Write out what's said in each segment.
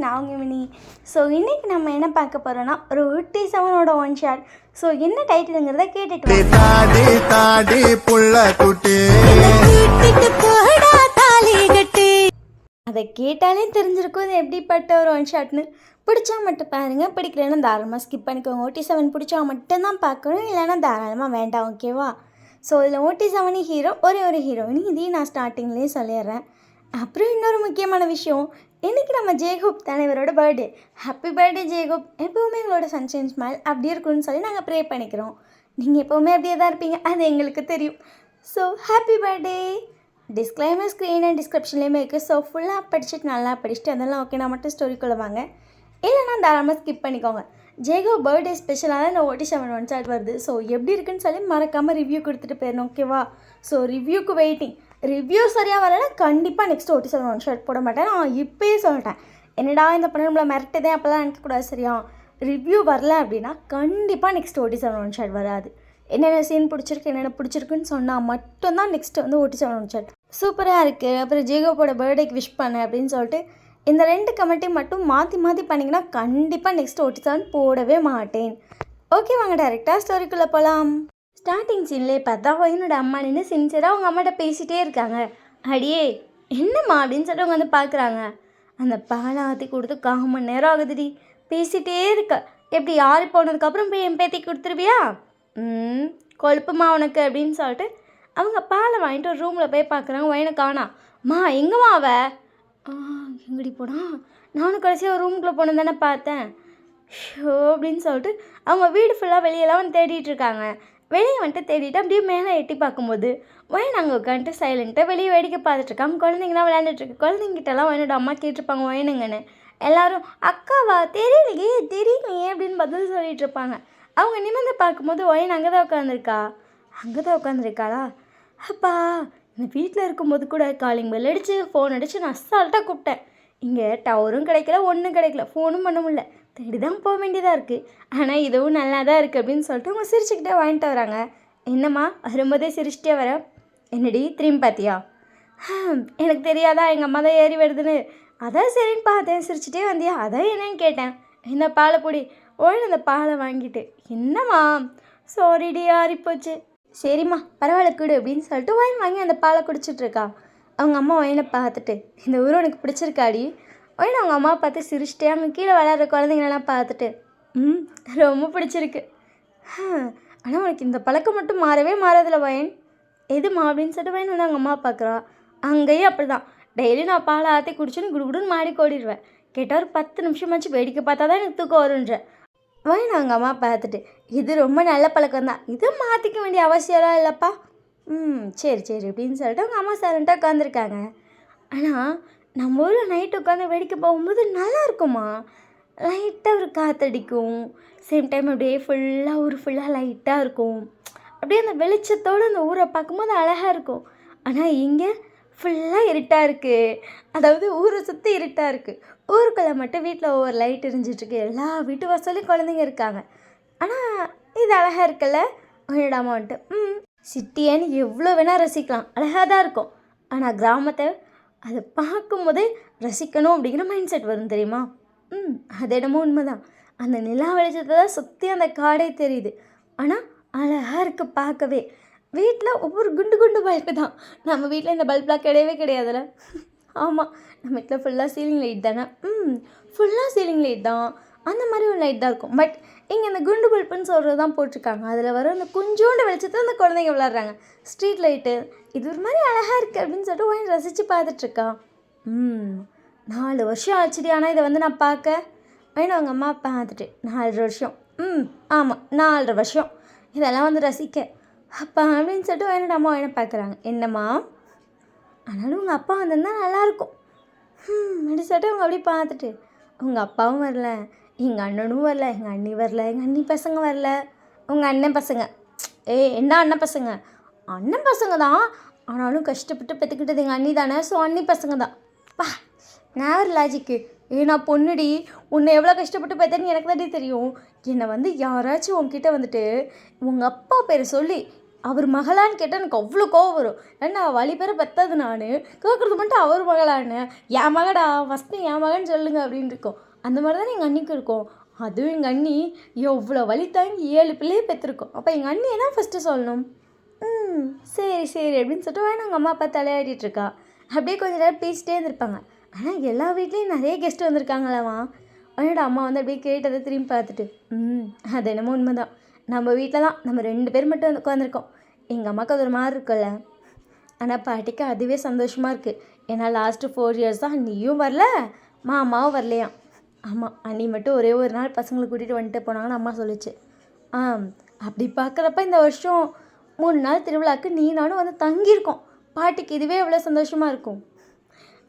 நான் உங்கள் mini. So இன்றைக்கி நம்ம என்ன பார்க்க போகிறோன்னா ரொட்டி செவனோட ஒன் ஷாட். ஸோ என்ன டைட்டிலுங்கிறத கேட்டுட்டு அதை கேட்டாலே தெரிஞ்சிருக்கும் இது எப்படிப்பட்ட ஒரு ஒன் ஷாட்னு. பிடிச்சா மட்டும் பாருங்கள், பிடிக்கலன்னா தாராளமாக ஸ்கிப் பண்ணிக்கோங்க. ஓட்டி செவன் பிடிச்சா மட்டும்தான் பார்க்கணும், இல்லைன்னா தாராளமாக வேண்டாம், ஓகேவா? ஸோ இதில் ஓட்டி செவனி ஹீரோ, ஒரே ஒரு ஹீரோயின், இதையும் நான் ஸ்டார்டிங்லேயே சொல்லிடுறேன். அப்புறம் இன்னொரு முக்கியமான விஷயம், இன்றைக்கி நம்ம ஜேகோப் தலைவரோட பர்த்டே. ஹாப்பி பர்த்டே ஜேகோப், எப்போவுமே எங்களோட சன்ஷைன் ஸ்மைல் அப்படி இருக்குன்னு சொல்லி நாங்கள் ப்ரே பண்ணிக்கிறோம். நீங்கள் எப்போவுமே அப்படியே தான் இருப்பீங்க, அது எங்களுக்கு தெரியும். So happy birthday. Disclaimer screen and டிஸ்கிரிப்ஷன்லேயுமே இருக்குது. ஸோ ஃபுல்லாக படிச்சுட்டு நல்லா படிச்சுட்டு அதெல்லாம் ஓகே, நான் மட்டும் ஸ்டோரிக்குள்ளே வாங்க, இல்லைனா தாராளமாக ஸ்கிப் பண்ணிக்கோங்க. ஜேகோ பர்த்டே ஸ்பெஷலாக தான் இந்த ஓட்டி செவன் ஒன் ஷாட் வருது. ஸோ எப்படி இருக்குன்னு சொல்லி மறக்காமல் ரிவ்யூ கொடுத்துட்டு போயிடணும், ஓகேவா? So ரிவ்யூக்கு waiting. ரிவ்யூ சரியாக வரலைன்னா கண்டிப்பாக நெக்ஸ்ட் ஓட்டி செவன் ஒன் ஷாட் போட மாட்டேன். நான் இப்போயே சொல்லிட்டேன், என்னடா இந்த படம் நம்மளை மிரட்டுதே அப்போல்லாம் நினைக்கக்கூடாது, சரியா? ரிவ்யூ வரல அப்படின்னா கண்டிப்பாக நெக்ஸ்ட் ஓட்டி செவன் ஒன் ஷாட் வராது. என்னென்ன சீன் பிடிச்சிருக்கு, என்னென்ன பிடிச்சிருக்குன்னு சொன்னால் மட்டும்தான் நெக்ஸ்ட்டு வந்து ஓட்டி செவன் ஒன் ஷாட். சூப்பராக இருக்குது, அப்புறம் ஜேகோப்போட பர்த்டேக்கு விஷ் பண்ணேன் அப்படின்னு சொல்லிட்டு இந்த 2 கமெண்ட்டையும் மட்டும் மாற்றி மாற்றி பண்ணிங்கன்னா கண்டிப்பாக நெக்ஸ்ட் ஓட்டி செவன் போடவே மாட்டேன். ஓகே, வாங்க டேரெக்டாக ஸ்டோரிக்குள்ளே போகலாம். ஸ்டார்டிங் சீன்லேயே பார்த்தா என்னோட அம்மா நின்று சின்சியராக அவங்க அம்மாட்ட பேசிகிட்டே இருக்காங்க. அடியே என்னம்மா அப்படின்னு சொல்லிட்டு அவங்க வந்து பார்க்குறாங்க. அந்த பாலை ஆற்றி கொடுத்து 1/4 மணி நேரம் ஆகுதுடி, பேசிகிட்டே இருக்க. எப்படி யார் போனதுக்கப்புறம் போய் என் பேத்தி கொடுத்துருவியா? கொழுப்புமா உனக்கு அப்படின்னு சொல்லிட்டு அவங்க பாலை வாங்கிட்டு ஒரு ரூமில் போய் பார்க்குறாங்க. வயனை காணா. மா எங்கம்மா அவ? எங்கடி போனா? நானும் கடைசியாக ஒரு ரூமுக்குள்ளே போனேன் தானே பார்த்தேன். ஷோ அப்படின்னு சொல்லிட்டு அவங்க வீடு ஃபுல்லாக வெளியெல்லாம் வந்து தேடிட்டு இருக்காங்க. வெளியே வந்துட்டு தேடிட்டு அப்படியே மேலே எட்டி பார்க்கும்போது வயன் அங்கே உட்காந்துட்டு சைலண்ட்டாக வெளியே வேடிக்கை பார்த்துட்ருக்காங்க. குழந்தைங்களாம் விளையாண்டுட்ருக்கு. குழந்தைங்கிட்டலாம் வயனோட அம்மா கேட்டிருப்பாங்க வயனுங்கன்னு. எல்லோரும் அக்காவா தெரியலையே அப்படின்னு பதில் சொல்லிகிட்டு இருப்பாங்க. அவங்க நிமிர்ந்து பார்க்கும்போது வயன் அங்கே தான் உட்காந்துருக்காளா? அப்பா, இந்த வீட்டில் இருக்கும்போது கூட காலிங் பெல் அடித்து ஃபோன் அடித்து நான் அசால்ட்டாக கூப்பிட்டேன். இங்கே டவரும் கிடைக்கல, ஒன்றும் கிடைக்கல, ஃபோனும் பண்ண முடியல, தேடி தான் போக வேண்டியதாக இருக்குது. ஆனால் இதுவும் நல்லா தான் இருக்குது அப்படின்னு சொல்லிட்டு அவங்க சிரிச்சுக்கிட்டே வாங்கிட்டு வராங்க. என்னம்மா வரும்போதே சிரிச்சிட்டே வர? என்னடி திரும்பி பார்த்தியா? எனக்கு தெரியாதா எங்கள் அம்மா தான் ஏறி வருதுன்னு? அதான் சரின்னு பார்த்தேன், சிரிச்சிட்டே வந்தியா, அதான் என்னன்னு கேட்டேன். இந்த பாலை பொடி ஒழுங்கு அந்த பாலை வாங்கிட்டு. என்னம்மா? சாரிடி ஆறிப்போச்சு. சரிம்மா பரவாயில்ல கூடு அப்படின்னு சொல்லிட்டு வாங்கி அந்த பாலை குடிச்சிட்ருக்கா. அவங்க அம்மா வயனை பார்த்துட்டு, இந்த ஊர் உனக்கு பிடிச்சிருக்காடி? வயனை அவங்க அம்மா பார்த்து சிரிச்சிட்டே அங்கே கீழே விளையாடுற குழந்தைங்களெல்லாம் பார்த்துட்டு ரொம்ப பிடிச்சிருக்கு. ஆனால் உனக்கு இந்த பழக்கம் மட்டும் மாறவே மாறதில்ல வயன். எதுமா அப்படின்னு சொல்லிட்டு வயன் வந்து அவங்க அம்மா பார்க்குறா. அங்கேயும் அப்படி தான், டெய்லி நான் பாலை ஆற்றி குடிச்சுன்னு குடுகுடுன்னு மாடி ஓடிடுவேன். கேட்டால் ஒரு 10 நிமிஷமாச்சு வேடிக்கை பார்த்தா தான் எனக்கு தூக்கம் வருன்ற. வயன் அவங்க அம்மா பார்த்துட்டு, இது ரொம்ப நல்ல பழக்கம்தான், இதை மாற்றிக்க வேண்டிய அவசியம்லாம் இல்லைப்பா. சரி சரி அப்படின்னு சொல்லிட்டு அவங்க அம்மா சைலண்ட்டாக உட்காந்துருக்காங்க. ஆனால் நம்ம ஊரில் நைட்டு உட்காந்து வேடிக்கை போகும்போது நல்லா இருக்குமா? லைட்டாக ஒரு காற்றடிக்கும், சேம் டைம் அப்படியே ஃபுல்லாக ஊர் ஃபுல்லாக லைட்டாக இருக்கும். அப்படியே அந்த வெளிச்சத்தோடு அந்த ஊரை பார்க்கும்போது அழகாக இருக்கும். ஆனால் இங்கே ஃபுல்லாக இருட்டாக இருக்குது, அதாவது ஊரை சுற்றி இருட்டாக இருக்குது. ஊருக்குள்ளே மட்டும் வீட்டில் ஒவ்வொரு லைட் எரிஞ்சிட்ருக்கு, எல்லா வீட்டு வாசலையும் குழந்தைங்க இருக்காங்க. ஆனால் இது அழகாக இருக்குல்ல? என்னடாமா வந்துட்டு சிட்டியன்னு எவ்வளோ வேணால் ரசிக்கலாம், அழகாக தான் இருக்கும். ஆனால் கிராமத்தை அதை பார்க்கும்போதே ரசிக்கணும் அப்படிங்கிற மைண்ட் செட் வரும், தெரியுமா? அது என்னமோ உண்மைதான். அந்த நிலா வெளிச்சத்தை தான் சுற்றி அந்த காடே தெரியுது. ஆனால் அழகாக இருக்குது பார்க்கவே. வீட்டில் ஒவ்வொரு குண்டு குண்டு பல்பு தான். நம்ம வீட்டில் இந்த பல்ப்லாம் கிடையவே கிடையாதுல்ல? ஆமாம், நம்ம வீட்டில் ஃபுல்லாக சீலிங் லைட் தானே. ஃபுல்லாக சீலிங் லைட் தான், அந்த மாதிரி ஒரு லைட் தான் இருக்கும். பட் இங்கே இந்த குண்டு பல்புன்னு சொல்கிறது தான் போட்டிருக்காங்க. அதில் வர அந்த கொஞ்சோண்டு வெளிச்சத்தில் அந்த குழந்தைங்க விளாட்றாங்க. ஸ்ட்ரீட் லைட்டு இது ஒரு மாதிரி அழகாக இருக்குது அப்படின்னு சொல்லிட்டு உடனே ரசித்து பார்த்துட்ருக்கா. 4 வருஷம் ஆச்சுடி. ஆனால் இதை வந்து நான் பார்க்க வேணும் அவங்க அம்மா பார்த்துட்டு 4 வருஷம். ஆமாம் 4 வருஷம் இதெல்லாம் வந்து ரசிக்க அப்பா அப்படின்னு சொல்லிட்டு என்னோட அம்மா என்ன பார்க்குறாங்க. என்னம்மா? ஆனாலும் உங்கள் அப்பா வந்திருந்தா நல்லாயிருக்கும் அப்படி சொல்லிட்டு அவங்க அப்படியே பார்த்துட்டு, உங்கள் அப்பாவும் வரல, எங்கள் அண்ணனும் வரல, எங்கள் அண்ணி வரல, எங்கள் அண்ணி பசங்க வரல, உங்கள் அண்ணன் பசங்க. என்ன அண்ணன் பசங்க? அண்ணன் பசங்க தான், ஆனாலும் கஷ்டப்பட்டு பெற்றுக்கிட்டது எங்கள் அண்ணி தானே, ஸோ அண்ணி பசங்க தான். நான் ஒரு லாஜிக்கு. நான் பொண்ணுடி, உன்னை எவ்வளோ கஷ்டப்பட்டு பெற்றேன்னு எனக்கு தானே தெரியும். என்னை வந்து யாராச்சும் உங்ககிட்ட வந்துட்டு உங்கள் அப்பா பேரை சொல்லி அவர் மகளான்னு கேட்டால் எனக்கு அவ்வளோ கோவம் வரும். ஏன்னா வழி பேரை பெற்றது நான், கேட்குறது மட்டும் அவர் மகளான்னு. என் மகடா ஃபஸ்ட்டு என் மகன் சொல்லுங்க அப்படின்னு இருக்கும். அந்த மாதிரி தான் எங்கள் அண்ணிக்கு இருக்கும். அதுவும் எங்கள் அண்ணி எவ்வளோ வழி தாங்கி 7 பிள்ளையே பெற்றிருக்கோம். அப்போ எங்கள் அண்ணியை தான் ஃபஸ்ட்டு சொல்லணும். சரி சரி அப்படின்னு சொல்லிட்டு வேணும் எங்கள் அம்மா அப்பா தலையாடிட்டுருக்கா. அப்படியே கொஞ்ச நேரம் பேசிட்டே இருந்திருப்பாங்க. ஆனால் எல்லா வீட்லேயும் நிறைய கெஸ்ட்டு வந்திருக்காங்களேவா. என்னோட அம்மா வந்து அப்படியே கேட்டதை திரும்பி பார்த்துட்டு, அது என்னமோ உண்மைதான். நம்ம வீட்டில் தான் நம்ம 2 பேர் மட்டும் வந்து உட்காந்துருக்கோம். எங்கள் அம்மாவுக்கு அது ஒரு மாதிரி இருக்குல்ல. ஆனால் பாட்டிக்கு அதுவே சந்தோஷமாக இருக்குது. ஏன்னா லாஸ்ட்டு 4 இயர்ஸ் தான் நீயும் வரல, மாமாவும் வரலையாம். ஆமாம், அண்ணி மட்டும் ஒரே ஒரு நாள் பசங்களை கூட்டிகிட்டு வந்துட்டு போனாங்கன்னு அம்மா சொல்லிச்சு. அப்படி பார்க்குறப்ப இந்த வருஷம் 3 நாள் திருவிழாவுக்கு நீ நானும் வந்து தங்கியிருக்கோம். பாட்டிக்கு இதுவே எவ்வளோ சந்தோஷமாக இருக்கும்.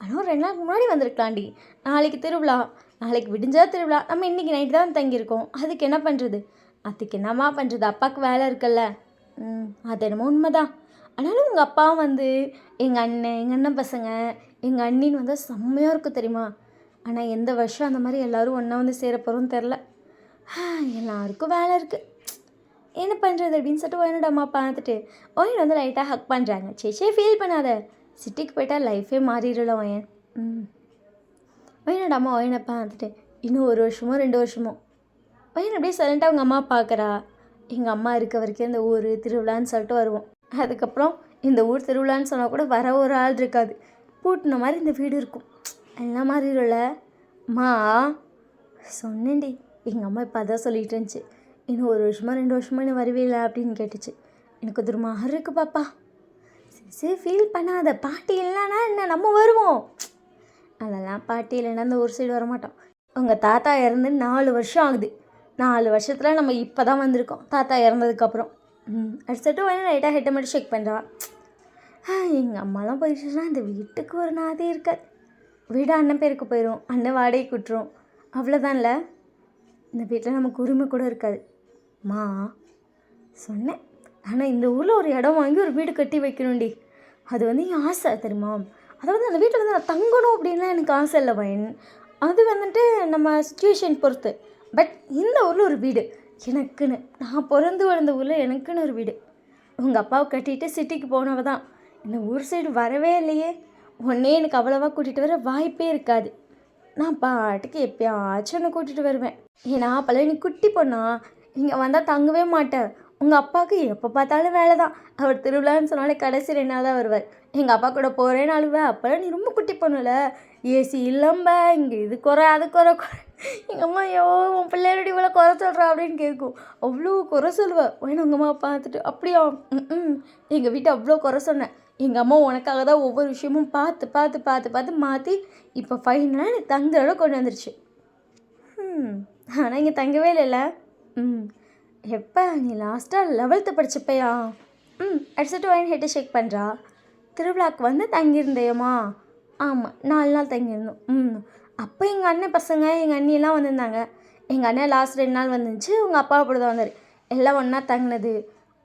ஆனால் 2 நாளுக்கு முன்னாடி வந்திருக்கலாண்டி. நாளைக்கு திருவிழா, நாளைக்கு விடிஞ்சா திருவிழா, நம்ம இன்றைக்கி நைட்டு தான் தங்கியிருக்கோம். அதுக்கு என்ன பண்ணுறது? அதுக்கு என்னம்மா பண்ணுறது, அப்பாவுக்கு வேலை இருக்குல்ல. அது என்னமோ உண்மைதான். ஆனாலும் உங்கள் அப்பாவும் வந்து எங்கள் அண்ணன் பசங்க, எங்கள் அண்ணின்னு வந்தால் செம்மையாக இருக்கும் தெரியுமா. ஆனால் எந்த வருஷம் அந்த மாதிரி எல்லோரும் ஒன்றா வந்து சேர போகிறோன்னு தெரில. எல்லாருக்கும் வேலை இருக்குது, என்ன பண்ணுறது அப்படின்னு சொல்லிட்டு ஒயினோட அம்மா பார்த்துட்டு ஒயின் வந்து லைட்டாக ஹக் பண்ணுறாங்க. சேச்சே ஃபீல் பண்ணாத, சிட்டிக்கு போயிட்டால் லைஃபே மாறிடல ஒயன். ஒயினோட அம்மா ஒயினை பார்த்துட்டு இன்னும் 1 வருஷமோ 2 வருஷமோ. ஒயின் அப்படியே சைலண்ட்டாக அவங்க அம்மா பார்க்குறா. எங்கள் அம்மா இருக்க வரைக்கும் இந்த ஊர் திருவிழான்னு சொல்லிட்டு வருவோம். அதுக்கப்புறம் இந்த ஊர் திருவிழான்னு சொன்னால் கூட வர ஒரு ஆள் இருக்காது. பூட்டின மாதிரி இந்த வீடு இருக்கும். என்ன மாறிடும்ல அம்மா. சொன்னேன்டி, எங்கள் அம்மா இப்போ அதான் சொல்லிட்டு இருந்துச்சு. இன்னும் 1 வருஷமோ 2 வருஷமோ இன்னும் வருவீல அப்படின்னு கேட்டுச்சு. எனக்கு அது ஒரு மாதிரி இருக்குது பாப்பா. சரி ஃபீல் பண்ணாத, பாட்டி இல்லைன்னா என்ன நம்ம வருவோம். அதெல்லாம் பாட்டி இல்லைன்னா அந்த ஒரு சைடு வரமாட்டோம். உங்கள் தாத்தா இறந்து 4 வருஷம் ஆகுது. 4 வருஷத்தில் நம்ம இப்போ தான் வந்திருக்கோம் தாத்தா இறந்ததுக்கப்புறம். அடிச்சுட்டு வேணும் லைட்டாக ஹெட்டை மட்டும் செக் பண்ணுறா. எங்கள் அம்மாலாம் போயிடுச்சுன்னா இந்த வீட்டுக்கு ஒரு நாதே இருக்காது. வீடு அண்ணன் பேருக்கு போயிடும், அண்ணன் வாடகை விட்டுரும், அவ்வளோதான்ல. இந்த வீட்டில் நமக்கு உரிமை கூட இருக்காது. மா சொன்னேன், ஆனால் இந்த ஊரில் ஒரு இடம் வாங்கி ஒரு வீடு கட்டி வைக்கணும்டி. அது வந்து என் ஆசை தெரியுமா. அதாவது அந்த வீட்டில் வந்து நான் தங்கணும் அப்படின்லாம் எனக்கு ஆசை இல்லை வயன். அது வந்துட்டு நம்ம சுச்சுவேஷன் பொறுத்து. பட் இந்த ஊரில் ஒரு வீடு எனக்குன்னு, நான் பிறந்து வளர்ந்த ஊரில் எனக்குன்னு ஒரு வீடு. உங்கள் அப்பாவை கட்டிட்டு சிட்டிக்கு போனவ தான். இந்த ஊர் சைடு வரவே இல்லையே. ஒன்றே எனக்கு அவ்வளோவா கூட்டிகிட்டு வர வாய்ப்பே இருக்காது. நான் பாட்டுக்கு எப்பயாச்சும் ஒன்று கூட்டிகிட்டு வருவேன். ஏன்னா அப்போல்லாம் நீ குட்டி பொண்ணா, இங்கே வந்தால் தங்கவே மாட்டேன். உங்கள் அப்பாவுக்கு எப்போ பார்த்தாலும் வேலை தான். அவர் திருவிழான்னு சொன்னாலே கடைசி 2 நாள் தான் வருவார். எங்கள் அப்பா கூட போகிறேன்னு அழுவேன். அப்போல்லாம் நீ ரொம்ப குட்டி பொண்ணுல, ஏசி இல்லம்ப, இங்கே இது குறை அது குறை எங்கள் அம்மா ஐயோ உன் பிள்ளையோட இவ்வளோ குறை சொல்கிறா அப்படின்னு கேட்கும். அவ்வளோ குறை சொல்லுவேன். வேணும் உங்கள் அம்மா பார்த்துட்டு அப்படியா எங்கள் வீட்டை அவ்வளோ குறை சொன்னேன். எங்கள் அம்மா உனக்காக தான் ஒவ்வொரு விஷயமும் பார்த்து பார்த்து பார்த்து பார்த்து மாற்றி இப்போ ஃபைனலாக நீ தங்குறோட கொண்டு வந்துருச்சு. ஆனால் இங்கே தங்கவே இல்லைல்ல. எப்போ நீ லாஸ்ட்டாக 11th படிச்சப்பையா? அடிச்சுட்டு வாங்கி ஹெட்டை செக் பண்ணுறா. திருவிழாவுக்கு வந்து தங்கியிருந்தேயம்மா. ஆமாம் 4 நாள் தங்கியிருந்தோம். அப்போ எங்கள் அண்ணன் பசங்க எங்கள் அண்ணியெல்லாம் வந்திருந்தாங்க. எங்கள் அண்ணன் லாஸ்ட் 2 நாள் வந்துச்சு. உங்கள் அப்பா அப்படி தான் வந்தார். எல்லாம் ஒன்றா தங்கினது.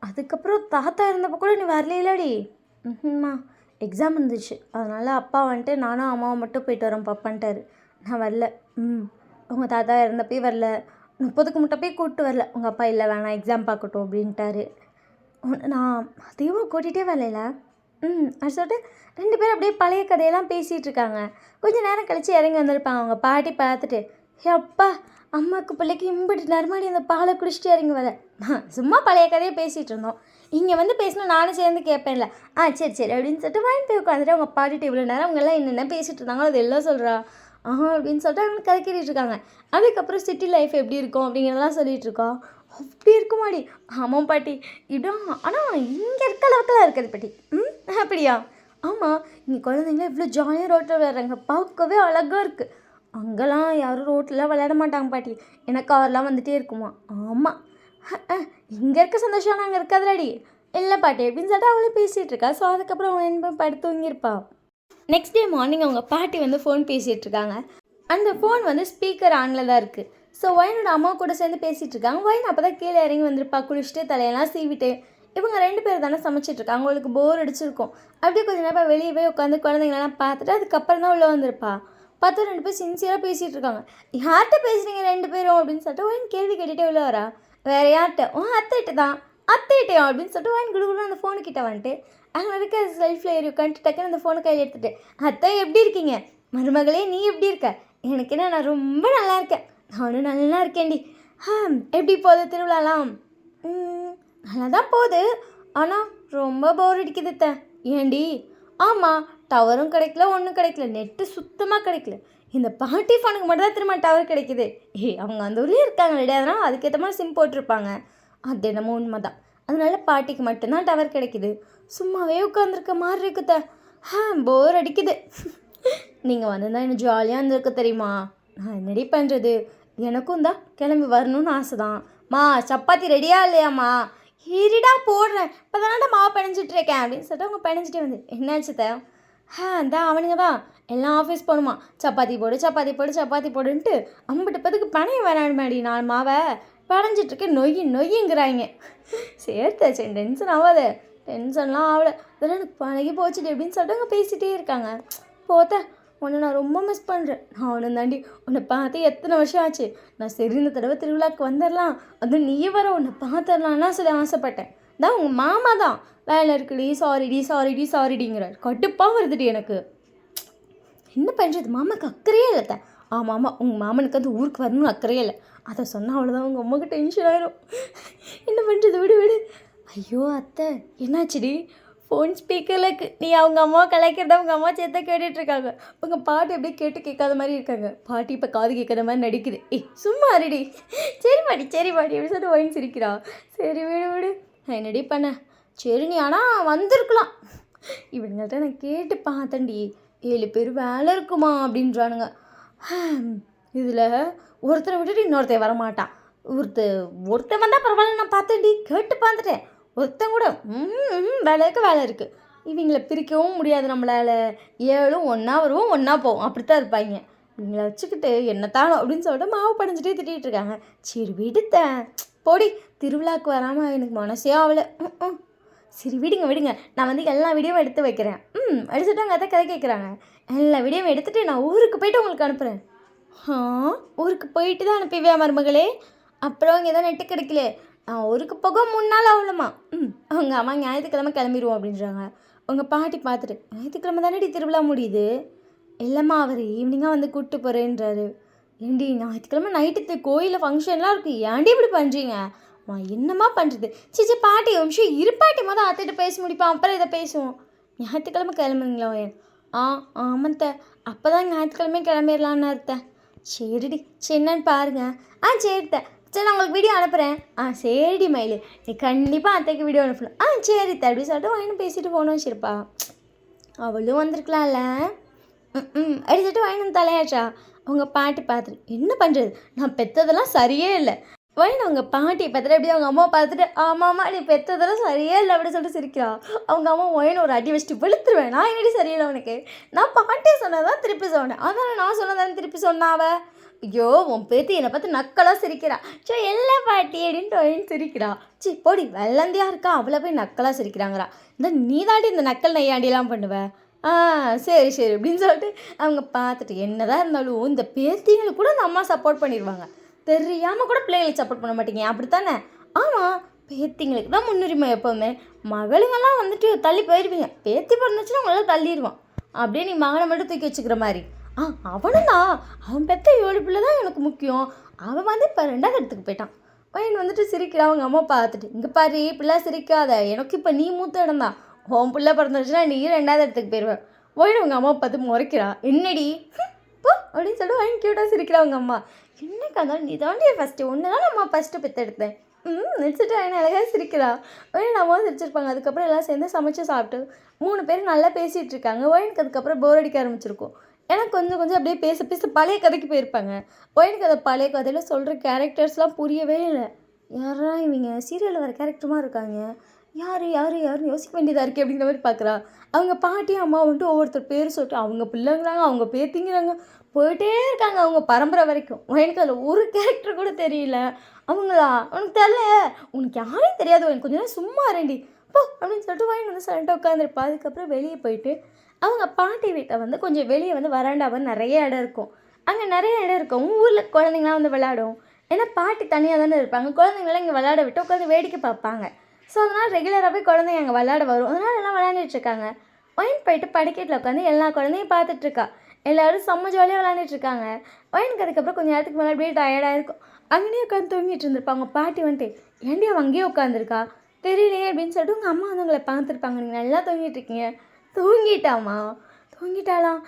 அதுக்கப்புறம் தாத்தா இருந்தப்போ கூட நீ வரலையிலடி. எக்ஸாம் இருந்துச்சு, அதனால் அப்பா வந்துட்டு நானும் அம்மாவை மட்டும் போயிட்டு வரோம் பாப்பான்ட்டார். நான் வரல. உங்கள் தாத்தா இறந்தப்பே வரல, 30க்கு மட்டும் போய் கூப்பிட்டு வரல. உங்கள் அப்பா இல்லை வேணாம் எக்ஸாம் பார்க்கட்டும் அப்படின்ட்டாரு. நான் அதையும் கூட்டிகிட்டே வரல. அது சொல்லிட்டு 2 பேரும் அப்படியே பழைய கதையெல்லாம் பேசிகிட்டு இருக்காங்க. கொஞ்சம் நேரம் கழித்து இறங்கி வந்திருப்பாங்க. அவங்க பாட்டி பார்த்துட்டு, அப்பா அம்மாவுக்கு பிள்ளைக்கு இம்பிட்டு நறுமணி அந்த பாலை குடிச்சிட்டு இறங்கி வர. சும்மா பழைய கதையை பேசிகிட்டு இருந்தோம். இங்கே வந்து பேசினா நானும் சேர்ந்து கேட்பேன்ல. சரி சரி அப்படின்னு சொல்லிட்டு வாங்கி போய் உட்காந்துட்டு அவங்க பாட்டிட்டு இவ்வளோ நேரம் அவங்கெல்லாம் என்னென்ன பேசிகிட்டு இருந்தாங்களோ அது எல்லாம் சொல்கிறா. அப்படின்னு சொல்லிட்டு அவங்க கதை கேட்டுட்டு இருக்காங்க. அதுக்கப்புறம் சிட்டி லைஃப் எப்படி இருக்கும் அப்படிங்கிறதெல்லாம் சொல்லிகிட்டு இருக்கா. அப்படி இருக்குமாடி? ஆமாம் பாட்டி இடம், ஆனால் இங்கே இருக்க அளவுக்குலாம் இருக்காது பாட்டி. அப்படியா? ஆமாம், இங்கே குழந்தைங்களாம் இவ்வளோ ஜாலியாக ரோட்டில் விளையாடுறாங்க, பார்க்கவே அழகாக இருக்குது. அங்கெல்லாம் யாரும் ரோட்டில் விளையாட மாட்டாங்க பாட்டி, ஏன்னா கார்லாம் வந்துகிட்டே இருக்குமா. ஆமாம், இங்கே இருக்க சந்தோஷம் அங்கே இருக்காதுலாடி. இல்லை பாட்டி அப்படின்னு சொல்லிட்டு அவளே பேசிகிட்டு இருக்கா. ஸோ அதுக்கப்புறம் அவன் என்ன படுத்து தூங்கியிருப்பா. நெக்ஸ்ட் டே மார்னிங் அவங்க பாட்டி வந்து ஃபோன் பேசிகிட்டு இருக்காங்க. அந்த ஃபோன் வந்து ஸ்பீக்கர் ஆனில் தான் இருக்குது. ஸோ ஒயினோட அம்மா கூட சேர்ந்து பேசிகிட்டு இருக்காங்க. ஒயின் அப்போ தான் கீழே இறங்கி வந்திருப்பா, குளிச்சுட்டு தலையெல்லாம் சீவிட்டு. இவங்க 2 பேர் தானே சமைச்சிட்ருக்காங்க. அவங்களுக்கு போர் அடிச்சிருக்கும். அப்படியே கொஞ்சம் நேரம் வெளியே போய் உட்காந்து குழந்தைங்களெல்லாம் பார்த்துட்டு அதுக்கப்புறம் தான் உள்ளே வந்திருப்பா. பார்த்தா 2 பேர் சின்சியராக பேசிகிட்டு இருக்காங்க. யார்கிட்ட பேசுகிறீங்க 2 பேரும் அப்படின்னு சொல்லிட்டு ஒயின் கேள்வி கேட்டுகிட்டே உள்ளே வரா. வேறு யார்கிட்ட? அத்தைகிட்ட தான். அத்தையிட்டேன் அப்படின்னு சொல்லிட்டு வாங்கி கொடுக்கணும் அந்த ஃபோனுக்கிட்ட வந்துட்டு அங்கே இருக்க செல்ஃபில் ஏறி உட்காந்துட்டு டக்குன்னு அந்த ஃபோனை கையில் எடுத்துகிட்டு அத்தை எப்படி இருக்கீங்க, மருமகளே நீ எப்படி இருக்க, எனக்கு என்ன நான் ரொம்ப நல்லா இருக்கேன், நானும் நல்லா இருக்கேன்டி. எப்படி போகுது திருவிழாலாம்? நல்லா தான் போகுது, ஆனால் ரொம்ப போர் அடிக்குது அத்தை. ஏண்டி? ஆமாம், டவரும் கிடைக்கல, ஒன்றும் கிடைக்கல, நெட்டு சுத்தமாக கிடைக்கல. இந்த பாட்டி ஃபோனுக்கு மட்டும் தான் திரும்ப டவர் கிடைக்குது. அவங்க அந்த ஊர்லேயே இருக்காங்க இல்லையா, அதனால் அதுக்கேற்ற மாதிரி சிம் போட்டிருப்பாங்க. அது என்னமோ உண்மை தான். அதனால பாட்டிக்கு மட்டும்தான் டவர் கிடைக்குது. சும்மாவே உட்காந்துருக்க மாதிரி இருக்குத. போர் அடிக்குது. நீங்கள் வந்திருந்தா எனக்கு ஜாலியாக இருந்திருக்க தெரியுமா. நான் என்னடி பண்ணுறது, எனக்கும் தான் கிளம்பி வரணும்னு ஆசை தான். மா சப்பாத்தி ரெடியா இல்லையாம்மா? இருடா போடுறேன், இப்போ தானே மாவு பிணைஞ்சிட்ருக்கேன் அப்படின்னு சொல்லிட்டு அவங்க பிணைஞ்சிட்டே வந்து என்னாச்சு தான் அவனுங்க தான் எல்லாம் ஆஃபீஸ் போகணுமா, சப்பாத்தி போடு சப்பாத்தி போடு சப்பாத்தி போடுன்ட்டு அம்பிட்டு பதுக்கு பணைய வேணாடி, நான் மாவை படைஞ்சிட்ருக்கேன் நொய்யுங்கிறாங்க. சேர்த்தாச்சு டென்ஷன் ஆகாத, டென்ஷன்லாம் ஆகலை, இதெல்லாம் எனக்கு பழகி போச்சுட்டு அப்படின்னு சொல்லிட்டு அவங்க பேசிகிட்டே இருக்காங்க. போத்த உன்னை நான் ரொம்ப மிஸ் பண்ணுறேன், நான் உன்னை தாண்டி உன்னை பார்த்து எத்தனை வருஷம் ஆச்சு, நான் சரி இந்த தடவை திருவிழாவுக்கு வந்துடலாம், அதுவும் நீ வர உன்னை பார்த்துடலாம்லாம் சொல்லி ஆசைப்பட்டேன். தான் உங்கள் மாமா தான் வேலை இருக்குடி சாரிடிங்கிறார். கடுப்பாக வருதுடி எனக்கு. என்ன பண்ணுறது, மாமாவுக்கு அக்கறையே இல்லை. ஆமாம் உங்கள் மாமனுக்கு வந்து ஊருக்கு வரணும்னு அக்கறையே இல்லை, அதை சொன்னால் அவ்வளோதான் உங்கள் அம்மாவுக்கு டென்ஷன் ஆயிரும். என்ன பண்ணுறது, விடு. ஐயோ அத்தை என்னாச்சுடி? ஃபோன் ஸ்பீக்கரில் இருக்குது, நீ அவங்க அம்மாவை கலாய்க்கிறத அவங்க அம்மா சேர்த்தா கேட்டுட்ருக்காங்க. உங்கள் பாட்டி அப்படியே கேட்காத மாதிரி இருக்காங்க. பாட்டி இப்போ காது கேட்காத மாதிரி நடிக்குது. சும்மா அருடி. சரி பாட்டி அப்படின்னு சொல்லிட்டு ஒயின் சிரிக்கிறா. சரி விடு நான் என்னடி பண்ண. சரி நீ ஆனால் வந்திருக்கலாம். இவங்கள்ட்ட நான் கேட்டு பார்த்தேன்டி, 7 பேர் வேலை இருக்குமா அப்படின்றானுங்க. இதில் ஒருத்தரை விட்டுட்டு இன்னொருத்தர் வரமாட்டான். ஒருத்தன் வந்தால் பரவாயில்ல, நான் பார்த்தேன்டி, கேட்டு பார்த்துட்டேன். ஒருத்தன் கூட வேலை இருக்குது. இவங்களை பிரிக்கவும் முடியாது நம்மளால். 7 ஒன்றா வருவோம் ஒன்றா போவோம், அப்படித்தான் இருப்பாங்க. இவங்களை வச்சுக்கிட்டு என்னத்தானோ அப்படின்னு சொல்லிட்டு மாவு படைஞ்சிட்டே திட்டிகிட்டு இருக்காங்க. சரி விடுத்தேன், போடி, திருவிழாவுக்கு வராமல் எனக்கு மனசே ஆகலை. சரி விடுங்க, நான் வந்து எல்லா வீடியோவும் எடுத்து வைக்கிறேன். எடுத்துகிட்டு அவங்க அதை கதை கேட்குறாங்க. எல்லா வீடியோவும் எடுத்துகிட்டு நான் ஊருக்கு போய்ட்டு உங்களுக்கு அனுப்புகிறேன். ஊருக்கு போயிட்டு தான் அனுப்பிவியா மருமகளே? அப்புறம் இங்கே தான் நெட்டு கிடைக்கல, நான் ஊருக்கு போக 3 நாள் ஆகலம்மா. அவங்க அம்மா ஞாயிற்றுக்கிழமை கிளம்பிடுவோம் அப்படின்றாங்க. உங்கள் பாட்டி பார்த்துட்டு ஞாயிற்றுக்கிழமை தானேடி திருவிழா முடியுது? இல்லைம்மா, அவர் ஈவினிங்காக வந்து கூப்பிட்டு போகிறேன்றாரு. ஏண்டி ஞாயிற்றுக்கிழமை நைட்டு கோயிலில் ஃபங்க்ஷன்லாம் இருக்குது, ஏன்டி இப்படி பண்ணுறீங்க? என்னம்மா பண்ணுறது? சிச்சி பாட்டி ஒரு நிமிஷம் இருப்பாட்டி மொதல் அத்தைகிட்ட பேசி முடிப்போம், அப்புறம் இதை பேசுவோம். ஞாயிற்றுக்கிழமை கிளம்புங்களா? ஆமாத்த, அப்போ தான் ஞாயிற்றுக்கிழமை கிளம்பிடலான்னு அர்த்தம். சரிடி, சரி என்னன்னு பாருங்கள். சரித்த, சரி நான் உங்களுக்கு வீடியோ அனுப்புகிறேன். சரிடி மயிலு, நீ கண்டிப்பாக அத்தைக்கு வீடியோ அனுப்பணும். சரி தடி சொல்லிட்டு வாங்கினு பேசிட்டு போகணும் வச்சிருப்பா. அவளும் வந்திருக்கலாம்ல. அடிச்சுட்டு வாங்கினு தலையாச்சா. அவங்க பாட்டி பார்த்துட்டு என்ன பண்ணுறது, நான் பெற்றதெல்லாம் சரியே இல்லை. அவங்க பாட்டியை பார்த்துட்டு அப்படியே அவங்க அம்மா பார்த்துட்டு ஆமாம்மா நீ பெற்றதெல்லாம் சரியே இல்லை அப்படின்னு சொல்லிட்டு சிரிக்கிறா. அவங்க அம்மா ஒரு அடி வச்சுட்டு வெளுத்துருவேன். நான் என்னடி சரியில்லை உனக்கு, நான் பாட்டியை சொன்னதான் திருப்பி சொன்னேன், அதனால் நான் சொன்னதானே திருப்பி சொன்னாவ. ஐயோ உன் பேத்தி என்னை பார்த்து நக்கலாக சிரிக்கிறா. எல்லா பாட்டி அப்படின்ட்டு சிரிக்கிறா. போடி வெள்ளந்தியாக இருக்கா, அவளை போய் நக்கலாக சிரிக்கிறாங்கிறா. இந்த நீ தாண்டி இந்த நக்கல் நையாண்டிலாம் பண்ணுவேன். சரி அப்படின்னு சொல்லிட்டு அவங்க பார்த்துட்டு என்னதான் இருந்தாலும் இந்த பேத்திங்களுக்கு கூட அந்த அம்மா சப்போர்ட் பண்ணிடுவாங்க. தெரியாமல் கூட பிள்ளைகளுக்கு சப்போர்ட் பண்ண மாட்டீங்க, அப்படித்தானே? ஆமாம், பேத்திங்களுக்கு தான் முன்னுரிமை எப்போவுமே. மகளுங்கெல்லாம் வந்துட்டு தள்ளி போயிடுவீங்க. பேத்தி பிறந்துச்சுன்னா உங்களால் தள்ளிடுவான். அப்படியே நீ மகனை மட்டும் தூக்கி வச்சுக்கிற மாதிரி. அவனும் தான், அவன் பெற்ற 7 பிள்ளை தான் எனக்கு முக்கியம். அவன் வந்து இப்போ 2வது இடத்துக்கு போயிட்டான். பையன் வந்துட்டு சிரிக்கிறான் அவங்க அம்மா பார்த்துட்டு. இங்கே பாரு பிள்ளை சிரிக்காத, எனக்கு இப்போ நீ மூத்த இடம் தான். உன் பிள்ளை பிறந்துச்சுன்னா நீ 2வது இடத்துக்கு போயிடுவேன். ஒயின் அவங்க அம்மா பார்த்து முறைக்கிறா. என்னடி போ அப்படின்னு சொல்லிட்டு வாங்கி க்யூட்டாக சிரிக்கிறா அவங்க அம்மா. என்னக்கா இருந்தாலும் நீ தாண்டி ஃபஸ்ட்டு, ஒன்று தான் நம்ம ஃபஸ்ட்டு பெற்றெடுத்தேன். நினச்சிட்டு என்ன அழகாக சிரிக்கிறா. ஒயின் அம்மாவும் சிரிச்சிருப்பாங்க. அதுக்கப்புறம் எல்லாம் சேர்ந்து சமைச்சு சாப்பிட்டு 3 பேர் நல்லா பேசிகிட்டு இருக்காங்க. ஒயினுக்கு அதுக்கப்புறம் போர் அடிக்க ஆரம்பிச்சிருக்கும். ஏன்னா கொஞ்சம் அப்படியே பேச பழைய கதைக்கு போயிருப்பாங்க. ஒயினுக்கு அதை பழைய கதையில் சொல்கிற கேரக்டர்ஸ்லாம் புரியவே இல்லை. யாரா இவங்க சீரியலில் வர கேரக்டருமா இருக்காங்க, யாருன்னு யோசிக்க வேண்டியதாக இருக்குது அப்படிங்கிற மாதிரி பார்க்குறா. அவங்க பாட்டியும் அம்மா வந்துட்டு ஒவ்வொருத்தர் பேர் சொல்லிட்டு அவங்க பிள்ளைங்கிறாங்க, அவங்க பேத்திங்கிறாங்க, போயிட்டே இருக்காங்க அவங்க பரம்பரை வரைக்கும். எனக்கு அதில் ஒரு கேரக்டர் கூட தெரியல. அவங்களா உனக்கு தெரியல, உனக்கு யாரையும் தெரியாது, எனக்கு கொஞ்சம் நேரம் சும்மா ரெண்டி போ அப்படின்னு சொல்லிட்டு வாங்கி வந்து சண்டை உட்காந்துருப்பா. அதுக்கப்புறம் வெளியே போயிட்டு அவங்க பாட்டி வீட்டை வந்து கொஞ்சம் வெளியே வந்து வராண்டாவை நிறைய இடம் இருக்கும். அங்கே நிறைய இடம் இருக்கும். ஊரில் குழந்தைங்களாம் வந்து விளையாடும். ஏன்னா பாட்டி தனியாக தானே இருப்பாங்க. குழந்தைங்களாம் இங்கே விளையாட விட்டு உட்காந்து வேடிக்கை பார்ப்பாங்க. ஸோ அதனால் ரெகுலராகவே குழந்தைங்க அங்கே விளையாட வரும். அதனால் எல்லாம் விளையாண்டுட்ருக்காங்க. ஒயின் போயிட்டு படிக்கட்டில் உட்காந்து எல்லா குழந்தையும் பார்த்துட்ருக்கா. எல்லோரும் செம்ம ஜாலியாக விளையாண்டுட்ருக்காங்க. ஒயினுக்கு அதுக்கப்புறம் கொஞ்சம் நேரத்துக்கு மேலே அப்படியே டயர்டாக இருக்கும். அங்கேயே உட்காந்து தூங்கிட்டு இருந்திருப்பாங்க. பாட்டி வந்துட்டு ஏன்டி அவள் அங்கேயே உட்காந்துருக்கா தெரியலையே அப்படின்னு சொல்லிட்டு உங்கள் அம்மா வந்து உங்களை பார்த்துருப்பாங்க. நீங்கள் நல்லா தூங்கிட்டு இருக்கீங்க. தூங்கிட்டாமா? தூங்கிட்டாலாம்.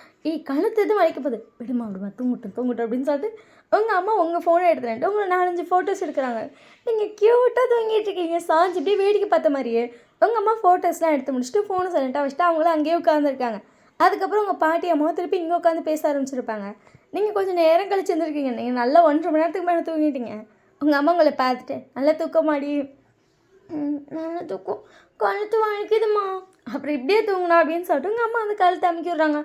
கழுத்து எதுவும் வலிக்க போகுது, விடுமா தூங்கட்டும் அப்படின்னு சொல்லிட்டு உங்கள் அம்மா உங்கள் ஃபோனை எடுத்துகிட்டு உங்களை 4-5 ஃபோட்டோஸ் எடுக்கிறாங்க. நீங்கள் க்யூட்டாக தூங்கிட்டு இருக்கீங்க, சாஞ்சு இப்படியே வேடிக்கை பார்த்த மாதிரியே. உங்கள் அம்மா ஃபோட்டோஸ்லாம் எடுத்து முடிச்சுட்டு ஃபோனை சைலண்ட்டாக வச்சுட்டு அவங்களும் அங்கேயே உட்காந்துருக்காங்க. அதுக்கப்புறம் உங்கள் பாட்டி அம்மாவும் திருப்பி இங்கே உட்காந்து பேச ஆரம்பிச்சிருப்பாங்க. நீங்கள் கொஞ்சம் நேரம் கழிச்சு இருந்திருக்கீங்க. நீங்கள் நல்லா 1.5 மணி நேரத்துக்கு மேலே தூங்கிட்டீங்க. உங்கள் அம்மா உங்களை பார்த்துட்டு நல்லா தூக்கமாடி, நல்லா தூக்கம், கழுத்து வலிக்குதுமா, அப்புறம் இப்படியே தூங்கினா அப்படின்னு சொல்லிட்டு உங்கள் அம்மா வந்து கழுத்து அமுக்கி விட்றாங்க.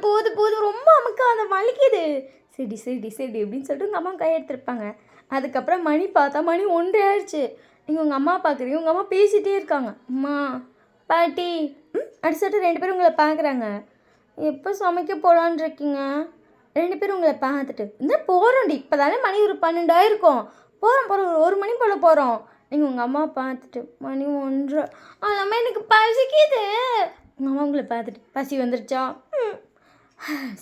போதும் ரொம்ப அமுக்காத, வலிக்குது. சரி அப்படின்னு சொல்லிட்டு உங்கள் அம்மா கையெடுத்துருப்பாங்க. அதுக்கப்புறம் மணி பார்த்தா மணி 1 ஆயிடுச்சு. நீங்கள் உங்கள் அம்மா பார்க்குறீங்க. உங்கள் அம்மா பேசிகிட்டே இருக்காங்க. அம்மா, பாட்டி அப்படி சொல்லிட்டு 2 பேரும் உங்களை பார்க்குறாங்க. எப்போ சமைக்க போகலான்னு இருக்கீங்க? 2 பேரும் உங்களை பார்த்துட்டு இந்த போகிறோண்டி, இப்போ தானே மணி ஒரு 12 ஆயிருக்கும், போகிறோம் 1 மணி போல் போகிறோம். நீங்கள் உங்கள் அம்மா பார்த்துட்டு மணி 1. அதெல்லாமல் எனக்கு பசிக்குது. உங்கள் அம்மா உங்களை பார்த்துட்டு பசி வந்துருச்சா?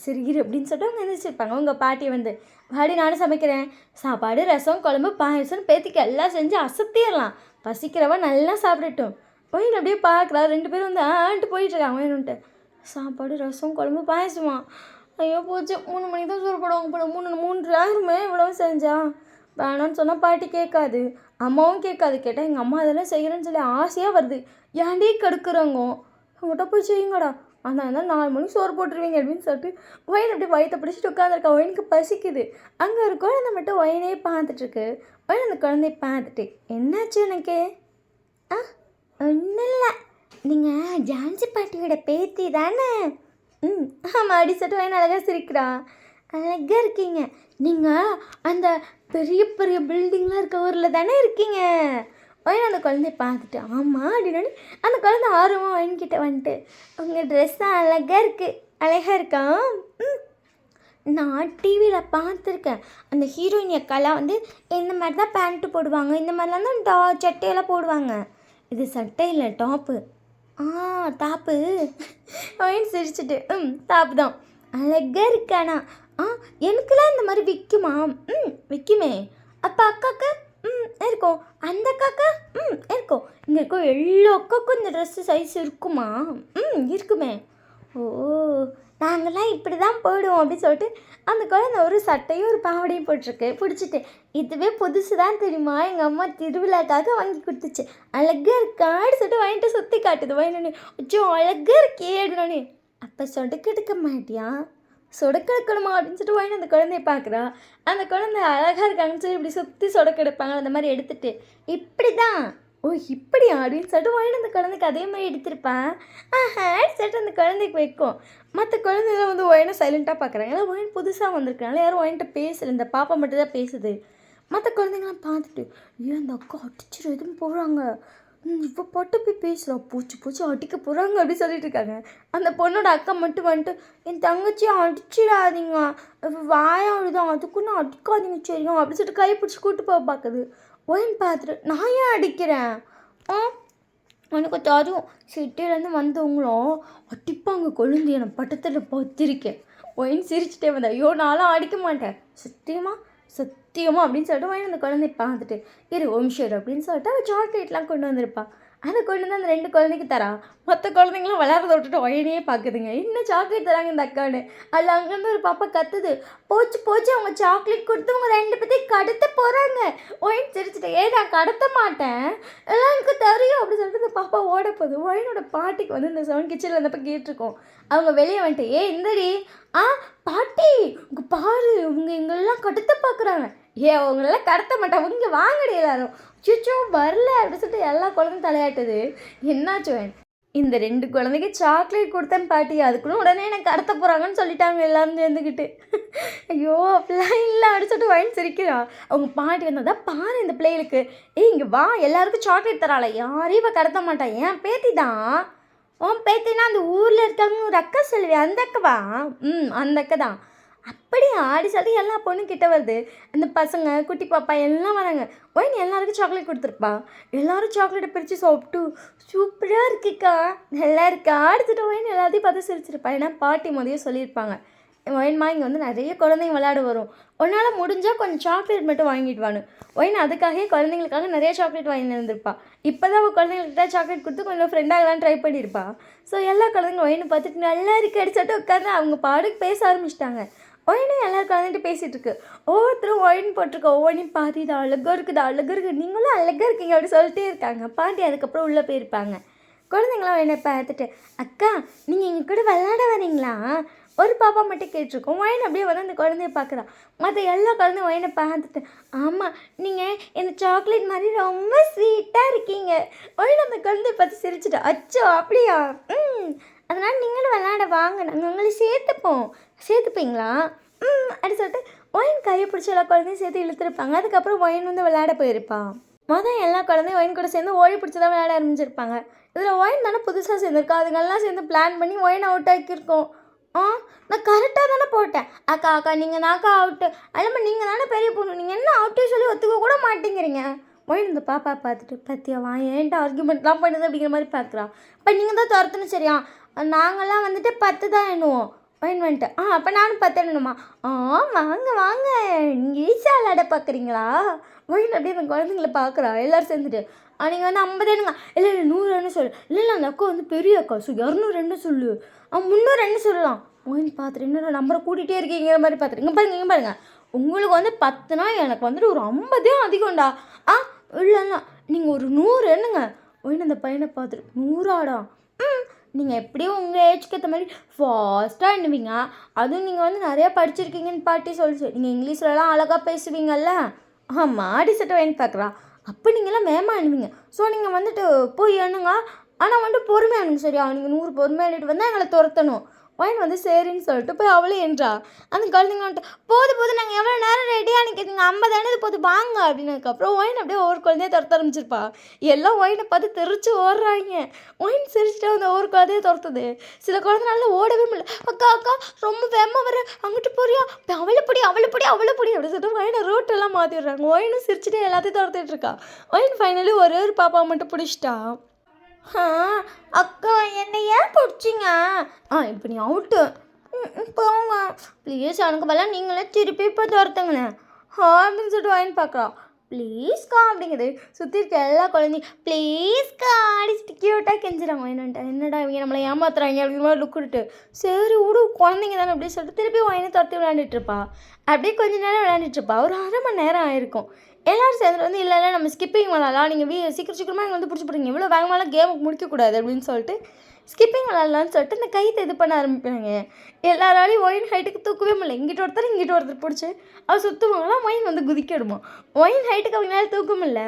சரி இரு அப்படின்னு சொல்லிட்டு அவங்க எழுந்திரிச்சிருப்பாங்க. உங்கள் பாட்டி வந்து வாடி நானும் சமைக்கிறேன், சாப்பாடு ரசம் குழம்பு பாயசம்னு பேத்திக்கு எல்லாம் செஞ்சு அசத்திடலாம், பசிக்கிறவ நல்லா சாப்பிடட்டும். ஒயின் அப்படியே பார்க்குறா. 2 பேரும் வந்து ஆன்ட்டு போயிட்டுருக்காங்க. வேணுன்ட்டு சாப்பாடு ரசம் குழம்பு பாயசமா? ஐயோ போச்சு, 3 மணிக்கு தான் சோறு போடுவாங்க போல, 3 ஆயிருமே இவ்வளவு செஞ்சா. வேணான்னு சொன்னால் பாட்டி கேட்காது, அம்மாவும் கேட்காது. கேட்டால் எங்கள் அம்மா அதெல்லாம் செய்கிறேன்னு சொல்லி ஆசையாக வருது, ஏன்டி கெடுக்குறாங்க, உங்கள்கிட்ட போய் செய்யுங்கடா, அதனால 4 மணிக்கு சோறு போட்டுருவீங்க அப்படின்னு சொல்லிட்டு ஒயின் அப்படி வயிற்ற பிடிச்சிட்டு உட்காந்துருக்கா. ஒயினுக்கு பசிக்குது. அங்கே ஒரு குழந்தை மட்டும் ஒயினே பார்த்துட்ருக்கு. ஒயின் அந்த குழந்தைய பார்த்துட்டு என்னாச்சு எனக்கு? ஒன்றும் இல்லை, நீங்கள் ஜான்சி பாட்டியோட பேத்தி தானே? ஆமாம் அப்படி சொல்லிட்டு ஒயின் அழகாக சிரிக்கிறா. அழகாக இருக்கீங்க. நீங்கள் அந்த பெரிய பெரிய பில்டிங்லாம் இருக்க ஊரில் தானே இருக்கீங்க? ஒயின் அந்த குழந்தைய பார்த்துட்டு ஆமாம் அப்படின்னு அந்த குழந்தை ஆர்வமாக ஒயின்கிட்ட வந்துட்டு உங்கள் ட்ரெஸ் தான் அழகாக இருக்கா? நான் டிவியில் பார்த்துருக்கேன். அந்த ஹீரோயின் அக்காலாம் வந்து இந்த மாதிரி தான் பேண்ட்டு போடுவாங்க, இந்த மாதிரிலாம் தான் சட்டையெல்லாம் போடுவாங்க. இது சட்டை இல்லை, டாப்பு. டாப்பு. ஒயின் சிரிச்சிட்டு டாப்பு தான், அழகாக இருக்கானா? எனக்குலாம் இந்த மாதிரி விற்குமா? விற்குமே. அப்போ அக்காக்கு இருக்கும், அந்த அக்காக்கா இருக்கும். இங்கே இருக்கும் எல்லா அக்காக்கும் இந்த ட்ரெஸ்ஸு சைஸ் இருக்குமா? இருக்குமே. ஓ, நாங்கள்லாம் இப்படி தான் போடுவோம் அப்படின்னு சொல்லிட்டு அந்த குழந்தை ஒரு சட்டையும் ஒரு பாவடையும் போட்டிருக்கு. பிடிச்சிட்டு இதுவே புதுசு தான் தெரியுமா, எங்கள் அம்மா திருவிழாக்காக வாங்கி கொடுத்துச்சு, அழகாக இருக்கான்னு சொல்லிட்டு வாங்கிட்டு சுற்றி காட்டுது. வாங்கினோடனே அச்சோ அழகாக இருக்கே அப்படின்னோடனே, அப்போ சொடுக்கு எடுக்க மாட்டியா, சொடக்கு எடுக்கணுமா அப்படின்னு சொல்லிட்டு வாங்கி அந்த குழந்தைய பார்க்குறா. அந்த குழந்தை அழகாக இருக்காங்கன்னு சொல்லி இப்படி சுற்றி சொடக்கு எடுப்பாங்க, அந்த மாதிரி எடுத்துகிட்டு இப்படி தான், ஓ இப்படியா அப்படின்னு சொல்லிட்டு வாங்கி அந்த குழந்தைக்கு அதே மாதிரி எடுத்திருப்பேன். சொல்லிட்டு அந்த குழந்தைக்கு வைக்கும். மற்ற குழந்தைலாம் வந்து ஒயினை சைலண்ட்டாக பார்க்குறாங்க. ஏன்னா ஒயின் புதுசாக வந்திருக்காங்க, யாரும் ஒயின்ட்ட பேசலை, இந்த பாப்பா மட்டும் தான் பேசுது. மற்ற குழந்தைங்களாம் பார்த்துட்டு ஏன் அந்த அக்கா அடிச்சிடும் எதுவும் போகிறாங்க, இப்போ பட்டு போய் பேசுகிறா, பூச்சி அடிக்க போகிறாங்க அப்படி சொல்லிட்டு இருக்காங்க. அந்த பொண்ணோட அக்கா மட்டும் வந்துட்டு என் தங்கச்சியை அடிச்சிடாதீங்க, வாயாடுதான், அதுக்குன்னு அடிக்காதீங்க சரியும் அப்படி சொல்லிட்டு கை பிடிச்சி கூட்டு போக பார்க்குது. ஒயின் பார்த்துட்டு நான் ஏன் அடிக்கிறேன், எனக்கு தெரியும் சிட்டிலேருந்து வந்தவங்களும் அடிப்பாங்க குழந்தைய, நான் பட்டத்தில் பார்த்துருக்கேன். ஒயின் சிரிச்சுட்டே வந்தேன். ஐயோ நானும் அடிக்க மாட்டேன் சத்தியமா அப்படின்னு சொல்லிட்டு ஒயின் அந்த குழந்தைய பார்த்துட்டு இரு நிமிஷம் அப்படின்னு சொல்லிட்டு அவள் சாக்லேட்லாம் கொண்டு வந்திருப்பாள். அதை கொண்டு வந்து அந்த 2 குழந்தைக்கு தரா. மற்ற குழந்தைங்களாம் விளையாடுறத விட்டுட்டு ஒயினே பார்க்குதுங்க, இன்னும் சாக்லேட் தராங்க இந்த அக்கான்னு. அதில் அங்கேருந்து ஒரு பாப்பா கத்துது, போச்சு அவங்க சாக்லேட் கொடுத்து அவங்க 2 பேர்த்தையும் கடத்த போகிறாங்க. ஒயின் சிரிச்சுட்டு நான் கடத்த மாட்டேன், எல்லாம் எனக்கு தெரியும் அப்படி சொல்லிட்டு இந்த பாப்பா ஓட போகுது. ஒயினோட பாட்டிக்கு வந்து இந்த சவுண்ட் கிச்சனில் இருந்தப்போ கேட்டிருக்கோம். அவங்க வெளியே வந்துட்டு இந்தடி பாட்டி உங்க பாரு இவங்க எங்கெல்லாம் கடத்த பார்க்குறாங்க. அவங்களெல்லாம் கடத்த மாட்டாங்க, இங்கே வாங்கடி எல்லாரும். சிச்சோ வரல அப்படி சொல்லிட்டு எல்லா குழந்தையும் தலையாட்டுது. என்னாச்சு இந்த 2 குழந்தைக்கு சாக்லேட் கொடுத்தேன் பாட்டி, அதுக்குள்ள உடனே எனக்கு கடத்த போகிறாங்கன்னு சொல்லிட்டாங்க எல்லாரும் சேர்ந்துக்கிட்டு. ஐயோ அப்படிலாம் இல்லை அப்படி சொல்லிட்டு ஒயின் சிரிக்கிறான். அவங்க பாட்டி வந்ததான் பாரு இந்த பிள்ளைகளுக்கு, இங்கே வா எல்லாருக்கும் சாக்லேட் தராள, யாரையும் இப்போ கடத்த மாட்டான், ஏன் பேத்தி தான், உன் பேத்தினா அந்த ஊரில் இருக்காங்க ஒரு அக்கா சொல்லுவேன், அந்த அக்காவா? அந்த அக்கா தான். அப்படி ஆடி சொல்லிட்டு எல்லா பொண்ணும் கிட்ட வருது. அந்த பசங்க, குட்டி பாப்பா எல்லாம் வராங்க. ஒயின் எல்லாருக்கும் சாக்லேட் கொடுத்துருப்பா. எல்லாரும் சாக்லேட்டை பிரித்து சாப்பிட்டு சூப்பராக இருக்குக்கா, நல்லா இருக்கா அடுத்துட்டு ஒயின் எல்லாத்தையும் பார்த்து சிரிச்சிருப்பா. ஏன்னா பாட்டி மதியம் சொல்லியிருப்பாங்க, ஒயின்மா இங்கே வந்து நிறைய குழந்தைங்க விளையாட வரும், உன்னால் முடிஞ்சால் கொஞ்சம் சாக்லேட் மட்டும் வாங்கிட்டு வான்னு. ஒயின் அதுக்காகவே குழந்தைங்களுக்காக நிறைய சாக்லேட் வாங்கி இருந்திருப்பா. இப்போ தான் அவள் குழந்தைங்கள்கிட்ட சாக்லேட் கொடுத்து கொஞ்சம் ஃப்ரெண்டாகலாம் ட்ரை பண்ணியிருப்பா. ஸோ எல்லா குழந்தைங்க ஒயினை பார்த்துட்டு நல்லா இருக்கு அடிச்சுட்டு உட்காந்து அவங்க பாடுக்கு பேச ஆரம்பிச்சிட்டாங்க. ஒயினும் எல்லாரும் குழந்தைட்டு பேசிகிட்டு இருக்கு. ஒவ்வொருத்தரும் ஒயின் போட்டிருக்க ஒவ்வொன்றையும் பாதி இது அழகாக இருக்குது அழகாக இருக்குது, நீங்களும் அழகாக இருக்கீங்க அப்படி சொல்லிட்டே இருக்காங்க. பாட்டி அதுக்கப்புறம் உள்ளே போயிருப்பாங்க. குழந்தைங்களாம் என்னை பார்த்துட்டு, அக்கா நீங்கள் எங்கள் கூட விளையாட வரீங்களா? ஒரு பாப்பா மட்டும் கேட்டிருக்கோம். ஒயின் அப்படியே வந்து அந்த குழந்தைய பார்க்குறா. மற்ற எல்லா குழந்தையும் ஒயினை பார்த்துட்டு, ஆமாம் நீங்கள் இந்த சாக்லேட் மாதிரி ரொம்ப ஸ்வீட்டாக இருக்கீங்க. ஒயின் அந்த குழந்தைய பார்த்து சிரிச்சுட்டா. அச்சோ அப்படியா, அதனால் நீங்களும் விளையாட வாங்க, நாங்கள் உங்களை சேர்த்துப்பீங்களா? அப்படி சொல்லிட்டு ஒயின் கையை பிடிச்சி எல்லா குழந்தையும் சேர்த்து இழுத்துருப்பாங்க. அதுக்கப்புறம் ஒயின் வந்து விளையாட போயிருப்பான். எல்லா குழந்தையும் ஒயின் கூட சேர்ந்து ஓடி பிடிச்சி தான் விளையாட ஆரம்பிச்சிருப்பாங்க. இதில் ஒயின் தானே புதுசாக சேர்ந்துருக்கா, அதுங்கெல்லாம் சேர்ந்து பிளான் பண்ணி ஒயின் அவுட் ஆக்கியிருக்கோம். நான் கரெக்டாக தானே போட்டேன். அக்கா நீங்கள் தான்க்கா அவுட்டு, அல்லம்மா நீங்கள் தானே பெரிய பொண்ணு, நீங்கள் என்ன அவுட்டே சொல்லி ஒத்துக்க கூட மாட்டேங்கிறீங்க. ஒயின் இந்த பாப்பா பார்த்துட்டு, பத்தியாவா ஏன்ட்டு ஆர்கியூமெண்ட்லாம் பண்ணுது அப்படிங்கிற மாதிரி பார்க்குறான். இப்போ நீங்கள் தான் துரத்துன்னு சரியா, நாங்கள்லாம் வந்துட்டு 10 தான் எண்ணுவோம். ஒயின் வந்துட்டு, அப்போ நானும் 10 எண்ணணுமா? வாங்க வாங்க நீங்கள் ஈஸியாக விளையாட பார்க்குறீங்களா? ஒயின் அப்படியே அந்த குழந்தைங்கள பார்க்குறா. எல்லோரும் சேர்ந்துட்டு, நீங்கள் வந்து 50 எண்ணுங்க, இல்லை 100 எண்ணு சொல்லு, இல்லை அந்த அக்கா வந்து பெரிய அக்கா 200 எண்ணு சொல்லு, 300 எண்ணு சொல்லலாம். ஒயின் பார்த்துட்டு, இன்னொரு நம்பரை கூட்டிகிட்டே இருக்கீங்கிற மாதிரி பார்த்துட்டு, இங்கே பாருங்கள் உங்களுக்கு வந்து 10னா எனக்கு வந்துட்டு ஒரு 50 அதிகம்டா. இல்லைண்ணா நீங்கள் ஒரு 100 எண்ணுங்க. ஒயின் அந்த பையனை பார்த்துட்டு, 100ஆடா? நீங்கள் எப்படியும் உங்கள் ஏஜ்க்கு ஏற்ற மாதிரி ஃபாஸ்ட்டாக எண்ணுவீங்க, அதுவும் நீங்கள் வந்து நிறையா படிச்சிருக்கீங்கன்னு பாட்டி சொல்லிச்சு, நீங்கள் இங்கிலீஷ்லலாம் அழகாக பேசுவீங்கல்ல. மாடி சட்டை வாங்கி பார்க்குறா. அப்போ நீங்களாம் வேகமாக எண்ணுவீங்க. ஸோ நீங்கள் வந்துட்டு போய் எண்ணுங்க, ஆனால் வந்துட்டு பொறுமையாக எண்ணுங்க சரியா, நீங்கள் 100 பொறுமையாக எண்ணிட்டு வந்தால் எங்களை துரத்தணும். ஒயின் வந்து சரின்னு சொல்லிட்டு போய் அவளே என்றா. அந்த குழந்தைங்க வந்துட்டு, போது நாங்கள் எவ்வளோ நேரம் ரெடியாக நிற்கிறீங்க, 50 எண்ணது போது வாங்க அப்படின்னதுக்கப்புறம் ஒயின் அப்படியே ஒவ்வொரு குழந்தைய துரத்த ஆரம்பிச்சிருப்பா. எல்லாம் ஒயினை பார்த்து தெரிச்சு ஓடுறாங்க. ஒயின் சிரிச்சுட்டு அந்த ஒவ்வொரு குழந்தைய துரத்துது. சில குழந்தைனால ஓடவே முடியல. அக்கா ரொம்ப வேகமாக வர, அங்கிட்டு போறியா, அவளைப்படி அப்படின்னு சொல்லிட்டு ஒயினை ரூட்டெல்லாம் மாற்றிடுறாங்க. ஒயினும் சிரிச்சுட்டு எல்லாத்தையும் துரத்திட்டு இருக்கா. ஒயின் ஃபைனலி ஒரே ஒரு பாப்பா மட்டும் பிடிச்சிட்டா. அக்கா என்னை ஏன் பிடிச்சிங்க? இப்போ நீ அவுட்டு, போங்க ப்ளீஸ், எனக்கு பதிலாக நீங்களே திருப்பி இப்போ துரத்துங்களேன் அப்படின்னு சொல்லிட்டு வாங்கி பார்க்கலாம். ப்ளீஸ்க்கா அப்படிங்குது. சுற்றி இருக்க எல்லா குழந்தையும் ப்ளீஸ்க்கா அடிச்சுட்டு க்யூட்டாக கெஞ்சிடாங்க. என்னடா இவங்க நம்மளை ஏமாத்துறாங்க அப்படிங்கிற மாதிரி லுக் விட்டு, சரி விடு குழந்தைங்க தானே அப்படின்னு சொல்லிட்டு திருப்பி வாங்கி துரத்தி விளையாண்டுட்டுருப்பா. அப்படியே கொஞ்சம் நேரம் விளையாண்டுட்டுருப்பா. ஒரு 1/2 மணி நேரம் ஆயிருக்கும். எல்லோரும் சேர்ந்துட்டு வந்து, இல்லை நம்ம ஸ்கிப்பிங் விளாட்லாம், நீங்கள் சீக்கிரமாக இங்கே வந்து பிடிச்சி போடுங்க, இவ்வளோ வேகமாலாம் கேமுக்கு முடிக்கக்கூடாது அப்படின்னு சொல்லிட்டு ஸ்கிப்பிங் விளாட்லான்னு சொல்லிட்டு இந்த கைத்தை இது பண்ண ஆரம்பிப்பாங்க. எல்லாராலையும் ஒயின் ஹைட்டுக்கு தூக்கவே முடியல. இங்கிட்ட ஒருத்தர் பிடிச்சி அவள் சுற்றுவாங்களாம். ஒயின் வந்து குதிக்கிடுமா. ஒயின் ஹைட்டுக்கு அவங்களால தூக்க முடியல.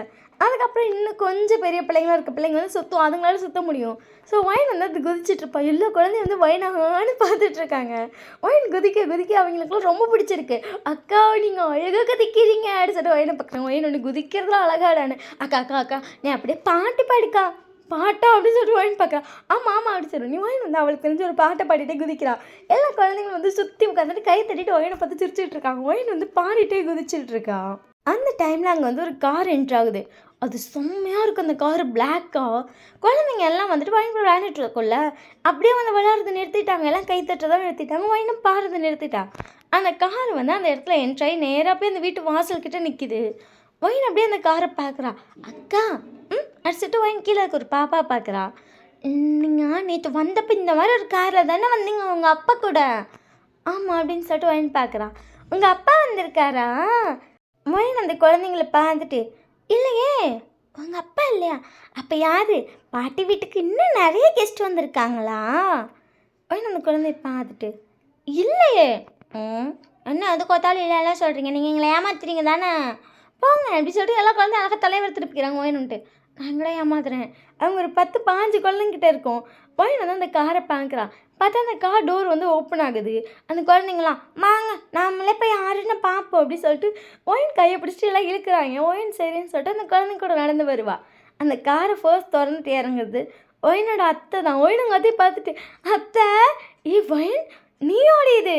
அதுக்கப்புறம் இன்னும் கொஞ்சம் பெரிய பிள்ளைங்களாம் இருக்க பிள்ளைங்க வந்து சுற்றும், அதுங்களால சுற்ற முடியும். ஸோ ஒயின் வந்து அது குதிச்சிட்ருப்பா. எல்லா குழந்தையும் வந்து ஒயினாகான்னு பார்த்துட்ருக்காங்க. ஒயின் குதிக்க அவங்களுக்குலாம் ரொம்ப பிடிச்சிருக்கு. அக்கா நீங்கள் அழகாக குதிக்கிறீங்க அப்படின்னு சொல்லிட்டு ஒயினை பார்க்குறாங்க. ஒயின் ஒன்று குதிக்கிறதுலாம் அழகாடானு. அக்கா நீ அப்படியே பாட்டு பாடுக்கா, பாட்டா அப்படின்னு சொல்லிட்டு ஒயின் பார்க்குறா. ஆமாம் அப்படின்னு சொல்லி நீ ஒயின் வந்து அவளுக்கு தெரிஞ்ச ஒரு பாட்டை பாடிட்டே குதிக்கிறா. எல்லா குழந்தைங்களும் வந்து சுற்றி உட்காந்துட்டு கை தட்டிட்டு ஒயினை பார்த்து சிரிச்சிட்டு இருக்காங்க. ஒயின் வந்து பாடிட்டே குதிச்சிட்டு இருக்கா. அந்த டைமில் அங்கே வந்து ஒரு கார் என்ட்ரு ஆகுது. அது செம்மையாக இருக்கும். அந்த கார் பிளாக்காக. குழந்தைங்க எல்லாம் வந்துட்டு ஒயின் கூட விளையாண்டுட்டு இருக்கோம்ல, அப்படியே வந்து விளையாடுறதை நிறுத்திட்டாங்க. எல்லாம் கை தட்டுறதான் நிறுத்திட்டாங்க. ஒயினும் பாடுறதை நிறுத்திட்டா. அந்த கார் வந்து அந்த இடத்துல என்ட்ராகி நேராக போய் அந்த வீட்டு வாசல்கிட்ட நிற்கிது. ஒயின் அப்படியே அந்த காரை பார்க்குறா. அக்கா அடிச்சுட்டு ஒயின் கீழே இருக்க ஒரு பாப்பா பார்க்குறா. நீங்கள் நேற்று வந்தப்போ இந்த மாதிரி ஒரு காரில் தானே வந்தீங்க உங்கள் அப்பா கூட? ஆமாம் அப்படின்னு சொல்லிட்டு ஒயின் பார்க்குறா. உங்கள் அப்பா வந்திருக்காரா? ஒயின் அந்த குழந்தைங்கள பார்த்துட்டு, இல்லையே உங்கள் அப்பா இல்லையா, அப்போ யார்? பாட்டி வீட்டுக்கு இன்னும் நிறைய கெஸ்ட் வந்திருக்காங்களா? ஒயின் அந்த குழந்தைய பார்த்துட்டு, இல்லையே. என்ன அது கொத்தாலும் இல்லைலாம் சொல்கிறீங்க, நீங்கள் எங்களை ஏமாத்துறீங்க தானே, போங்க அப்படி சொல்லிட்டு எல்லா குழந்தையும் அழகாக தலைவர் திருப்பிக்கிறாங்க. ஒயின்னுட்டு, நாங்களே ஏமாத்துறேன். அவங்க ஒரு 10-15 குழந்தைங்கிட்ட இருக்கும். ஒயின் வந்து அந்த காரை பார்க்குறான். பார்த்தா அந்த கார் டோர் வந்து ஓப்பன் ஆகுது. அந்த குழந்தைங்களாம் வாங்க நாமளே போய் யாருன்னு பார்ப்போம் அப்படி சொல்லிட்டு ஒயின் கையை பிடிச்சிட்டு எல்லாம் இழுக்கிறாங்க. ஒயின் சரின்னு சொல்லிட்டு அந்த குழந்தைங்க கூட நடந்து வருவா. அந்த காரை ஃபர்ஸ்ட் திறந்துட்டு இறங்குறது ஒயினோட அத்தை தான். ஒயினுங்க அத்தையை பார்த்துட்டு, அத்தை ஒயின் நீயோட இது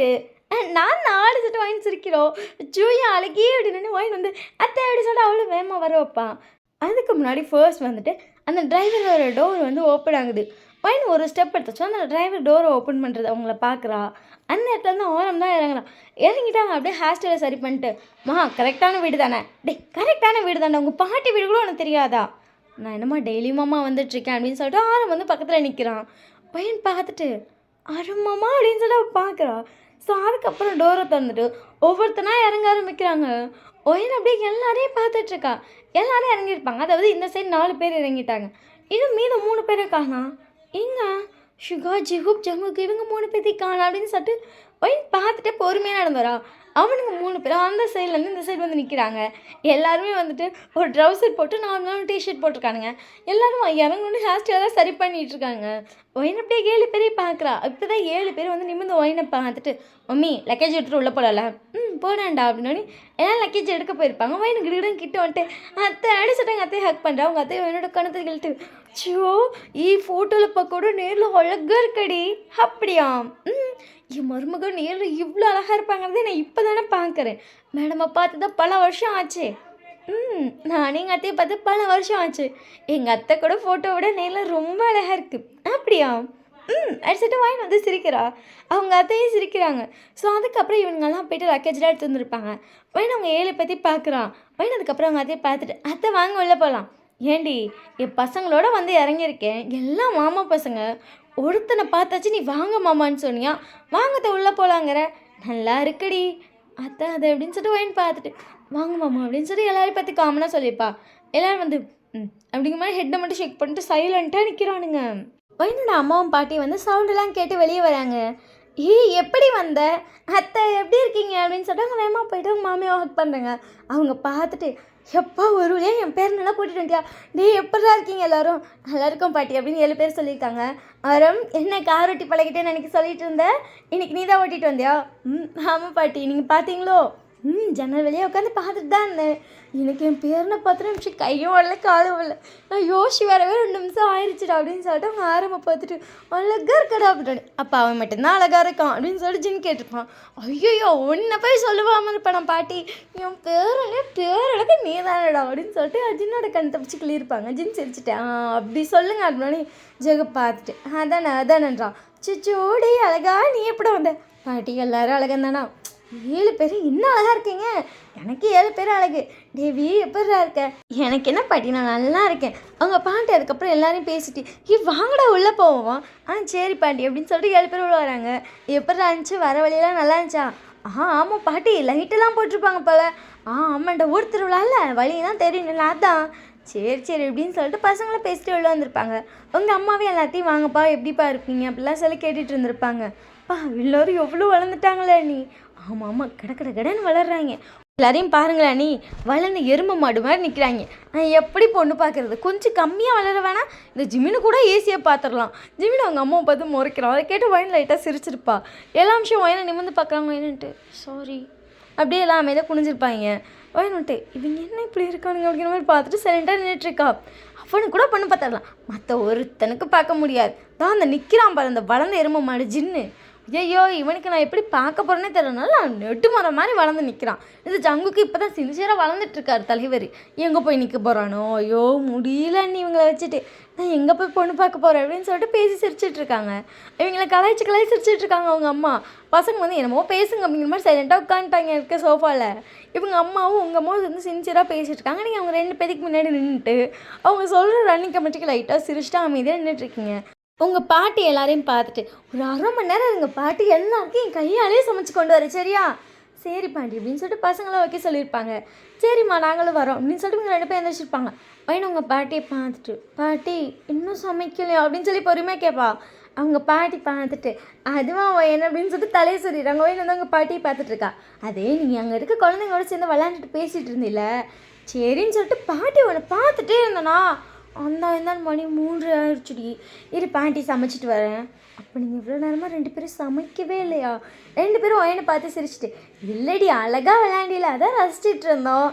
நான் 4 செட்டு வாங்கி சிரிக்கிறோம். ஜூயா அழகே அப்படின்னு வாங்கி வந்து அத்தை அப்படி சொல்லிட்டு அவளும் வேகமாக வர வைப்பான். அதுக்கு முன்னாடி ஃபர்ஸ்ட் வந்துட்டு அந்த டிரைவரோட டோர் வந்து ஓப்பன் ஆகுது. வைன் ஒரு ஸ்டெப் எடுத்துச்சோ அந்த டிரைவர் டோரை ஓப்பன் பண்ணுறது அவங்கள பார்க்குறா. அந்த இடத்துல இருந்து ஆரம் தான் இறங்குறான். இறங்கிட்டாங்க அப்படியே ஹேர் ஸ்டைலை சரி பண்ணிட்டு, கரெக்டான வீடு தானே, கரெக்டான வீடு தானே, உங்கள் பாட்டி வீடு கூட உனக்கு தெரியாதா? நான் என்னம்மா டெய்லியுமாம்மா வந்துட்டுருக்கேன் அப்படின்னு சொல்லிட்டு ஆரம் வந்து பக்கத்தில் நிற்கிறான். பையன் பார்த்துட்டு அருமாம்மா அப்படின்னு சொல்லி அவள் பார்க்குறா. ஸோ அதுக்கப்புறம் டோரை திறந்துட்டு ஒவ்வொருத்தனா இறங்க ஆரம்பிக்கிறாங்க. ஒயன் அப்படியே எல்லாரையும் பார்த்துட்ருக்கா. எல்லாரும் இறங்கியிருப்பாங்க. அதாவது இந்த சைடு 4 பேர் இறங்கிட்டாங்க. இன்னும் மீதம் 3 பேரை காணோம். எங்க ஷுகா, ஜிஹூப், ஜங்குக்கு இவங்க 3 பேர்த்தையும் காணோம் அப்படின்னு சொல்லிட்டு ஒயின் பார்த்துட்டு பொறுமையாக நடந்து வரா. அவனுங்க 3 பேரும் அந்த சைட்லேருந்து இந்த சைடு வந்து நிற்கிறாங்க. எல்லாருமே வந்துட்டு ஒரு ட்ரௌசர் போட்டு நார்மலான டிஷர்ட் போட்டிருக்கானுங்க. எல்லோரும் இறங்கணுன்னு ஹேர் ஸ்டைலாக தான் சரி பண்ணிகிட்ருக்காங்க. ஒயின் அப்படியே 7 பேரையும் பார்க்குறா. இப்போ தான் 7 பேர் வந்து நிமிர்ந்து ஒயினை பார்த்துட்டு, மம்மி லக்கேஜ் எடுத்துகிட்டு உள்ளே போடல, போடாண்டா அப்படின்னு எல்லாம் லக்கேஜ் எடுக்க போயிருப்பாங்க. ஒயின் கிட்ட கிட்ட வந்துட்டு அத்தை அடிச்சுட்டாங்க. அத்தையை ஹக் பண்ணுறா. அவங்க அத்தையை என்னோட கணத்தை கிழிட்டு, சோ ஃபோட்டோவில் பார்க்க நேரில் அழகாக இருக்கடி. அப்படியா? என் மருமகன் நேரில் இவ்வளோ அழகாக இருப்பாங்கிறதே நான் இப்போ தானே பார்க்குறேன். மேடமை பார்த்து தான் பல வருஷம் ஆச்சு. நானே எங்கள் அத்தையை பார்த்து பல வருஷம் ஆச்சு. எங்கள் அத்தை கூட ஃபோட்டோ விட நேரில் ரொம்ப அழகாக இருக்குது. அப்படியா? அடிச்சுட்டு வாங்கி வந்து சிரிக்கிறா. அவங்க அத்தையும் சிரிக்கிறாங்க. ஸோ அதுக்கப்புறம் இவங்கெல்லாம் போய்ட்டு லக்கேஜெலாம் எடுத்து வந்துருப்பாங்க. வைன் அவங்க 7 பேர்த்தையும் பார்க்குறான். வைன் அதுக்கப்புறம் அவங்க அத்தையை பார்த்துட்டு, அத்தை வாங்க உள்ளே போகலாம். ஏண்டி என் பசங்களோட வந்து இறங்கியிருக்கேன், எல்லாம் மாமா பசங்க, ஒருத்தனை பார்த்தாச்சு நீ வாங்க மாமான்னு சொன்னியா, வாங்கத்தை உள்ளே போகலாங்கிற, நல்லா இருக்குடி அத்தை அது அப்படின்னு சொல்லிட்டு வைன் பார்த்துட்டு வாங்க மாமா அப்படின்னு சொல்லி எல்லாரையும் பற்றி காமனாக சொல்லிப்பா. எல்லோரும் வந்து அப்படிங்கிற மாதிரி ஹெட்டை மட்டும் ஷேக் பண்ணிட்டு சைலண்ட்டாக நிற்கிறானுங்க. வைனோட அம்மாவும் பாட்டியும் வந்து சவுண்டெல்லாம் கேட்டு வெளியே வராங்க. எப்படி வந்த அத்தை எப்படி இருக்கீங்க அப்படின்னு சொல்லிட்டு அவங்க வேகமாக போய்ட்டு அவங்க மாமியை ஹக் பண்ணுறாங்க. அவங்க பார்த்துட்டு எப்பா ஒரு வழியா என் பேர் நல்லா போட்டுட்டு வந்தியா, எப்படா இருக்கீங்க எல்லோரும்? நல்லா இருக்கும் பாட்டி அப்படின்னு 7 பேர் சொல்லியிருக்காங்க. அரம் என்ன கார் ஓட்டி பழகிட்டேன்னு எனக்கு சொல்லிட்டு இருந்தேன், இன்னைக்கு நீ தான் ஓட்டிகிட்டு வந்தியா? ஆமாம் பாட்டி, நீங்கள் பார்த்தீங்களோ? ஜன்னல் வெளியே உட்காந்து பார்த்துட்டு தான் இருந்தேன். எனக்கு என் பேரனை 10 நிமிஷம் கையும் வரல காலும் வரல, நான் யோசி வரவே 2 நிமிஷம் ஆயிடுச்சுடா அப்படின்னு சொல்லிட்டு அவங்க ஆரம்ப பார்த்துட்டு அழகாக இருக்கடா அப்படின்னு. அப்போ அவன் மட்டும்தான் அழகாக இருக்கான் அப்படின்னு சொல்லிட்டு ஜின் கேட்டிருப்பான். ஐயோ உன்னை போய் சொல்லுவாமல் இருப்பான் பாட்டி, என் பேரழகு நீ தானடா அப்படின்னு சொல்லிட்டு ஜின்னோட கண் தப்பிச்சு கிளியிருப்பாங்க. ஜின் சிரிச்சிட்டேன். அப்படி சொல்லுங்க அப்படின்னு ஜெக பார்த்துட்டு அதானன்றா. சிச்சோடி அழகா நீ எப்படி வந்த? பாட்டி எல்லாரும் அழகந்தானா? 7 பேர் இன்னும் அழகாக இருக்கீங்க. எனக்கு 7 பேர் அழகு. தேவி எப்படா இருக்க? எனக்கு என்ன பாட்டி, நான் நல்லா இருக்கேன். அவங்க பாட்டி அதுக்கப்புறம் எல்லாரையும் பேசிட்டு வாங்கடா உள்ளே போவோம். சரி பாட்டி அப்படின்னு சொல்லிட்டு 7 பேர் உள்ள வராங்க. எப்படா இருந்துச்சு? வர வழியெல்லாம் நல்லா இருந்துச்சா? ஆமாம் பாட்டி, லைட்டெல்லாம் போட்டிருப்பாங்க போல. ஆமாண்டா, ஊர் திருவிழால வழியெல்லாம் தெரியும்ல, அதான். சரி அப்படின்னு சொல்லிட்டு பசங்களை பேசிட்டு உள்ள வந்திருப்பாங்க. உங்கள் அம்மாவே எல்லாத்தையும் வாங்கப்பா எப்படிப்பா இருப்பீங்க அப்படிலாம் சொல்லி கேட்டுட்டு இருந்திருப்பாங்க. எல்லோரும் எவ்வளோ வளர்ந்துட்டாங்களே நீ. ஆமாம் கடன் வளர்றாங்க. எல்லாரையும் பாருங்களேன், நீ வளர்ந்து எருமை மாடு மாதிரி நிற்கிறாங்க. எப்படி பொண்ணு பார்க்குறது? கொஞ்சம் கம்மியாக வளர வேணாம், இந்த ஜிமினு கூட ஈஸியாக பார்த்துடலாம். ஜிமினு அவங்க அம்மாவை பார்த்து முறைக்கிறான். அதை கேட்டு ஒயின் லைட்டாக சிரிச்சிருப்பா. எல்லா விஷயம் ஒயினை நிமிர்ந்து பார்க்குறாங்க. ஒயின்ட்டு சாரி அப்படியே எல்லாம் அமைதியாக குனிஞ்சிருப்பாங்க. ஒயின்ட்டு இவங்க என்ன இப்படி இருக்கானுங்க அப்படிங்கிற மாதிரி பார்த்துட்டு சைலண்டாக நின்றுட்டுருக்கா. அவனுக்கு கூட பொண்ணு பார்த்துடலாம், மற்ற ஒருத்தனுக்கு பார்க்க முடியாது. தான் அந்த நிற்கிறான் பாரு அந்த வளர்ந்த எருமை மாடு ஜின்னு. ஐயோ இவனுக்கு நான் எப்படி பார்க்க போகிறேன்னே தெரியலனால நான் நெட்டு மரம் மாதிரி வளர்ந்து நிற்கிறான். இந்த ஜங்குக்கு இப்போ தான் சின்சியராக வளர்ந்துட்டுருக்காரு தலைவர். எங்கே போய் நிற்க போகிறானோ? ஐயோ முடியல நீ இவங்களை வச்சுட்டு, நான் எங்கே போய் பொண்ணு பார்க்க போகிறேன் அப்படின்னு சொல்லிட்டு பேசி சிரிச்சிட்ருக்காங்க. இவங்களை கலாய்ச்சி சிரிச்சிட்ருக்காங்க அவங்க அம்மா. பசங்க வந்து என்னமோ பேசுங்க அப்படிங்கிற மாதிரி சைலண்ட்டாக உட்காந்துட்டாங்க இருக்க சோஃபாவில். இவங்க அம்மாவும் உங்கள் அம்மாவும் வந்து சின்சியராக பேசிகிட்டு இருக்காங்க. நீங்கள் அவங்க 2 பேருக்கு முன்னாடி நின்றுட்டு அவங்க சொல்கிற ரன்னிங் கமெண்ட்டுக்கு லைட்டாக சிரிச்சிட்டு அமைதியாக நின்றுட்டுருக்கீங்க. உங்கள் பாட்டி எல்லாரையும் பார்த்துட்டு ஒரு 1/2 மணி நேரம் எங்கள் பாட்டி எல்லாருக்கும் என் கையாலே சமைச்சு கொண்டு வர சரியா? சரி பாட்டி அப்படின்னு சொல்லிட்டு பசங்களாம் வைக்க சொல்லியிருப்பாங்க. சரிம்மா நாங்களும் வரோம் அப்படின்னு சொல்லிட்டு இவங்க 2 பேர் எழுந்திரிச்சிருப்பாங்க. பையன் உங்கள் பாட்டியை பார்த்துட்டு பாட்டி இன்னும் சமைக்கலையா அப்படின்னு சொல்லி பொறுமையாக கேட்பா. அவங்க பாட்டி பார்த்துட்டு அதுவா என்ன அப்படின்னு சொல்லிட்டு தலையை சொல்லிடுறாங்க. வயன் வந்து அவங்க பாட்டியை பார்த்துட்ருக்கா. அதே நீங்கள் அங்கே இருக்க குழந்தைங்களோட சேர்ந்து விளையாண்டுட்டு பேசிகிட்டு இருந்தில்ல, சரின்னு சொல்லிட்டு பாட்டி உன்னை பார்த்துட்டே இருந்தேனா, அந்த மணி 3 ஆயிடுச்சுடி, இரு பாட்டி சமைச்சிட்டு வரேன். அப்போ நீங்கள் இவ்வளோ நேரமாக 2 பேரும் சமைக்கவே இல்லையா? 2 பேரும் ஒயனை பார்த்து சிரிச்சிட்டு இல்லைடி அழகாக விளையாண்டில அதான் ரசிச்சிட்டு இருந்தோம்.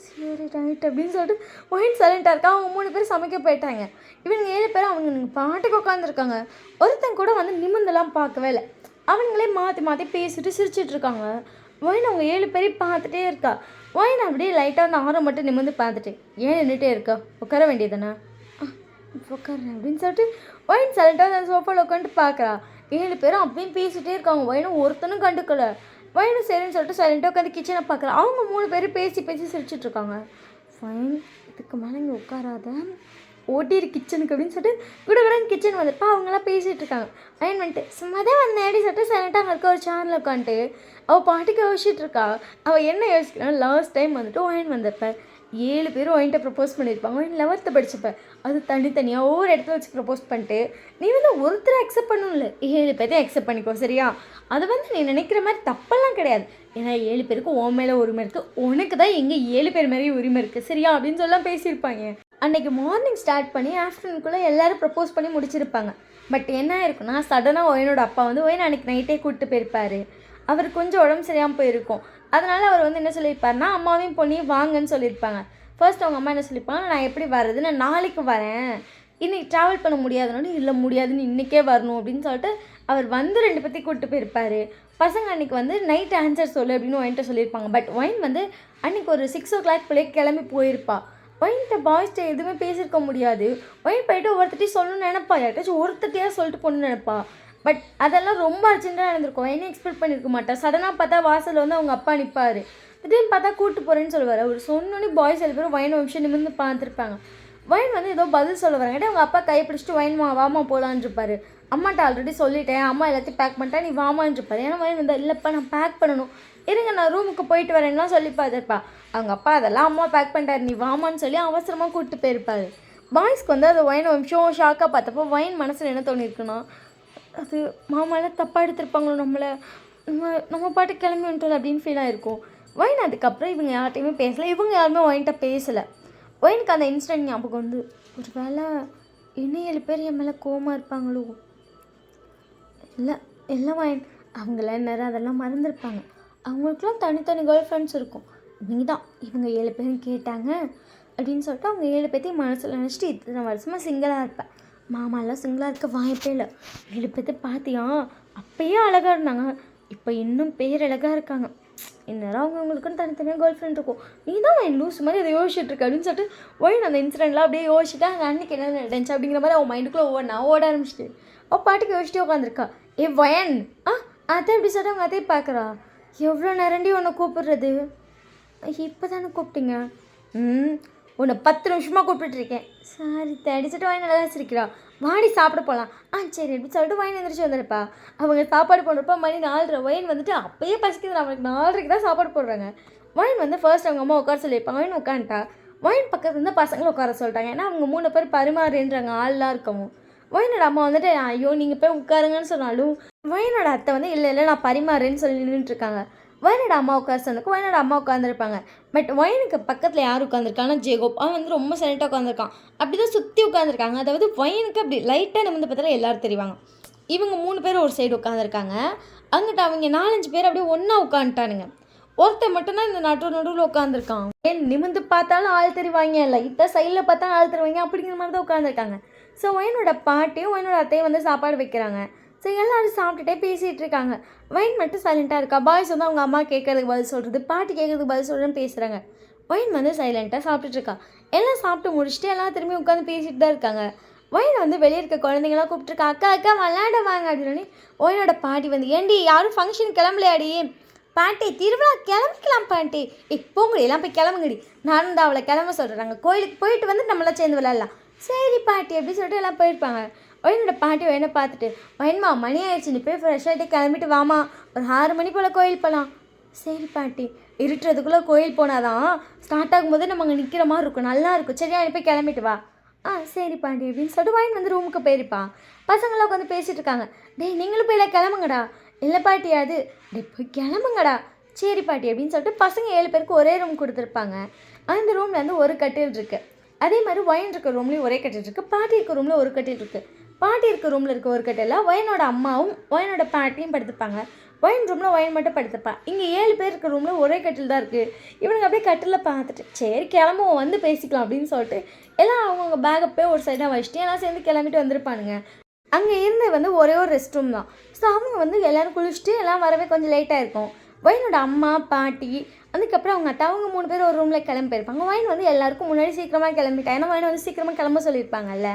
சரி ரைட் அப்படின்னு சொல்லிட்டு ஒயின் சைலண்ட்டாக இருக்கா. அவங்க 3 பேரும் சமைக்க போயிட்டாங்க. இவங்க 7 பேரும் அவங்க பாட்டுக்கு உட்காந்துருக்காங்க. ஒருத்தன் கூட வந்து நிமிர்ந்தெல்லாம் பார்க்கவே இல்லை. அவனுங்களே மாற்றி மாற்றி பேசிட்டு சிரிச்சிட்டு இருக்காங்க. ஒயின் அவங்க 7 பேரையும் பார்த்துட்டே இருக்கா. ஒயின் அப்படியே லைட்டாக அந்த ஆரம் மட்டும் நிமிர்ந்து பார்த்துட்டு, ஏன் நின்றுட்டே இருக்கா, உட்கார வேண்டியதானே, உட்காருறேன் அப்படின்னு சொல்லிட்டு ஒயின் சைலண்டாக அந்த சோஃபாவில் உட்காந்துட்டு பார்க்குறா. 7 பேரும் அப்பயும் பேசிகிட்டே இருக்காங்க. ஒயினும் ஒருத்தனும் கண்டுக்கல. ஒயினும் சரின்னு சொல்லிட்டு சைலண்டாக உட்காந்து கிச்சனை பார்க்குறா. அவங்க 3 பேரும் பேசி பேசி சிரிச்சிட்டு இருக்காங்க. ஃபைன், இதுக்கு மேலே இங்கே உட்காராத, ஓட்டிரு கிச்சனுக்கு அப்படின்னு சொல்லிட்டு குடகுடன் கிச்சன் வந்துருப்பா. அவங்களாம் பேசிகிட்டு இருக்காங்க. அயன் வந்துட்டு சும்மா தான் வந்தேன் அப்படின்னு சொல்லிட்டு சைலண்டாக அங்கே இருக்க ஒரு சேனலில் உட்காந்துட்டு அவள் பாட்டுக்கு யோசிச்சுட்டு இருக்கா. அவள் என்ன யோசிக்கிறான், லாஸ்ட் டைம் வந்துட்டு ஒயின் வந்தப்ப 7 பேரும் ஒயின்ட்ட ப்ரப்போஸ் பண்ணியிருப்பாங்க. ஒயின் 11th படிச்சப்ப அது தனித்தனியாக ஒவ்வொரு இடத்துல வச்சு ப்ரப்போஸ் பண்ணிட்டு, நீ வந்து ஒருத்தரை அக்செப்ட் பண்ணணும்ல, 7 பேர்த்தையும் அக்செப்ட் பண்ணிக்கோ சரியா. அது வந்து நீ நினைக்கிற மாதிரி தப்பெல்லாம் கிடையாது. ஏன்னா 7 பேருக்கு உன் மேலே உரிமை இருக்குது, உனக்கு தான் எங்கே 7 பேர் மேலேயும் உரிமை இருக்குது சரியா அப்படின்னு சொல்லலாம் பேசியிருப்பாங்க. அன்றைக்கி மார்னிங் ஸ்டார்ட் பண்ணி ஆஃப்டர்நூனுக்குள்ளே எல்லோரும் ப்ரப்போஸ் பண்ணி முடிச்சிருப்பாங்க. பட் என்ன ஆயிருக்குன்னா, சடனாக ஒயினோட அப்பா வந்து ஒயின் அன்றைக்கி நைட்டே கூப்பிட்டு போயிருப்பார். அவர் கொஞ்சம் உடம்பு சரியாமல் போயிருக்கும். அதனால் அவர் வந்து என்ன சொல்லியிருப்பாருன்னா, அம்மாவையும் பொண்ணையும் வாங்கன்னு சொல்லியிருப்பாங்க. ஃபர்ஸ்ட் அவங்க அம்மா என்ன சொல்லியிருப்பாங்க, நான் எப்படி வர்றது, நான் நாளைக்கு வரேன், இன்றைக்கி ட்ராவல் பண்ண முடியாதுன்னு, இல்லை முடியாதுன்னு இன்றைக்கே வரணும் அப்படின்னு சொல்லிட்டு அவர் வந்து 2 பேர்த்தையும் கூப்பிட்டு போயிருப்பார். பசங்க அன்றைக்கி வந்து நைட் ஆன்சர் சொல்லு அப்படின்னு ஒயின்ட்ட சொல்லியிருப்பாங்க. பட் ஒயின் வந்து அன்றைக்கி ஒரு 6 o'clock போலே கிளம்பி போயிருப்பா. ஒயின்ட்ட பாய்ஸ்ட்ட எதுவுமே பேசியிருக்க முடியாது. ஒயின் போயிட்டு ஒருத்தட்டையும் சொல்லணும்னு நினைப்பா, யார்ட்டாச்சும் ஒருத்தட்டையாக சொல்லிட்டு போகணுன்னு நினைப்பா. பட் அதெல்லாம் ரொம்ப அர்ஜென்ட்டாக நடந்திருக்கும். என்ன எக்ஸ்பெக்ட் பண்ணியிருக்க மாட்டா. சடனாக பார்த்தா வாசலில் வந்து அவங்க அப்பா நிற்பார். திடீர்னு பார்த்தா கூப்பிட்டு போகிறேன்னு சொல்லுவார். அவர் சொன்னோன்னே பாய்ஸ் 7 பேரும் ஒயின் நிமிஷம் நிமிர்ந்து பார்த்துருப்பாங்க. ஒயின் வந்து ஏதோ பதில் சொல்ல வராங்க. அவங்க அப்பா கை பிடிச்சிட்டு ஒயின் வாமா போகலான்னு இருப்பார். அம்மாட்ட ஆல்ரெடி சொல்லிட்டேன், அம்மா எல்லாத்தையும் பேக் பண்ணிட்டா, நீ வாமான்னு இருப்பார். ஏன்னா ஒயின் வந்து இல்லைப்பா நான் பேக் பண்ணணும், இருங்க நான் ரூமுக்கு போயிட்டு வரேன்லாம் சொல்லி பார்த்துருப்பா. அவங்க அப்பா அதெல்லாம் அம்மா பேக் பண்ணிட்டார், நீ வாமான்னு சொல்லி அவசரமாக கூப்பிட்டு போயிருப்பார். பாய்ஸ்க்கு வந்து அது ஒயின் நிமிஷம் ஷாக்காக பார்த்தப்போ ஒயின் மனசில் என்ன தோணியிருக்குன்னா, அது மாமாலாம் தப்பாக எடுத்திருப்பாங்களோ, நம்ம பாட்டு கிளம்பி வந்துட்டோம் அப்படின்னு ஃபீல் ஆகிருக்கும். ஒயின் அதுக்கப்புறம் இவங்க யார்ட்டையுமே பேசலை, இவங்க யாருமே ஒயின்ட்ட பேசலை. ஒயினுக்கு அந்த இன்சிடென்ட் ஞாபகம் வந்து, ஒரு வேளை இன்னும் 7 பேர் என் மேலே கோவமாக இருப்பாங்களோ, இல்லை ஒயின் அவங்களாம் நேரம் அதெல்லாம் மறந்துருப்பாங்க. அவங்களுக்குலாம் தனித்தனி கேர்ள் ஃப்ரெண்ட்ஸ் இருக்கும். நீ தான் இவங்க 7 பேரும் கேட்டாங்க அப்படின்னு சொல்லிட்டு அவங்க 7 பேர்த்தையும் மனசில் நினச்சிட்டு இத்தனை வருஷமாக சிங்கிளாக இருப்பேன். மாமாலாம் சிங்கிளாக இருக்க வாய்ப்பே இல்லை. 7 பேர்த்து பார்த்தியா, அப்பயே அழகாக இருந்தாங்க, இப்போ இன்னும் பேர் அழகாக இருக்காங்க. இந்நேரம் அவங்களுக்குன்னு தனித்தனியாக கேர்ள் ஃப்ரெண்ட் இருக்கும். நீ தான் என் லூஸ் மாதிரி அதை யோசிச்சுட்டு இருக்க அப்படின்னு சொல்லிட்டு ஒயின் அந்த இன்சிடென்ட்லாம் அப்படியே யோசிச்சுட்டு அங்கே அன்றைக்கி என்ன நடந்துச்சு அப்படிங்கிற மாதிரி அவன் மைண்டுக்குள்ளே ஓட ஆரம்பிச்சிட்டு அவள் பாட்டுக்கு யோசிச்சுட்டே உட்காந்துருக்கா. ஒயன் அதை எப்படி சொல்லிட்டு அவங்க அதையும் பார்க்குறா. எவ்வளோ நேரண்டி உன்னை கூப்பிடுறது, இப்போ தானே கூப்பிட்டீங்க, உன்னை 10 நிமிஷமாக கூப்பிட்டுருக்கேன், சாரி அடிச்சுட்டு வாங்கி நல்லா வச்சிருக்கிறா, வாடி சாப்பிட போகலாம், சரி எப்படி சொல்லிட்டு வாங்கி எழுந்திரிச்சு வந்துருப்பா. அவங்க சாப்பாடு போடுறப்ப மணி 4:30. ஒயின் வந்துட்டு அப்பயே பசிக்குது, அவனுக்கு 4:30 தான் சாப்பாடு போடுறாங்க. ஒயின் வந்து ஃபர்ஸ்ட் அவங்க அம்மா உட்கார சொல்லியிருப்பாங்க. ஒயின் உட்காந்துட்டா. ஒயின் பக்கத்துல இருந்து பசங்களை உட்கார சொல்லிட்டாங்க. ஏன்னா அவங்க 3 பேர் பரிமாறுன்றாங்க ஆள்லாம் இருக்கவும். ஒயினோட அம்மா வந்துட்டு ஐயோ நீங்கள் போய் உட்காருங்கன்னு சொன்னாலும் ஒயினோட அத்தை வந்து இல்லை நான் பரிமாறுன்னு சொல்லி நின்றுட்டுருக்காங்க. ஒயினோட அம்மா உட்கார சொன்னதுக்கு ஒயினோட அம்மா உட்காந்துருப்பாங்க. பட் ஒயினுக்கு பக்கத்தில் யார் உட்காந்துருக்காங்கன்னா ஜேகோப். அவன் வந்து ரொம்ப சைலண்ட்டாக உட்காந்துருக்கான். அப்படி தான் சுற்றி உட்காந்துருக்காங்க. அதாவது ஒயினுக்கு அப்படி லைட்டாக நிமிந்து பார்த்தாலும் எல்லோரும் தெரிவாங்க. இவங்க 3 பேர் ஒரு சைடு உட்காந்துருக்காங்க. அங்கிட்ட அவங்க 4-5 பேர் அப்படியே ஒன்றா உட்காந்துட்டானுங்க. ஒருத்தர் மட்டும்தான் இந்த நடுவில் உட்காந்துருக்கான். ஏன் நிமிந்து பார்த்தாலும் ஆள் தெரிவாங்க, லைட்டாக சைடில் பார்த்தாலும் ஆள் தெரிவாங்க, அப்படிங்கிற மாதிரி தான் உட்காந்துருக்காங்க. ஸோ ஒயினோட பாட்டியும் ஒயினோட அத்தையும் வந்து சாப்பாடு வைக்கிறாங்க. ஸோ எல்லோரும் சாப்பிட்டுட்டே பேசிகிட்டு இருக்காங்க. ஒயின் மட்டும் சைலண்ட்டாக இருக்கா. பாய்ஸ் வந்து அவங்க அம்மா கேட்கறதுக்கு பதில் சொல்கிறது, பாட்டி கேட்கறதுக்கு பதில் சொல்கிறதுன்னு பேசுகிறாங்க. ஒயின் வந்து சைலண்ட்டாக சாப்பிட்டுட்ருக்கா. எல்லாம் சாப்பிட்டு முடிச்சுட்டு எல்லாம் திரும்பி உட்காந்து பேசிகிட்டு தான் இருக்காங்க. ஒயின் வந்து வெளியே இருக்க குழந்தைங்களாம் கூப்பிட்டுருக்கா. அக்கா விளையாட வாங்க அப்படின்னு. ஒயினோட பாட்டி வந்து ஏண்டி யாரும் ஃபங்க்ஷன் கிளம்பலையாடி, பாட்டி திருவிழா கிளம்பிக்கலாம் பாட்டி, போங்கடி எல்லாம் போய் கிளம்புங்கடி, நானும் தான் அவளை கிளம்ப சொல்கிறாங்க, கோயிலுக்கு போயிட்டு வந்து நம்மளாம் சேர்ந்து விளையாடலாம், சரி பாட்டி அப்படின்னு சொல்லிட்டு எல்லாம் போயிருப்பாங்க. ஒயினோட பாட்டி ஒயினை பார்த்துட்டு ஒயின்மா மணி ஆயிடுச்சு, நீ போய் ஃப்ரெஷ்ஷாகிட்டு கிளம்பிட்டு வாமா, ஒரு 6 மணி போல் கோயில் போகலாம். சரி பாட்டி, இருட்டுறதுக்குள்ளே கோயில் போனாதான் ஸ்டார்ட் ஆகும்போது நம்ம அங்கே நிற்கிற மாதிரி இருக்கும், நல்லா இருக்கும், சரியா நீ போய் கிளம்பிட்டு வா. சரி பாட்டி அப்படின்னு சொல்லிட்டு ஒயின் வந்து ரூமுக்கு போயிருப்பான். பசங்களாம் உட்காந்து பேசிகிட்டு இருக்காங்க. டேய் நீங்களும் போய் கிளம்புங்கடா. இல்லை பாட்டி அது, போய் கிளம்புங்கடா. சரி பாட்டி அப்படின்னு சொல்லிட்டு பசங்க 7 பேருக்கு ஒரே ரூம் கொடுத்துருப்பாங்க. அந்த ரூமில் வந்து ஒரு கட்டில் இருக்குது. அதே மாதிரி ஒயின் இருக்க ரூம்லேயும் ஒரே கட்டில் இருக்குது. பாட்டி இருக்க ரூமில் ஒரு கட்டில் இருக்குது. பாட்டி இருக்க ரூமில் இருக்க ஒரு கட்டில் ஒயினோட அம்மாவும் ஒயினோட பாட்டியும் படுத்துப்பாங்க. ஒயின் ரூமில் ஒயின் மட்டும் படுத்துப்பான். இங்கே 7 பேர் இருக்க ரூமில் ஒரே கட்டில் தான் இருக்குது. இவனுங்க அப்படியே கட்டில் பார்த்துட்டு சரி கிளம்புவோம் வந்து பேசிக்கலாம் அப்படின்னு சொல்லிட்டு எல்லாம் அவங்கவுங்க பேக்கை போய் ஒரு சைடாக வச்சுட்டு எல்லாம் சேர்ந்து கிளம்பிட்டு வந்திருப்பானுங்க. அங்கே இருந்து வந்து ஒரே ஒரு ரெஸ்ட் ரூம் தான். ஸோ அவங்க வந்து எல்லோரும் குளிச்சுட்டு எல்லாம் வரவே கொஞ்சம் லேட்டாக இருக்கும். வைனோட அம்மா பாட்டி அதுக்கப்புறம் அவங்க அத்தா அவங்க 3 பேர் ஒரு ரூமில் கிளம்பி போயிருப்பாங்க. வைன் வந்து எல்லாருக்கும் முன்னாடி சீக்கிரமாக கிளம்பிட்டான். ஏன்னா வைன் வந்து சீக்கிரமாக கிளம்ப சொல்லியிருப்பாங்கல்ல.